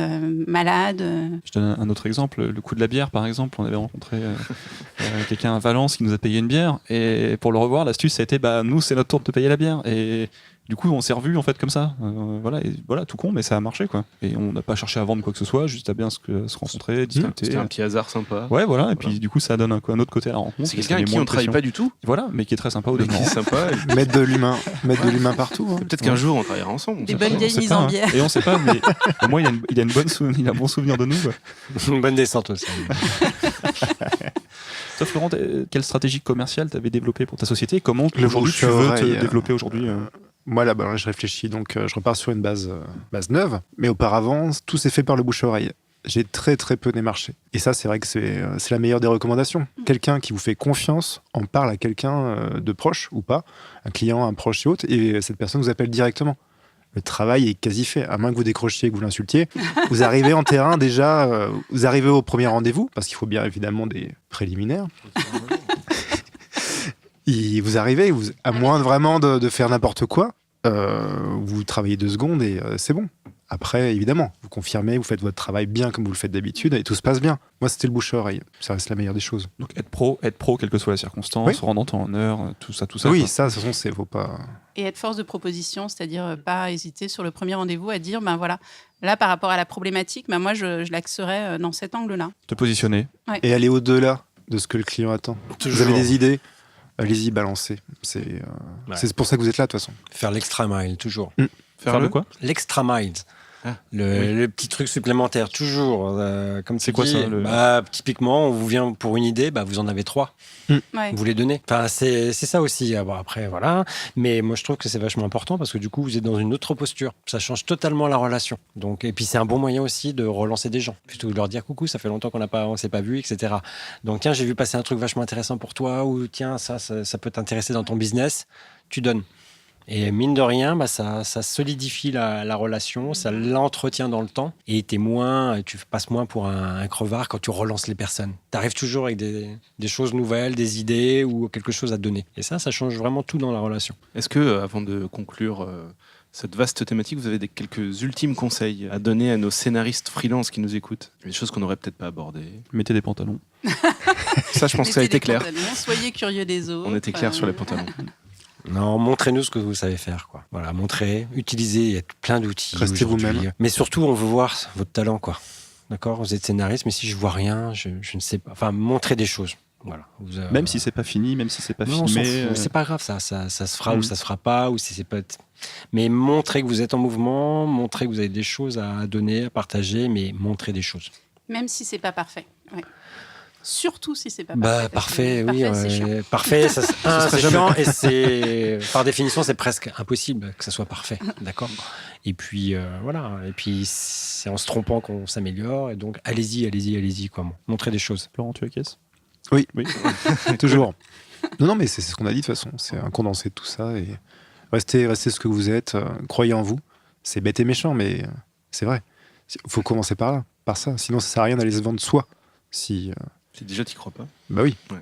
malade.
Je donne un autre exemple, le coup de la bière, par exemple. On avait rencontré quelqu'un à Valence qui nous a payé une bière. Et pour le revoir, l'astuce, ça a été nous, c'est notre tour de te payer la bière. Et du coup, on s'est revus en fait comme ça. Voilà, tout con, mais ça a marché, quoi. Et on n'a pas cherché à vendre quoi que ce soit, juste à bien se rencontrer, discuter.
C'était un petit hasard sympa.
Ouais, voilà. Et puis du coup, ça donne un autre côté à la rencontre.
C'est
parce
quelqu'un
qu'il y a
avec qui
moins
on
de
travaille
pression.
pas du tout,
Voilà, mais qui est très sympa au
mais qui
demeurant.
est sympa. Et
Mettre de l'humain partout. hein.
peut-être qu'un jour, on travaillera ensemble. on
Des
sait
bonnes
pas.
vieilles
On sait
mises
pas,
en
hein.
bière.
Et on sait pas, mais au moins il a un bon souvenir de nous, quoi.
Une bonne descente aussi.
Toi, Florent, quelle stratégie commerciale t'avais développée pour ta société? Comment
Le
aujourd'hui tu veux
bouche-à-oreille,
te développer aujourd'hui
Moi, là, je réfléchis, donc je repars sur une base neuve. Mais auparavant, tout s'est fait par le bouche-à-oreille. J'ai très très peu démarché. Et ça, c'est vrai que c'est la meilleure des recommandations. Quelqu'un qui vous fait confiance en parle à quelqu'un de proche ou pas, un client, un proche et autre, et cette personne vous appelle directement. Le travail est quasi fait, à moins que vous décrochiez et que vous l'insultiez. Vous arrivez en terrain déjà, vous arrivez au premier rendez-vous, parce qu'il faut bien évidemment des préliminaires. Vous arrivez, à moins vraiment de faire n'importe quoi, vous travaillez 2 secondes et c'est bon. Après, évidemment, vous confirmez, vous faites votre travail bien comme vous le faites d'habitude et tout se passe bien. Moi, c'était le bouche à oreille. Ça reste la meilleure des choses.
Donc être pro, quelle que soit la circonstance,
Oui.
se rendre en temps, en heure, tout ça.
Oui,
quoi.
ça, de toute façon, faut pas.
Et être force de proposition, c'est-à-dire pas hésiter sur le premier rendez-vous à dire, ben voilà, là par rapport à la problématique, ben moi je l'axerais dans cet angle-là.
Te positionner.
Et aller au-delà de ce que le client attend.
Toujours.
Vous avez des idées, allez-y, balancez. C'est pour ça que vous êtes là, de toute façon.
Faire l'extra mile, toujours.
Faire le quoi?
L'extra mile. Le petit truc supplémentaire, toujours. Comme
C'est
tu
quoi
dis,
ça,
typiquement, on vous vient pour une idée, vous en avez 3.
Ouais.
Vous les donnez. Enfin, c'est ça aussi. Bon, après, voilà. Mais moi, je trouve que c'est vachement important parce que du coup, vous êtes dans une autre posture. Ça change totalement la relation. Donc, et puis, c'est un bon moyen aussi de relancer des gens. Plutôt que de leur dire coucou, ça fait longtemps on s'est pas vu, etc. Donc, tiens, j'ai vu passer un truc vachement intéressant pour toi, ou tiens, ça peut t'intéresser dans ton business. Tu donnes. Et mine de rien, ça solidifie la relation, ça l'entretient dans le temps. Et tu passes moins pour un crevard quand tu relances les personnes. Tu arrives toujours avec des choses nouvelles, des idées ou quelque chose à donner. Et ça change vraiment tout dans la relation.
Est-ce que, avant de conclure cette vaste thématique, vous avez quelques ultimes conseils à donner à nos scénaristes freelance qui nous écoutent? Des choses qu'on n'aurait peut-être pas abordées.
Mettez des pantalons.
Ça, je pense que ça a
Mettez
été
des
clair.
pantalons, soyez curieux des autres.
On était clair sur les pantalons.
Non, montrez-nous ce que vous savez faire, quoi. Voilà, montrez, utilisez, il y a plein d'outils.
Restez
aujourd'hui.
vous-même.
Mais surtout, on veut voir votre talent, quoi. D'accord? Vous êtes scénariste, mais si je vois rien, je ne sais pas. Enfin, montrez des choses. Voilà.
Même si c'est pas fini, même si c'est pas
non, on s'en
filmé.
fout. C'est pas grave, ça se fera ou ça se fera pas, ou si c'est pas. Mais montrez que vous êtes en mouvement, montrez que vous avez des choses à donner, à partager, mais montrez des choses.
Même si c'est pas parfait. Ouais. Surtout si c'est pas parfait.
Parfait, oui.
C'est chiant.
Parfait, c'est chiant et c'est par définition c'est presque impossible que ça soit parfait, d'accord. Et puis voilà. Et puis c'est en se trompant qu'on s'améliore. Et donc allez-y, quoi. Montrez des choses.
Laurent, tu acquiesces?
Oui. Toujours. Non, mais c'est ce qu'on a dit de toute façon. C'est un condensé de tout ça. Et restez ce que vous êtes. Croyez en vous. C'est bête et méchant, mais c'est vrai. Il faut commencer par ça. Sinon, ça sert à rien d'aller se vendre soi. Si
Déjà, tu crois pas?
Bah oui.
Ouais.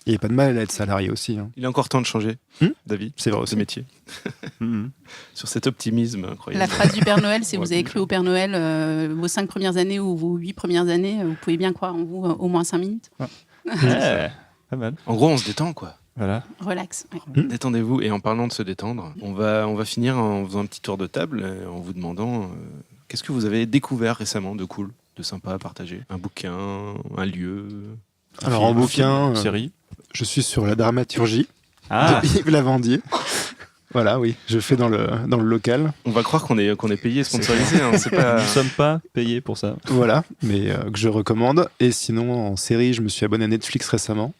Il n'y a pas de mal à être salarié aussi. Hein.
Il est encore temps de changer, David.
C'est vrai aussi.
Ce métier. Sur cet optimisme incroyable.
La phrase du Père Noël, si
Ouais,
vous avez cru au Père Noël vos 5 premières années ou vos 8 premières années, vous pouvez bien croire en vous au moins 5 minutes.
Ouais, pas mal.
En gros, on se détend, quoi.
Voilà.
Relax. Ouais.
Détendez-vous. Et en parlant de se détendre, on va finir en faisant un petit tour de table, en vous demandant qu'est-ce que vous avez découvert récemment de cool, de sympa à partager? Un bouquin, un lieu?
Alors en bouquin,
série.
je suis sur la dramaturgie
Ah,
de Yves Lavandier. Voilà, oui, je fais dans le local.
On va croire qu'on est payé, sponsorisé. Hein, c'est
nous
pas...
ne sommes pas payés pour ça.
Voilà, mais que je recommande. Et sinon, en série, je me suis abonné à Netflix récemment.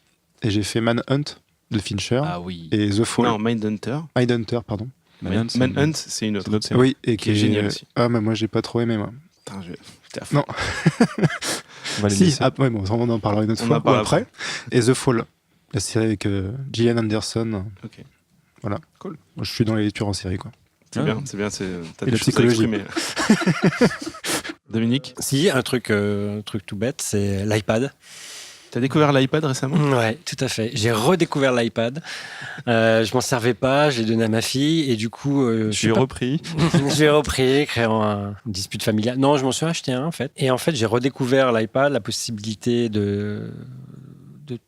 Et j'ai fait Manhunt de Fincher
Ah oui.
et The Fall.
Non, Mindhunter.
Mindhunter, pardon.
Manhunt, c'est une autre.
série.
Oui, et
Qui est génial aussi.
Ah, mais moi, j'ai pas trop aimé, moi.
Putain, j'étais à fond.
Non.
On va les
Si,
laisser.
ouais, bon, on en parlera une autre
On
fois
en
ou
parlera
après. Et The Fall, la série avec Gillian Anderson.
Ok.
Voilà.
Cool.
Moi, je suis dans les lectures en série, quoi.
C'est
Ah.
bien. T'as
Et
des
la
choses à
psychologie.
exprimer. Dominique,
Si, un truc tout bête, c'est l'iPad.
t'as découvert l'iPad récemment?
Ouais, tout à fait. J'ai redécouvert l'iPad. Je m'en servais pas, j'ai donné à ma fille et du coup,
J'ai repris.
j'ai repris, créant une dispute familiale. Non, je m'en suis acheté un en fait. Et en fait, j'ai redécouvert l'iPad, la possibilité de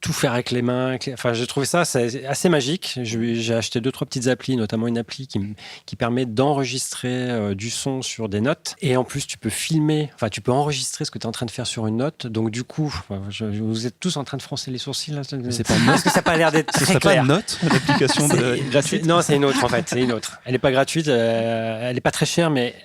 tout faire avec les mains. Enfin, j'ai trouvé ça assez magique. J'ai acheté 2-3 petites applis, notamment une appli qui permet d'enregistrer du son sur des notes. Et en plus, tu peux filmer, enfin, tu peux enregistrer ce que tu es en train de faire sur une note. Donc, du coup, vous êtes tous en train de froncer les sourcils. Là,
C'est pas
parce que ça n'a pas l'air d'être
Ce
très
serait pas
clair.
une note, l'application gratuite?
Non, c'est une autre en fait. C'est une autre. Elle n'est pas gratuite, elle n'est pas très chère, mais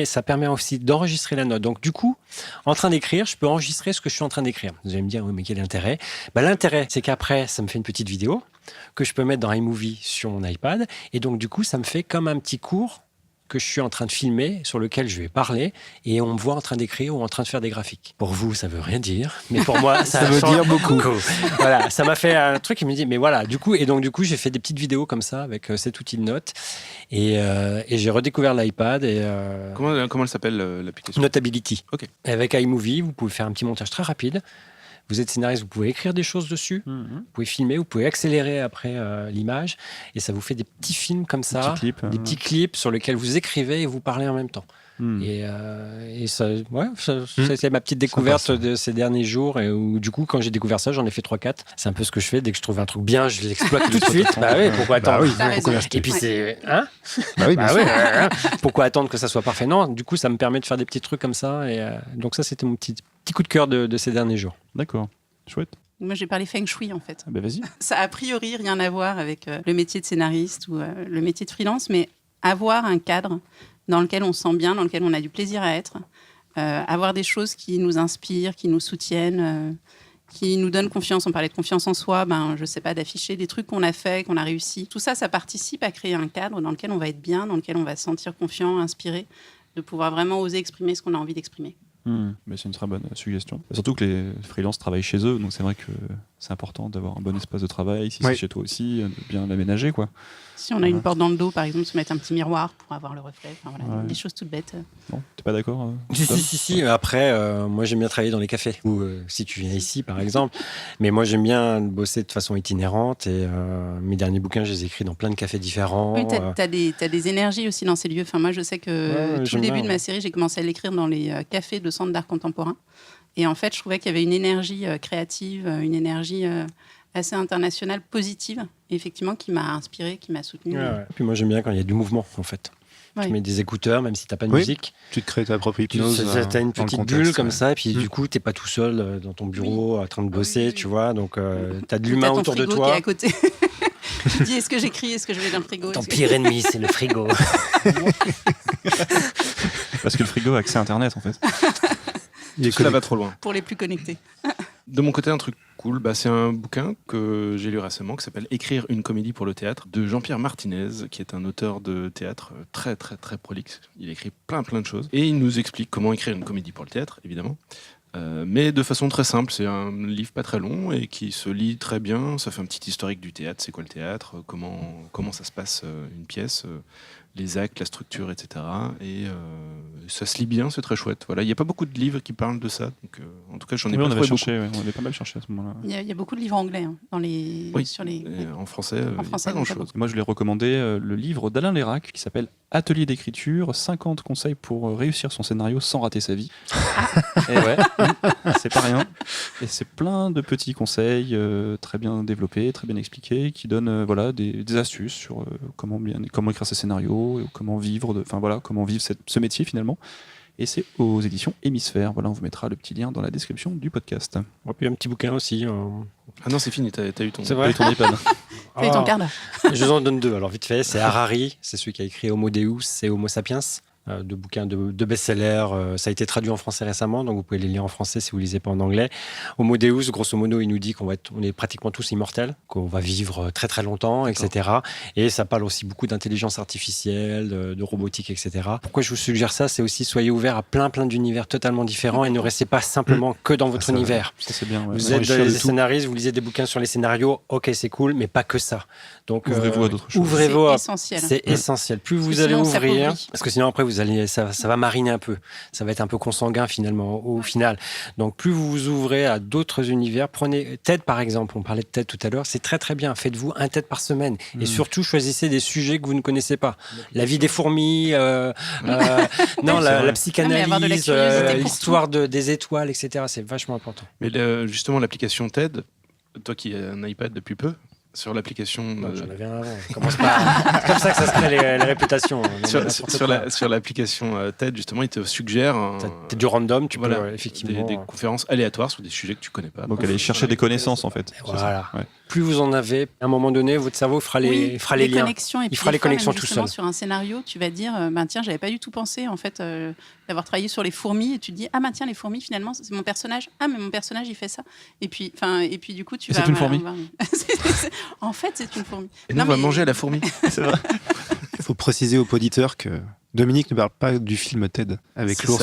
ça permet aussi d'enregistrer la note. Donc du coup, en train d'écrire, je peux enregistrer ce que je suis en train d'écrire. Vous allez me dire, oui, mais quel est l'intérêt? L'intérêt, c'est qu'après, ça me fait une petite vidéo que je peux mettre dans iMovie sur mon iPad. Et donc du coup, ça me fait comme un petit cours que je suis en train de filmer, sur lequel je vais parler, et on me voit en train d'écrire ou en train de faire des graphiques. Pour vous, ça veut rien dire, mais pour moi, ça
veut
change
dire beaucoup.
Voilà, ça m'a fait un truc qui me dit, mais voilà, du coup, j'ai fait des petites vidéos comme ça avec cet outil de notes, et j'ai redécouvert l'iPad et
Comment elle s'appelle l'application?
Notability.
Ok.
Avec iMovie, vous pouvez faire un petit montage très rapide. Vous êtes scénariste, vous pouvez écrire des choses dessus, vous pouvez filmer, vous pouvez accélérer après l'image, et ça vous fait des petits films comme ça, des petits clips sur lesquels vous écrivez et vous parlez en même temps. Et ça, c'est ma petite découverte de ces derniers jours, et où du coup quand j'ai découvert ça, j'en ai fait 3-4. C'est un peu ce que je fais, dès que je trouve un truc bien, je l'exploite tout de suite. Bah oui, pourquoi attendre? Et puis c'est pourquoi attendre que ça soit parfait? Non, du coup ça me permet de faire des petits trucs comme ça, et donc ça c'était mon petit coup de cœur de ces derniers jours.
D'accord, chouette.
Moi, j'ai parlé feng shui, en fait.
Ah bah vas-y.
Ça a priori rien à voir avec le métier de scénariste ou le métier de freelance, mais avoir un cadre dans lequel on se sent bien, dans lequel on a du plaisir à être, avoir des choses qui nous inspirent, qui nous soutiennent, qui nous donnent confiance. On parlait de confiance en soi, je sais pas, d'afficher des trucs qu'on a fait, qu'on a réussi. Tout ça, ça participe à créer un cadre dans lequel on va être bien, dans lequel on va se sentir confiant, inspiré, de pouvoir vraiment oser exprimer ce qu'on a envie d'exprimer.
Mais c'est une très bonne suggestion. Surtout que les freelances travaillent chez eux, donc c'est vrai que c'est important d'avoir un bon espace de travail. Si c'est chez toi aussi, de bien l'aménager, quoi.
Si on a une porte dans le dos, par exemple, se mettre un petit miroir pour avoir le reflet. Enfin, voilà, des choses toutes bêtes.
Non, t'es pas d'accord
Si. Après, moi j'aime bien travailler dans les cafés. Ou si tu viens ici, par exemple. Mais moi j'aime bien bosser de façon itinérante. Et mes derniers bouquins, je les ai écrits dans plein de cafés différents.
Oui, t'as des énergies aussi dans ces lieux. Enfin, moi, je sais que tout le début de ma série, j'ai commencé à l'écrire dans les cafés de centres d'art contemporain. Et en fait, je trouvais qu'il y avait une énergie créative, une énergie assez internationale, positive, et effectivement, qui m'a inspirée, qui m'a soutenue.
Puis moi, j'aime bien quand il y a du mouvement, en fait. Tu mets des écouteurs, même si tu n'as pas de musique.
Tu te crées ta propre hypnose.
Tu as une petite bulle comme ça, et puis du coup, tu n'es pas tout seul dans ton bureau en train de bosser, tu vois. Donc, tu as de l'humain autour de toi.
Qui est à côté. Tu dis, est-ce que j'écris, est-ce que je vais dans le frigo?
Ton pire ennemi, c'est le frigo.
Parce que le frigo a accès à Internet, en fait.
Cela va trop loin.
Pour les plus connectés.
De mon côté, un truc cool, c'est un bouquin que j'ai lu récemment qui s'appelle Écrire une comédie pour le théâtre de Jean-Pierre Martinez, qui est un auteur de théâtre très très très prolixe. Il écrit plein de choses et il nous explique comment écrire une comédie pour le théâtre, évidemment. Mais de façon très simple. C'est un livre pas très long et qui se lit très bien. Ça fait un petit historique du théâtre. C'est quoi le théâtre? Comment ça se passe une pièce, les actes, la structure, etc. Et ça se lit bien, c'est très chouette. Voilà, il n'y a pas beaucoup de livres qui parlent de ça. Donc, en tout cas, j'en ai pas trouvé beaucoup.
On avait pas mal cherché à ce moment-là.
Il y a beaucoup de livres anglais sur les...
En français, pas grand-chose.
Moi, je l'ai recommandé le livre d'Alain Lérac qui s'appelle Atelier d'écriture, 50 conseils pour réussir son scénario sans rater sa vie. Et ouais, c'est pas rien. Et c'est plein de petits conseils très bien développés, très bien expliqués, qui donnent des astuces sur comment écrire ses scénarios, comment vivre, comment vivre ce métier finalement. Et c'est aux éditions Hémisphère. Voilà, on vous mettra le petit lien dans la description du podcast.
Et puis un petit bouquin aussi.
Ah non, c'est fini, t'as eu ton
iPad.
T'as eu ton quart d'heure.
Je vous en donne deux. Alors vite fait, c'est Harari, c'est celui qui a écrit Homo Deus et Homo Sapiens. De bouquins de best-sellers. Ça a été traduit en français récemment, donc vous pouvez les lire en français si vous ne lisez pas en anglais. Homo Deus, grosso modo, il nous dit on est pratiquement tous immortels, qu'on va vivre très très longtemps, etc. Et ça parle aussi beaucoup d'intelligence artificielle, de robotique, etc. Pourquoi je vous suggère ça? C'est aussi soyez ouverts à plein d'univers totalement différents et ne restez pas simplement que dans votre univers.
Ça, c'est bien, ouais.
Vous êtes des scénaristes, vous lisez des bouquins sur les scénarios, ok, c'est cool, mais pas que ça. Donc,
ouvrez-vous à d'autres choses.
C'est essentiel.
C'est essentiel. Plus vous allez ouvrir, parce que sinon après ça va mariner un peu. Ça va être un peu consanguin finalement, au final. Donc plus vous vous ouvrez à d'autres univers, prenez TED par exemple, on parlait de TED tout à l'heure, c'est très très bien. Faites-vous un TED par semaine. Et surtout, choisissez des sujets que vous ne connaissez pas. La vie des fourmis, la psychanalyse, l'histoire des étoiles, etc. C'est vachement important.
Mais justement, l'application TED, toi qui as un iPad depuis peu, sur l'application...
J'en avais un avant. Commence pas. C'est comme ça que ça se crée les réputations.
Sur l'application TED, justement, il te suggère...
T'as du random, tu peux effectivement...
Des conférences aléatoires sur des sujets que tu connais pas.
Donc aller chercher des connaissances, en fait.
Voilà. Plus vous en avez, à un moment donné, votre cerveau fera les liens.
Il
fera les connexions tout seul.
Sur un scénario, tu vas dire, tiens, j'avais pas du tout pensé, en fait, d'avoir travaillé sur les fourmis, et tu te dis, tiens, les fourmis, finalement, c'est mon personnage. Ah, mais mon personnage, il fait ça. Et puis du coup, tu vas...
C'est une fourmi.
En fait, c'est une fourmi.
Et nous, on va manger à la fourmi. C'est vrai.
Il faut préciser aux auditeurs que Dominique ne parle pas du film TED avec l'ours.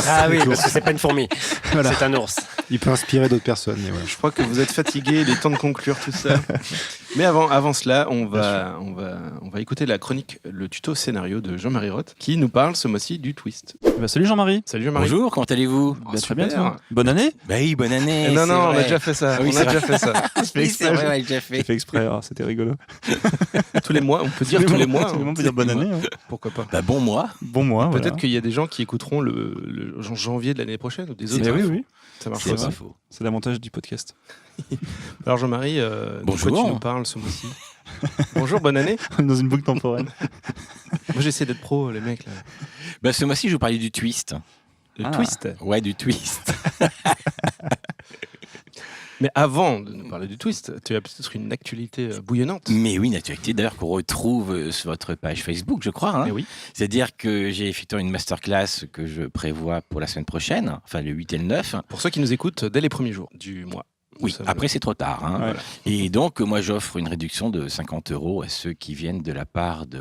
Ah oui, parce que c'est pas une fourmi,
voilà.
C'est un ours.
Il peut inspirer d'autres personnes. Mais voilà.
Je crois que vous êtes fatigués, il est temps de conclure tout ça. Mais avant cela, on va écouter la chronique, le tuto scénario de Jean-Marie Roth, qui nous parle ce mois-ci du twist.
Salut Jean-Marie.
Salut Jean-Marie.
Bonjour, comment allez-vous?
Oh,
Très bien,
super.
toi. Bonne année.
Bah oui, bonne année.
Non,
c'est
on a
vrai.
déjà fait ça.
Ah oui,
on a
c'est
déjà fait ça.
Oui, c'est vrai, ouais, déjà fait.
J'ai fait exprès, alors c'était rigolo.
Tous les mois, on peut dire tous les mois.
Tous les mois,
hein.
on peut dire bonne année. Ouais.
Pourquoi pas.
Bah bon mois.
Bon mois.
Peut-être
voilà.
qu'il y a des gens qui écouteront le janvier de l'année prochaine ou des autres.
Mais oui, oui.
Ça marche
C'est
comme ça.
pas faux.
C'est l'avantage du podcast.
Alors Jean-Marie,
Bonjour.
de quoi tu nous parles ce mois-ci? Bonjour, bonne année.
Dans une boucle temporelle.
Moi j'essaie d'être pro, les mecs là.
Bah ce mois-ci, je vous parlais du twist.
Le
Ah.
twist.
Ouais, du twist.
Mais avant de nous parler du twist, tu as peut-être une actualité bouillonnante.
Mais oui, une actualité d'ailleurs qu'on retrouve sur votre page Facebook, je crois. Hein.
Eh oui.
C'est-à-dire que j'ai effectué une masterclass que je prévois pour la semaine prochaine, enfin le 8 et le 9.
Pour ceux qui nous écoutent dès les premiers jours du mois.
Oui,
Nous sommes-
après c'est trop tard. Hein.
Ouais.
Et donc, moi, j'offre une réduction de 50 € à ceux qui viennent de la part de...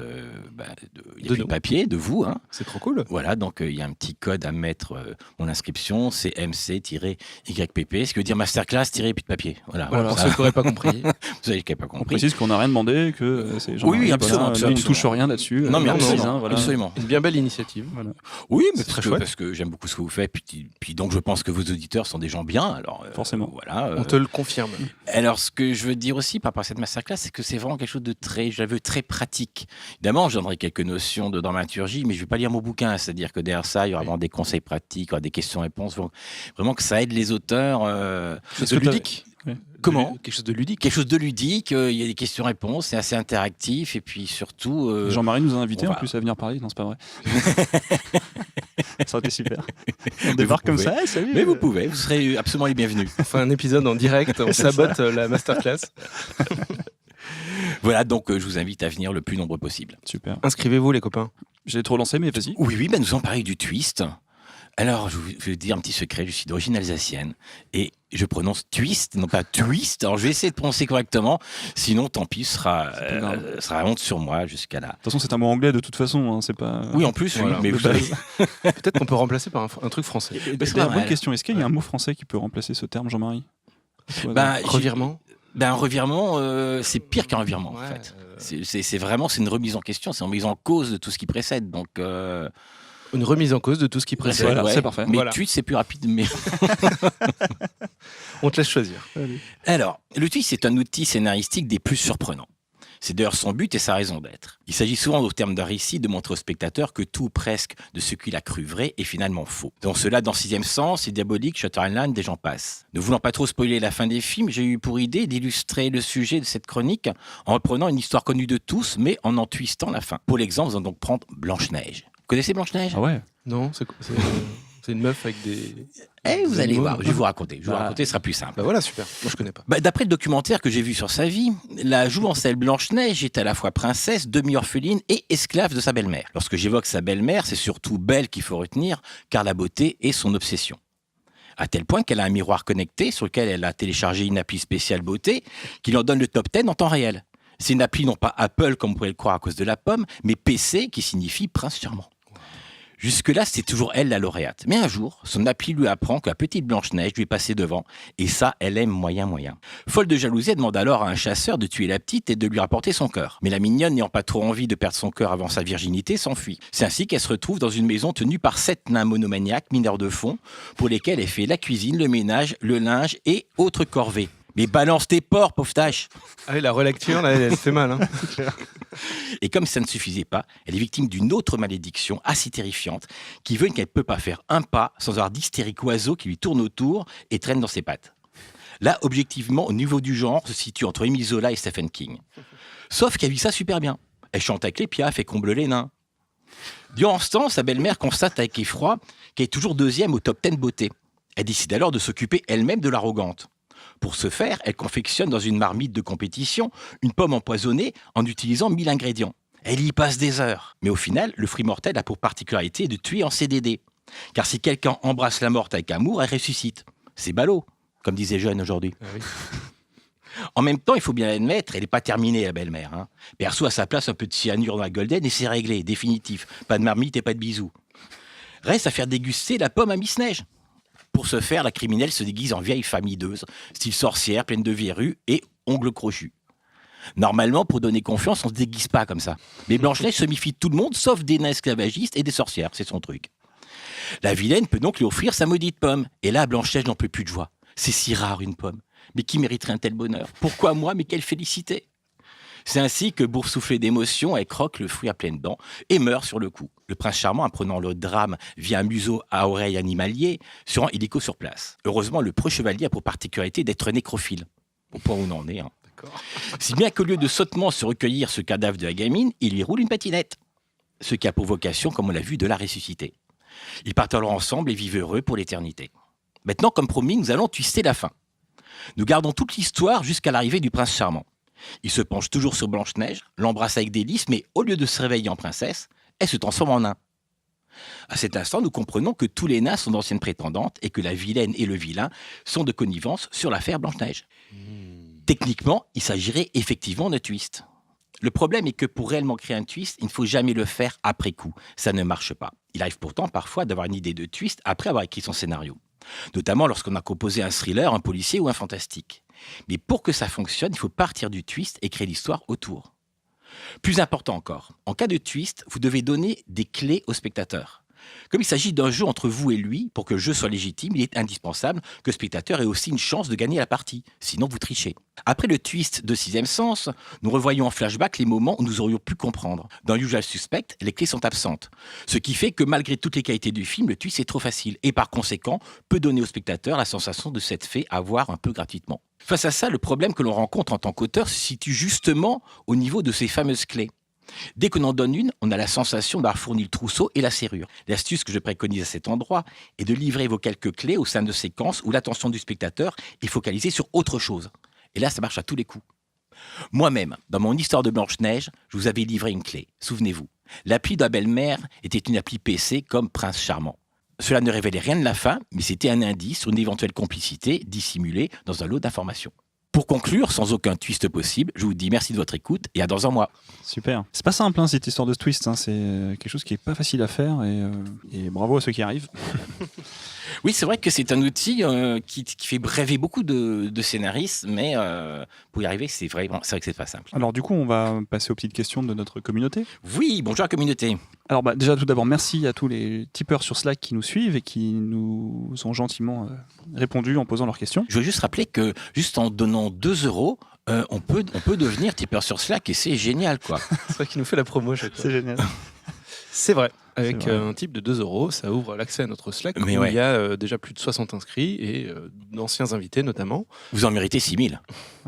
il y a
De
plus
nous.
de papier, de vous. Hein.
C'est trop cool.
Voilà, donc il y a un petit code à mettre. Mon inscription, c'est MC-YPP, ce qui veut dire masterclass-puis de papier. Voilà,
Voilà, pour
Ça,
ceux qui n'auraient pas compris.
vous savez qui n'avez pas
On
compris.
précise qu'on n'a rien demandé, que c'est Jean-Marie.
Oui, absolument,
Voilà, nous, on ne
absolument.
touche rien là-dessus.
Non, mais
on précise,
absolument,
hein, voilà.
absolument.
Une bien belle initiative.
Voilà.
Oui, mais
C'est très
parce que,
chouette.
parce que j'aime beaucoup ce que vous faites, puis donc je pense que vos auditeurs sont des gens bien. Alors,
Forcément.
Voilà.
On te le confirme.
Alors, ce que je veux dire aussi par rapport à cette masterclass, c'est que c'est vraiment quelque chose de très, je la veux très pratique. Évidemment, je donnerai quelques notions de dramaturgie, mais je ne vais pas lire mon bouquin. C'est-à-dire que derrière ça, il y aura vraiment des conseils pratiques, il y aura des questions-réponses. Vraiment que ça aide les auteurs.
Quelque chose
que
de
t'as-
ludique.
Ouais.
Comment
Quelque chose de ludique.
Quelque chose de ludique, il y a des questions-réponses, c'est assez interactif, et puis surtout...
Jean-Marie nous a invités
on
en
va-
plus à venir parler. Non, c'est pas vrai. Ça aurait été super. On
vous
débarque comme
pouvez.
ça. Salut.
Mais vous pouvez, vous serez absolument les bienvenus.
On fait un épisode en direct, on sabote la masterclass.
Voilà, donc je vous invite à venir le plus nombreux possible.
Super.
Inscrivez-vous les copains.
J'ai trop lancé, mais vas-y.
Oui, oui, nous allons parler du twist. Alors, je vais vous dire un petit secret, je suis d'origine alsacienne et je prononce twist, non pas twist. Alors, je vais essayer de prononcer correctement, sinon, tant pis, ce sera honte sur moi jusqu'à là.
De toute façon, c'est un mot anglais de toute façon. Hein, c'est pas.
Oui, en plus,
Voilà,
oui, mais
de
vous savez.
Peut-être qu'on peut remplacer par un truc français.
Et
c'est
d'ailleurs,
pas
bonne
mal.
question. Est-ce qu'il y a un mot français qui peut remplacer ce terme, Jean-Marie?
Bah,
Revirement.
un revirement, c'est pire qu'un revirement, en
Ouais,
fait. C'est vraiment, c'est une remise en question, c'est une remise en cause de tout ce qui précède. Donc,
Une remise en cause de tout ce qui précède.
Voilà, c'est parfait.
Mais
Voilà.
twist, c'est plus rapide. Mais...
On te laisse choisir.
Alors, le twist, c'est un outil scénaristique des plus surprenants. C'est d'ailleurs son but et sa raison d'être. Il s'agit souvent, au terme d'un récit, de montrer au spectateur que tout ou presque de ce qu'il a cru vrai est finalement faux. Donc cela, dans Sixième Sens, et Diabolique, Shutter Island, et j'en passe. Ne voulant pas trop spoiler la fin des films, j'ai eu pour idée d'illustrer le sujet de cette chronique en reprenant une histoire connue de tous, mais en twistant la fin. Pour l'exemple, nous allons donc prendre Blanche-Neige. Vous connaissez Blanche-Neige?
Ah ouais.
Non, c'est une meuf avec des.
Vous
des
allez
animaux.
voir, je vais vous raconter. Je vais vous
Bah.
raconter, ce sera plus simple.
Bah voilà, super. Moi je connais pas.
D'après le documentaire que j'ai vu sur sa vie, la jouvencelle Blanche-Neige est à la fois princesse, demi-orpheline et esclave de sa belle-mère. Lorsque j'évoque sa belle-mère, c'est surtout Belle qu'il faut retenir, car la beauté est son obsession. À tel point qu'elle a un miroir connecté sur lequel elle a téléchargé une appli spéciale beauté qui lui en donne le top 10 en temps réel. C'est une appli non pas Apple comme vous pourrait le croire à cause de la pomme, mais PC qui signifie prince charmant. Jusque-là, c'est toujours elle la lauréate. Mais un jour, son appli lui apprend que la petite Blanche-Neige lui est passée devant. Et ça, elle aime moyen. Folle de jalousie, elle demande alors à un chasseur de tuer la petite et de lui rapporter son cœur. Mais la mignonne, n'ayant pas trop envie de perdre son cœur avant sa virginité, s'enfuit. C'est ainsi qu'elle se retrouve dans une maison tenue par 7 nains monomaniaques, mineurs de fond, pour lesquels elle fait la cuisine, le ménage, le linge et autres corvées. Mais balance tes porcs, pauvre tâche!
Ah oui, la relecture, là, elle fait mal. Hein.
Et comme ça ne suffisait pas, elle est victime d'une autre malédiction assez terrifiante qui veut qu'elle ne peut pas faire un pas sans avoir d'hystériques oiseaux qui lui tournent autour et traînent dans ses pattes. Là, objectivement, au niveau du genre, se situe entre Émile Zola et Stephen King. Sauf qu'elle vit ça super bien. Elle chante avec les piafs et comble les nains. Durant ce temps, sa belle-mère constate avec effroi qu'elle est toujours deuxième au top 10 beauté. Elle décide alors de s'occuper elle-même de l'arrogante. Pour ce faire, elle confectionne dans une marmite de compétition une pomme empoisonnée en utilisant 1000 ingrédients. Elle y passe des heures. Mais au final, le fruit mortel a pour particularité de tuer en CDD. Car si quelqu'un embrasse la morte avec amour, elle ressuscite. C'est ballot, comme disait Jeune aujourd'hui.
Ah oui.
En même temps, il faut bien l'admettre, elle n'est pas terminée, la belle-mère. Hein. Perso à sa place un peu de cyanure dans la golden et c'est réglé, définitif. Pas de marmite et pas de bisous. Reste à faire déguster la pomme à Miss Neige. Pour ce faire, la criminelle se déguise en vieille femme hideuse, style sorcière, pleine de verrues et ongles crochus. Normalement, pour donner confiance, on se déguise pas comme ça. Mais Blanche-Neige se méfie de tout le monde, sauf des nains esclavagistes et des sorcières, c'est son truc. La vilaine peut donc lui offrir sa maudite pomme. Et là, Blanche-Neige n'en peut plus de joie. C'est si rare une pomme. Mais qui mériterait un tel bonheur? Pourquoi moi? Mais quelle félicité! C'est ainsi que, boursouflée d'émotion, elle croque le fruit à pleines dents et meurt sur le coup. Le prince charmant, apprenant le drame via un museau à oreille animalier, se rend illico sur place. Heureusement, le preux chevalier a pour particularité d'être nécrophile. Au point où on en est. Hein. Si bien qu'au lieu de sottement se recueillir ce cadavre de la gamine, il lui roule une patinette. Ce qui a pour vocation, comme on l'a vu, de la ressusciter. Ils partent alors ensemble et vivent heureux pour l'éternité. Maintenant, comme promis, nous allons twister la fin. Nous gardons toute l'histoire jusqu'à l'arrivée du prince charmant. Il se penche toujours sur Blanche-Neige, l'embrasse avec délice, mais au lieu de se réveiller en princesse, elle se transforme en nain. À cet instant, nous comprenons que tous les nains sont d'anciennes prétendantes et que la vilaine et le vilain sont de connivence sur l'affaire Blanche-Neige. Techniquement, il s'agirait effectivement d'un twist. Le problème est que pour réellement créer un twist, il ne faut jamais le faire après coup. Ça ne marche pas. Il arrive pourtant parfois d'avoir une idée de twist après avoir écrit son scénario. Notamment lorsqu'on a composé un thriller, un policier ou un fantastique. Mais pour que ça fonctionne, il faut partir du twist et créer l'histoire autour. Plus important encore, en cas de twist, vous devez donner des clés au spectateur. Comme il s'agit d'un jeu entre vous et lui, pour que le jeu soit légitime, il est indispensable que le spectateur ait aussi une chance de gagner la partie, sinon vous trichez. Après le twist de Sixième Sens, nous revoyons en flashback les moments où nous aurions pu comprendre. Dans Usual Suspect, les clés sont absentes, ce qui fait que malgré toutes les qualités du film, le twist est trop facile et par conséquent peut donner au spectateur la sensation de s'être fait avoir un peu gratuitement. Face à ça, le problème que l'on rencontre en tant qu'auteur se situe justement au niveau de ces fameuses clés. Dès qu'on en donne une, on a la sensation d'avoir fourni le trousseau et la serrure. L'astuce que je préconise à cet endroit est de livrer vos quelques clés au sein de séquences où l'attention du spectateur est focalisée sur autre chose. Et là, ça marche à tous les coups. Moi-même, dans mon histoire de Blanche-Neige, je vous avais livré une clé. Souvenez-vous, l'appli de la belle-mère était une appli PC comme Prince Charmant. Cela ne révélait rien de la fin, mais c'était un indice sur une éventuelle complicité dissimulée dans un lot d'informations. Pour conclure, sans aucun twist possible, je vous dis merci de votre écoute et à dans un mois.
Super. C'est pas simple, hein, cette histoire de twist. Hein. C'est quelque chose qui est pas facile à faire et bravo à ceux qui y arrivent.
Oui, c'est vrai que c'est un outil qui fait rêver beaucoup de scénaristes, mais pour y arriver, c'est vrai que c'est pas simple.
Alors du coup, on va passer aux petites questions de notre communauté.
Oui, bonjour à la communauté.
Alors déjà, tout d'abord, merci à tous les tipeurs sur Slack qui nous suivent et qui nous ont gentiment répondu en posant leurs questions.
Je veux juste rappeler que juste en donnant 2 €, on peut devenir tipeur sur Slack et c'est génial, quoi.
C'est vrai qu'il nous fait la promo chaque fois.
C'est génial.
C'est vrai. Avec
C'est vrai.
un type de 2 €, ça ouvre l'accès à notre Slack
Mais
où
ouais.
il y a déjà plus de 60 inscrits et d'anciens invités notamment.
Vous en méritez 6 000.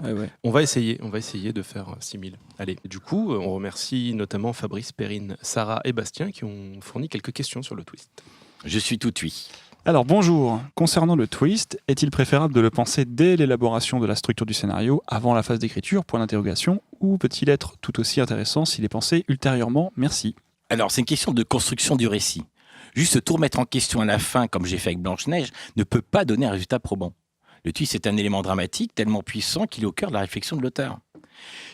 Ouais.
On va essayer de faire 6000. Allez, et du coup, on remercie notamment Fabrice, Perrine, Sarah et Bastien qui ont fourni quelques questions sur le twist.
Je suis tout oui.
Alors bonjour, concernant le twist, est-il préférable de le penser dès l'élaboration de la structure du scénario, avant la phase d'écriture, point d'interrogation, ou peut-il être tout aussi intéressant s'il est pensé ultérieurement? Merci.
Alors, c'est une question de construction du récit. Juste tout remettre en question à la fin, comme j'ai fait avec Blanche-Neige, ne peut pas donner un résultat probant. Le twist est un élément dramatique tellement puissant qu'il est au cœur de la réflexion de l'auteur.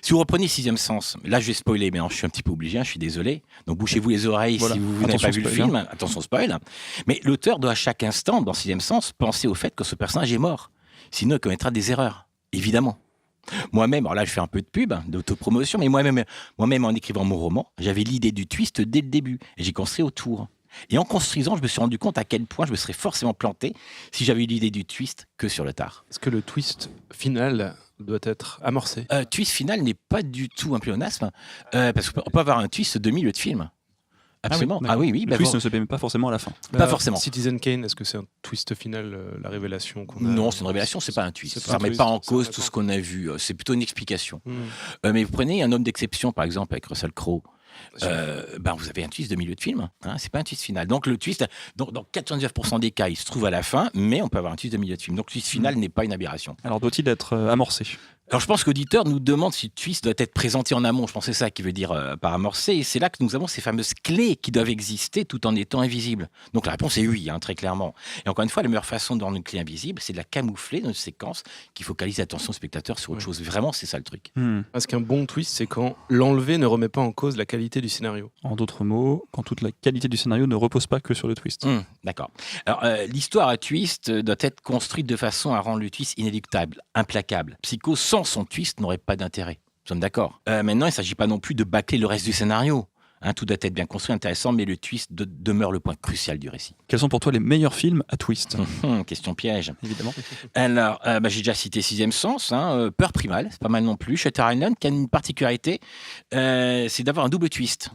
Si vous reprenez Sixième Sens, là je vais spoiler, mais je suis un petit peu obligé, je suis désolé. Donc bouchez-vous les oreilles
Voilà.
si vous n'avez
Attention
pas vu le
spoil,
film. Attention spoil. Mais l'auteur doit à chaque instant, dans Sixième Sens, penser au fait que ce personnage est mort. Sinon il commettra des erreurs, évidemment. Moi-même, alors là je fais un peu de pub, d'autopromotion, mais moi-même en écrivant mon roman, j'avais l'idée du twist dès le début, et j'ai construit autour. Et en construisant, je me suis rendu compte à quel point je me serais forcément planté si j'avais eu l'idée du twist que sur le tard.
Est-ce que le twist final doit être amorcé?
Twist final n'est pas du tout un pléonasme, parce qu'on peut avoir un twist de milieu de film. Absolument. Ah oui,
Le twist ne se paie pas forcément à la fin.
Pas forcément.
Citizen Kane, est-ce que c'est un twist final, la révélation qu'on a?
Non, c'est une révélation, c'est pas un twist.
C'est
Ça
un
ne remet
twist,
pas en
ça
cause
remet
tout
pas
ce qu'on a vu. C'est plutôt une explication.
Hmm.
Mais vous prenez un homme d'exception, par exemple, avec Russell Crowe. Vous avez un twist de milieu de film. Hein, c'est pas un twist final. Donc le twist, dans 99% des cas, il se trouve à la fin, mais on peut avoir un twist de milieu de film. Donc le twist final n'est pas une aberration.
Alors doit-il être amorcé?
Alors je pense qu'auditeur nous demande si le twist doit être présenté en amont. Je pense que c'est ça qui veut dire par amorcer. Et c'est là que nous avons ces fameuses clés qui doivent exister tout en étant invisibles. Donc la réponse est oui, très clairement. Et encore une fois, la meilleure façon de rendre une clé invisible, c'est de la camoufler dans une séquence qui focalise l'attention du spectateur sur autre chose. Vraiment, c'est ça le truc.
Parce qu'un bon twist, c'est quand l'enlevé ne remet pas en cause la qualité du scénario.
En d'autres mots, quand toute la qualité du scénario ne repose pas que sur le twist.
D'accord. Alors, l'histoire à twist doit être construite de façon à rendre le twist inéluctable, implacable. Psycho, sans son twist, n'aurait pas d'intérêt. Nous sommes d'accord. Maintenant, il ne s'agit pas non plus de bâcler le reste du scénario. Hein, tout doit être bien construit, intéressant, mais le twist demeure le point crucial du récit.
Quels sont pour toi les meilleurs films à twist?
Question piège.
Évidemment.
Alors, j'ai déjà cité Sixième Sens, Peur primale, c'est pas mal non plus. Shutter Island, qui a une particularité, c'est d'avoir un double twist.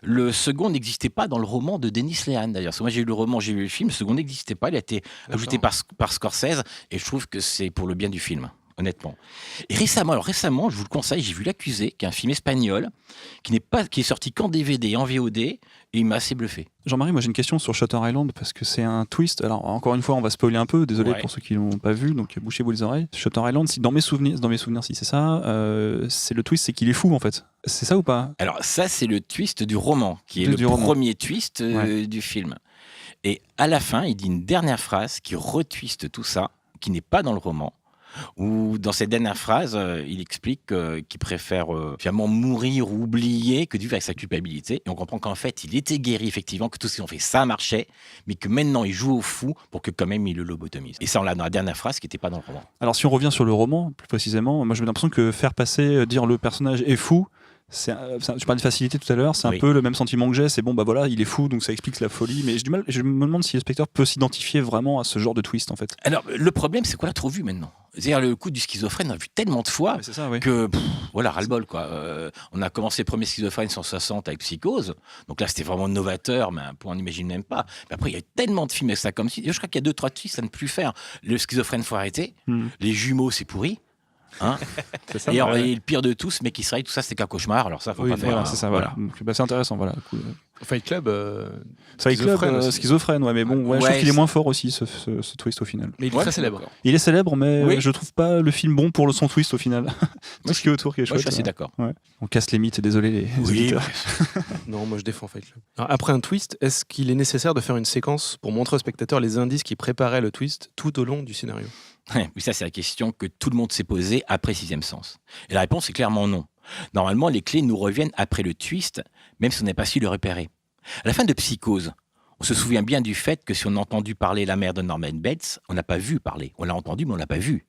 Le second n'existait pas dans le roman de Denis Lehan, d'ailleurs. Parce que moi, j'ai eu le roman, j'ai vu le film, le second n'existait pas, il a été ajouté par Scorsese, et je trouve que c'est pour le bien du film. Honnêtement. Et récemment, je vous le conseille, j'ai vu L'Accusé, qui est un film espagnol, qui est sorti qu'en DVD et en VOD, et il m'a assez bluffé.
Jean-Marie, moi j'ai une question sur Shutter Island parce que c'est un twist. Alors encore une fois, on va spoiler un peu, désolé pour ceux qui l'ont pas vu, donc bouchez-vous les oreilles. Shutter Island, dans mes souvenirs, si c'est ça, c'est le twist, c'est qu'il est fou en fait. C'est ça ou pas?
Alors ça, c'est le twist du roman, qui est le premier twist du film. Et à la fin, il dit une dernière phrase qui retwiste tout ça, qui n'est pas dans le roman. Où dans cette dernière phrase, il explique qu'il préfère finalement mourir ou oublier que de vivre avec sa culpabilité. Et on comprend qu'en fait, il était guéri, effectivement, que tout ce qu'ils ont fait, ça marchait, mais que maintenant, il joue au fou pour que quand même, il le lobotomise. Et ça, on l'a dans la dernière phrase qui n'était pas dans le roman.
Alors, si on revient sur le roman, plus précisément, moi, j'ai l'impression que faire passer, dire le personnage est fou, je parlais de facilité tout à l'heure, c'est un peu le même sentiment que j'ai, c'est bon, bah voilà, il est fou, donc ça explique la folie, mais je me demande si le spectateur peut s'identifier vraiment à ce genre de twist, en fait.
Alors, le problème, c'est qu'on l'a trop vu maintenant. C'est-à-dire, le coup du schizophrène, on l'a vu tellement de fois que, voilà, ras-le-bol, quoi. On a commencé le premier schizophrène 160 avec Psychose, donc là, c'était vraiment novateur, mais un point, on n'imagine même pas. Mais après, il y a tellement de films avec ça comme si. Je crois qu'il y a 2-3 twists à ne plus faire. Le schizophrène, faut arrêter. Les jumeaux, c'est pourri. Hein c'est ça, et le pire de tout, ce mec qui se réveille, tout ça, c'est qu'un cauchemar. Alors ça, faut pas faire.
Voilà, c'est ça, voilà. Donc, c'est intéressant, voilà.
Fight Club,
schizophrène, ouais, mais bon, je trouve qu'il est moins fort aussi, ce twist au final.
Mais il est très célèbre.
Il est célèbre, mais je trouve pas le film bon pour son twist au final. Tout ce qui est autour qui est chouette.
Je suis assez d'accord.
Ouais. On casse les mythes, désolé les auditeurs.
Non, moi je défends Fight Club. Alors, après un twist, est-ce qu'il est nécessaire de faire une séquence pour montrer au spectateur les indices qui préparaient le twist tout au long du scénario?
Oui, ça c'est la question que tout le monde s'est posée après Sixième Sens. Et la réponse est clairement non. Normalement, les clés nous reviennent après le twist, même si on n'a pas su le repérer. À la fin de Psychose, on se souvient bien du fait que si on a entendu parler la mère de Norman Bates, on n'a pas vu parler. On l'a entendu, mais on l'a pas vu.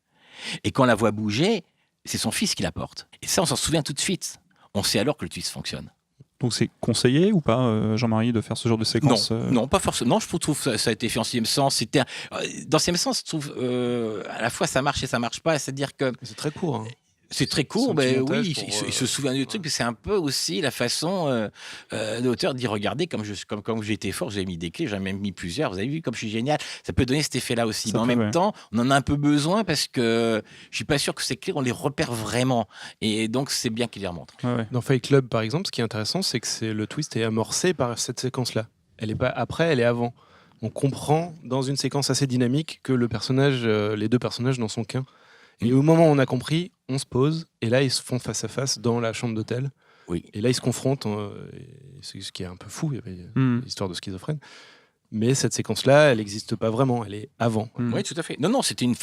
Et quand on la voit bouger, c'est son fils qui la porte. Et ça, on s'en souvient tout de suite. On sait alors que le twist fonctionne.
Donc c'est conseillé ou pas, Jean-Marie, de faire ce genre de séquence?
Non, pas forcément. Non, je trouve que ça a été fait en Sixième Sens. Dans Sixième Sens, je trouve à la fois ça marche et ça marche pas. C'est-à-dire que
c'est très court. Hein.
C'est très court, mais oui, il se souvient du truc. C'est un peu aussi la façon de l'auteur de dire regardez, comme j'ai été fort, j'ai mis des clés, j'en ai même mis plusieurs. Vous avez vu comme je suis génial. Ça peut donner cet effet-là aussi. Mais en même temps, on en a un peu besoin parce que je suis pas sûr que ces clés, on les repère vraiment. Et donc, c'est bien qu'il les remontre.
Ouais.
Dans Fight Club, par exemple, ce qui est intéressant, c'est que le twist est amorcé par cette séquence-là. Elle est pas après, elle est avant. On comprend dans une séquence assez dynamique que les deux personnages n'en sont qu'un. Et au moment où on a compris, on se pose, et là, ils se font face à face dans la chambre d'hôtel.
Oui.
Et là, ils se confrontent, c'est ce qui est un peu fou, il y avait l'histoire de schizophrène. Mais cette séquence-là, elle n'existe pas vraiment, elle est avant.
Oui, tout à fait. Non, c'était une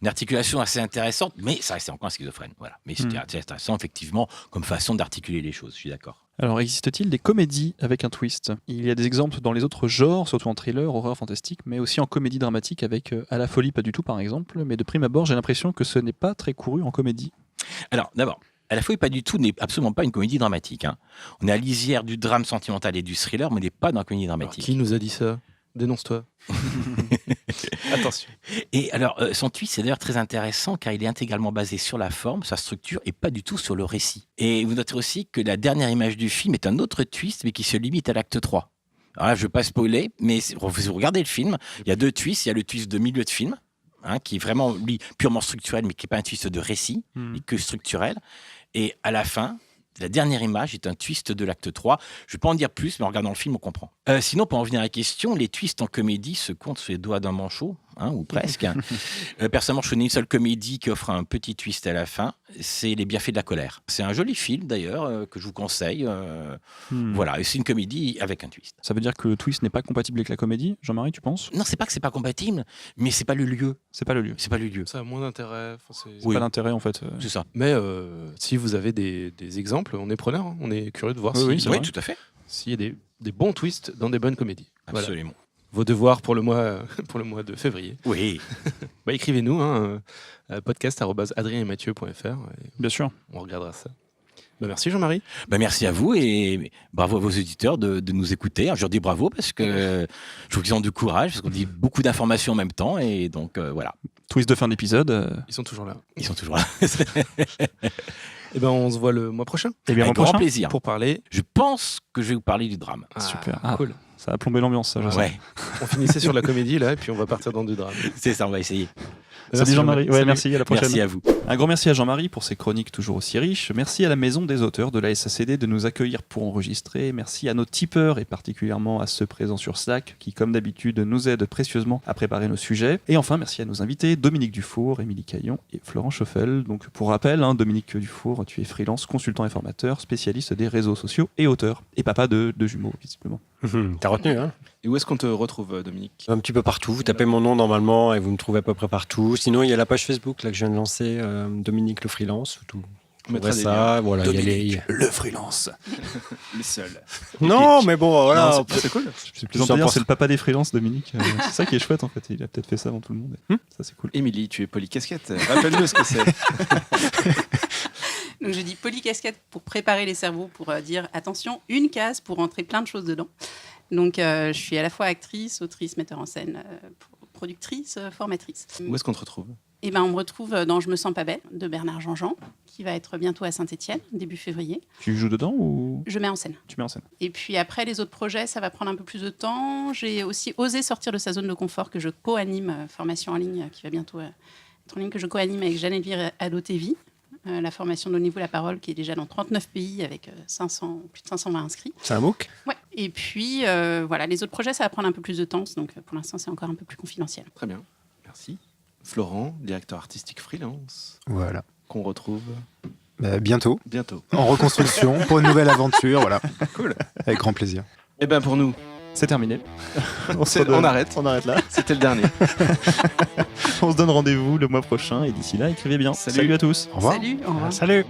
articulation assez intéressante, mais ça restait encore un schizophrène. Voilà. Mais c'était intéressant, effectivement, comme façon d'articuler les choses, je suis d'accord.
Alors, existe-t-il des comédies avec un twist? Il y a des exemples dans les autres genres, surtout en thriller, horreur, fantastique, mais aussi en comédie dramatique avec À la folie, pas du tout, par exemple. Mais de prime abord, j'ai l'impression que ce n'est pas très couru en comédie.
Alors, d'abord, À la folie, pas du tout, n'est absolument pas une comédie dramatique. Hein. On est à lisière du drame sentimental et du thriller, mais on n'est pas dans la comédie dramatique.
Alors, qui nous a dit ça? Dénonce-toi. Attention.
Et alors, son twist, c'est d'ailleurs très intéressant car il est intégralement basé sur la forme, sa structure et pas du tout sur le récit. Et vous noterez aussi que la dernière image du film est un autre twist, mais qui se limite à l'acte 3. Alors là, je ne vais pas spoiler, mais si vous regardez le film, il y a deux twists. Il y a le twist de milieu de film, qui est vraiment, lui, purement structurel, mais qui n'est pas un twist de récit, mais que structurel. Et à la fin, la dernière image est un twist de l'acte 3. Je ne vais pas en dire plus, mais en regardant le film, on comprend. Sinon, pour en venir à la question, les twists en comédie se comptent sur les doigts d'un manchot, ou presque. Personnellement, je connais une seule comédie qui offre un petit twist à la fin, c'est Les bienfaits de la colère. C'est un joli film, d'ailleurs, que je vous conseille. Voilà, et c'est une comédie avec un twist.
Ça veut dire que le twist n'est pas compatible avec la comédie, Jean-Marie, tu penses?
Non, c'est pas que c'est pas compatible, mais c'est pas le lieu.
C'est pas le lieu.
C'est pas le lieu.
Ça a moins d'intérêt.
C'est pas l'intérêt, en fait.
C'est ça.
Mais si vous avez des exemples, on est preneur. On est curieux de voir
oui, tout à fait.
S'il y a des bons twists dans des bonnes comédies.
Absolument.
Voilà. Vos devoirs pour le mois de février.
Oui.
Écrivez-nous, podcast@adrienetmathieu.fr.
Bien sûr.
On regardera ça. Merci Jean-Marie.
Merci à vous et bravo à vos auditeurs de nous écouter. Je leur dis bravo parce que je trouve qu'ils ont du courage, parce qu'on dit beaucoup d'informations en même temps. Et donc, voilà.
Twist de fin d'épisode.
Ils sont toujours là.
Ils sont toujours là.
On se voit le mois prochain.
Et bien,
Avec
mon
grand
prochain.
plaisir.
Pour parler.
Je pense que je vais vous parler du drame.
Super.
Cool.
Ça a plombé l'ambiance, ça, je sais.
Ouais,
On finissait sur la comédie là, et puis on va partir dans du drame.
c'est ça, on va essayer.
Salut Jean-Marie. Ouais,
Salut.
merci, à la prochaine.
Merci à vous.
Un grand merci à Jean-Marie pour ses chroniques toujours aussi riches. Merci à la Maison des auteurs de la SACD de nous accueillir pour enregistrer. Merci à nos tipeurs et particulièrement à ceux présents sur Slack qui, comme d'habitude, nous aident précieusement à préparer nos sujets. Et enfin, merci à nos invités Dominique Dufour, Émilie Caillon et Florent Schoffel. Donc, pour rappel, Dominique Dufour, tu es freelance, consultant et formateur, spécialiste des réseaux sociaux et auteur. Et papa de jumeaux, visiblement.
T'as retenu, hein?
Et où est-ce qu'on te retrouve, Dominique?
Un petit peu partout. Vous tapez mon nom normalement et vous me trouvez à peu près partout. Sinon, il y a la page Facebook là, que je viens de lancer, Dominique le freelance. Tout.
On mettra
Ouais,
des
ça, voilà. il y a
Dominique, le freelance.
Les seuls.
Non, mais bon, voilà.
Non,
C'est cool.
Je plaisante à dire, c'est le papa des freelances, Dominique. C'est ça qui est chouette en fait. Il a peut-être fait ça avant tout le monde. Ça, c'est cool.
Émilie, tu es polycasquette. Rappelle-nous ce que c'est.
Donc je dis polycasquette pour préparer les cerveaux, pour dire attention, une case pour rentrer plein de choses dedans. Donc je suis à la fois actrice, autrice, metteur en scène, productrice, formatrice.
Où est-ce qu'on te retrouve?
On me retrouve dans Je me sens pas belle de Bernard Jean-Jean, qui va être bientôt à Saint-Étienne, début février.
Tu joues dedans ou
Je mets en scène.
tu mets en scène?
Et puis après, les autres projets, ça va prendre un peu plus de temps. J'ai aussi osé sortir de sa zone de confort que je co-anime, formation en ligne qui va bientôt être en ligne, que je co-anime avec Jeanne Elvire Adotevi. La formation Donnez-vous la parole qui est déjà dans 39 pays avec plus de 520 inscrits.
C'est un MOOC?
Ouais. Et puis, voilà, les autres projets, ça va prendre un peu plus de temps. Donc, pour l'instant, c'est encore un peu plus confidentiel.
Très bien. Merci. Florent, directeur artistique freelance,
Voilà.
qu'on retrouve
Bientôt,
bientôt.
en reconstruction, pour une nouvelle aventure, voilà.
Cool.
Avec grand plaisir.
Et pour nous,
C'est terminé.
on arrête.
On arrête là.
C'était le dernier.
On se donne rendez-vous le mois prochain et d'ici là, écrivez bien.
Salut.
Salut à tous.
Au revoir.
Salut, au revoir.
Salut!